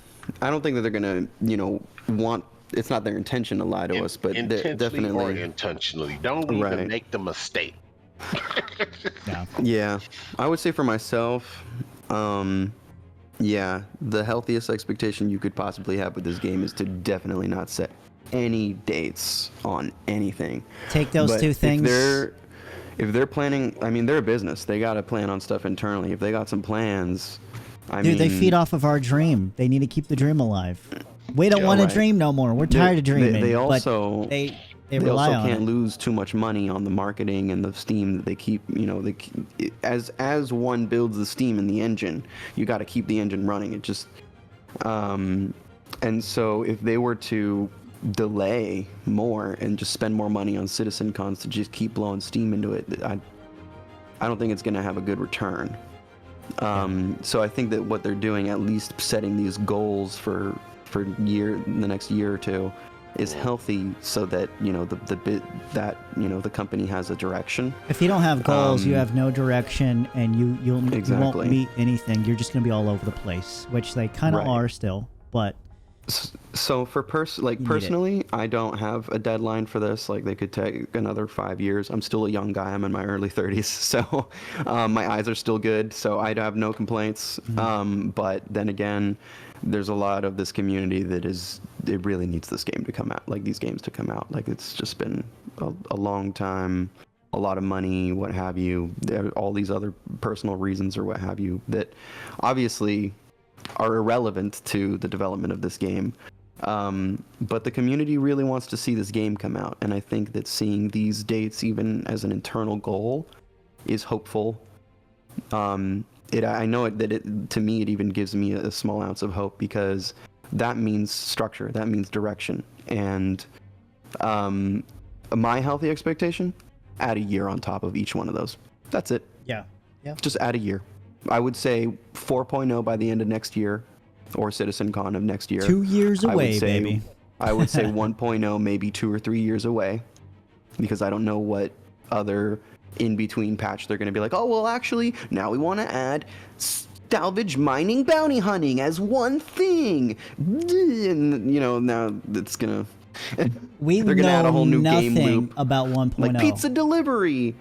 I don't think that they're gonna, you know, want. It's not their intention to lie to us, but definitely or intentionally. Don't even make the mistake. Yeah, I would say for myself, yeah, the healthiest expectation you could possibly have with this game is to definitely not set any dates on anything. Take those two things. If they're planning, I mean, they're a business. They got to plan on stuff internally. If they got some plans, I mean... they feed off of our dream. They need to keep the dream alive. We don't want to dream no more. We're tired of dreaming. They also... They also rely on can't it. lose too much money on the marketing and the steam that they keep, you know, as one builds the steam in the engine, you got to keep the engine running. It just... and so if they were to delay more and just spend more money on CitizenCons to just keep blowing steam into it, I don't think it's going to have a good return. So I think that what they're doing, at least setting these goals for the next year or two, is healthy, so that, you know, you know, the company has a direction. If you don't have goals, you have no direction, and you won't meet anything. You're just going to be all over the place, which they kind of are still, but... So for personally, I don't have a deadline for this. Like, they could take another 5 years. I'm still a young guy. I'm in my early 30s, so my eyes are still good. So I'd have no complaints. But then again, there's a lot of this community that it really needs this game to come out. Like, these games to come out. Like, it's just been a long time, a lot of money, what have you. There are all these other personal reasons or what have you that obviously are irrelevant to the development of this game. But the community really wants to see this game come out, and I think that seeing these dates even as an internal goal is hopeful. I know that to me it even gives me a small ounce of hope, because that means structure, that means direction. And my healthy expectation, add a year on top of each one of those. That's it. Yeah. Just add a year. I would say 4.0 by the end of next year, or CitizenCon of next year. 2 years away, baby. I would say 1.0 maybe 2 or 3 years away, because I don't know what other in-between patch they're going to be like, oh, well, actually, now we want to add salvage mining bounty hunting as one thing. And, you know, now it's going to... They're going to add a whole new game loop about 1.0. Like pizza delivery.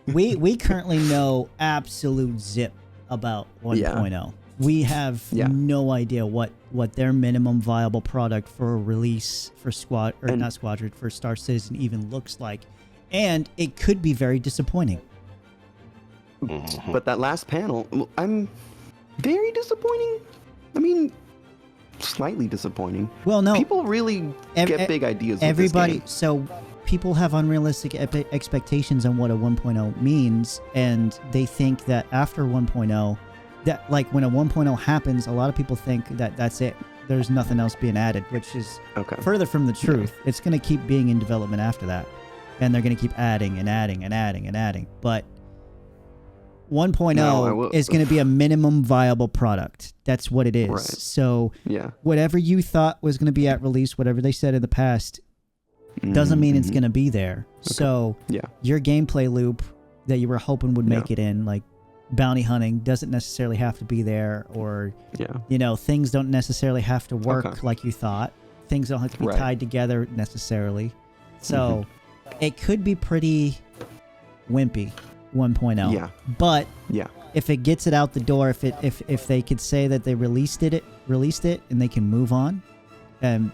We currently know absolute zip about 1.0. We have no idea what their minimum viable product for a release for for Star Citizen even looks like, and it could be very disappointing. But that last panel, I'm very disappointing. I mean, slightly disappointing. Well, no, people really get big ideas. Everybody, with this so game. people have unrealistic expectations on what a 1.0 means, and they think that after 1.0, that like when a 1.0 happens, a lot of people think that that's it. There's nothing else being added, which is further from the truth. It's going to keep being in development after that, and they're going to keep adding and adding and adding and adding. But 1.0 is going to be a minimum viable product. That's what it is. Right. So Yeah. whatever you thought was going to be at release, whatever they said in the past, doesn't mean it's going to be there. Okay. So Yeah. your gameplay loop that you were hoping would make it in, like bounty hunting, doesn't necessarily have to be there, or things don't necessarily have to work like you thought. Things don't have to be tied together necessarily. So it could be pretty wimpy 1.0. Yeah. But Yeah. if it gets it out the door, if they could say that they released it and they can move on and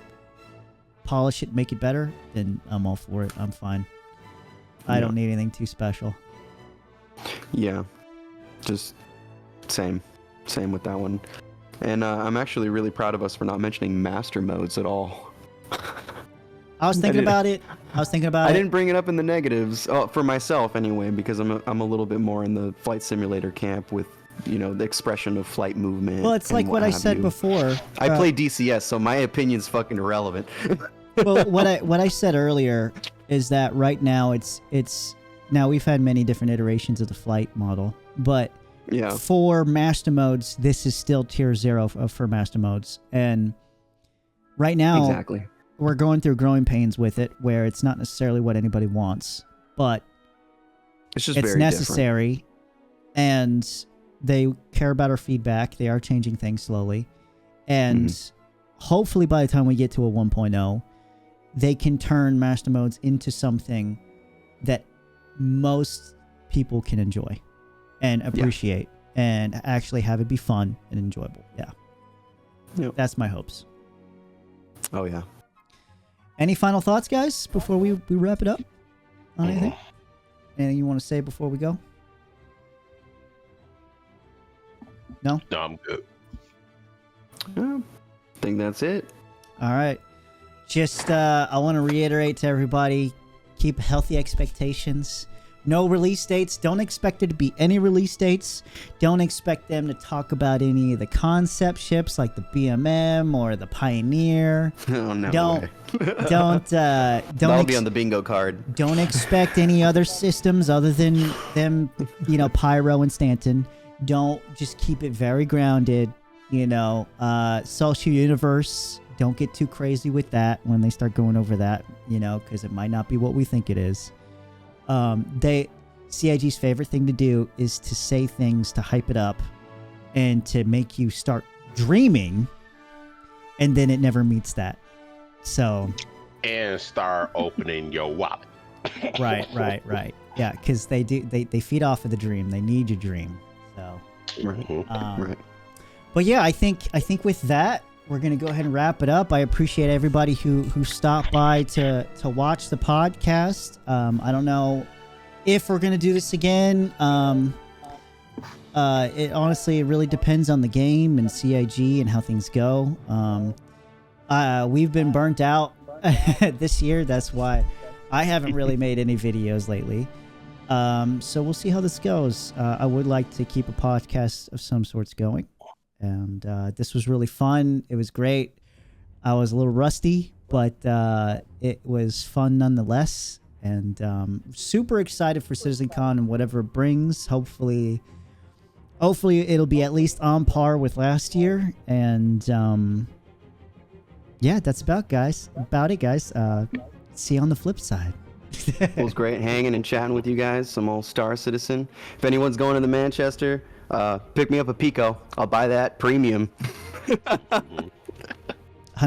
polish it, make it better, then I'm all for it. I'm fine. I don't need anything too special. Yeah. Just same with that one. And I'm actually really proud of us for not mentioning master modes at all. I was thinking about it. I didn't bring it up in the negatives for myself anyway, because I'm a little bit more in the flight simulator camp with the expression of flight movement. Well, it's like what I said before. I play DCS, so my opinion's fucking irrelevant. Well, what I said earlier is that right now it's now we've had many different iterations of the flight model, but for master modes, this is still tier 0 for master modes, and right now we're going through growing pains with it, where it's not necessarily what anybody wants, but it's very necessary, and they care about our feedback. They are changing things slowly, and hopefully by the time we get to a 1.0, they can turn master modes into something that most people can enjoy and appreciate and actually have it be fun and enjoyable. That's my hopes. Oh yeah. Any final thoughts, guys, before we wrap it up on anything? Anything you want to say before we go? No, I'm good. I think that's it. All right. Just I want to reiterate to everybody, keep healthy expectations. No release dates. Don't expect there to be any release dates. Don't expect them to talk about any of the concept ships like the BMM or the Pioneer. Oh no! Don't That'll be on the bingo card. Don't expect any other systems other than them, Pyro and Stanton. Don't, just keep it very grounded. Social Universe. Don't get too crazy with that when they start going over that, because it might not be what we think it is. CIG's favorite thing to do is to say things to hype it up and to make you start dreaming, and then it never meets that. So. And start opening your wallet. Right. Yeah, because they feed off of the dream. They need your dream. So. Right. But yeah, I think with that, we're going to go ahead and wrap it up. I appreciate everybody who stopped by to watch the podcast. I don't know if we're going to do this again. It honestly, it really depends on the game and CIG and how things go. We've been burnt out this year. That's why I haven't really made any videos lately. So we'll see how this goes. I would like to keep a podcast of some sorts going. And this was really fun. It was great. I was a little rusty, but it was fun nonetheless. And super excited for CitizenCon and whatever it brings. Hopefully it'll be at least on par with last year. And yeah, that's about it, guys. See you on the flip side. It was great hanging and chatting with you guys. Some old Star Citizen. If anyone's going to the Manchester, pick me up a Pico. I'll buy that premium. $100.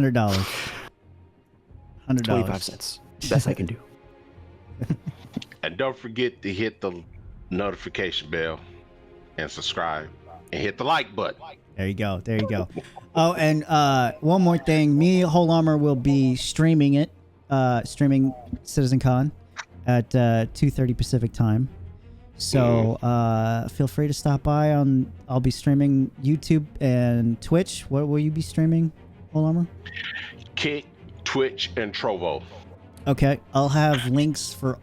$100. 25 cents. Best I can do. And don't forget to hit the notification bell and subscribe and hit the like button. There you go. Oh, and one more thing. Me, Whole Armor, will be streaming CitizenCon at 2:30 Pacific time. So feel free to stop by. I'll be streaming YouTube and Twitch. What will you be streaming, Whole Armor? Kick, Twitch, and Trovo. Okay, I'll have links for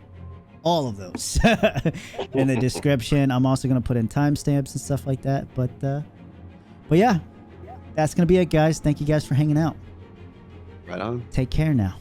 all of those in the description. I'm also going to put in timestamps and stuff like that. But yeah, that's going to be it, guys. Thank you guys for hanging out. Right on. Take care now.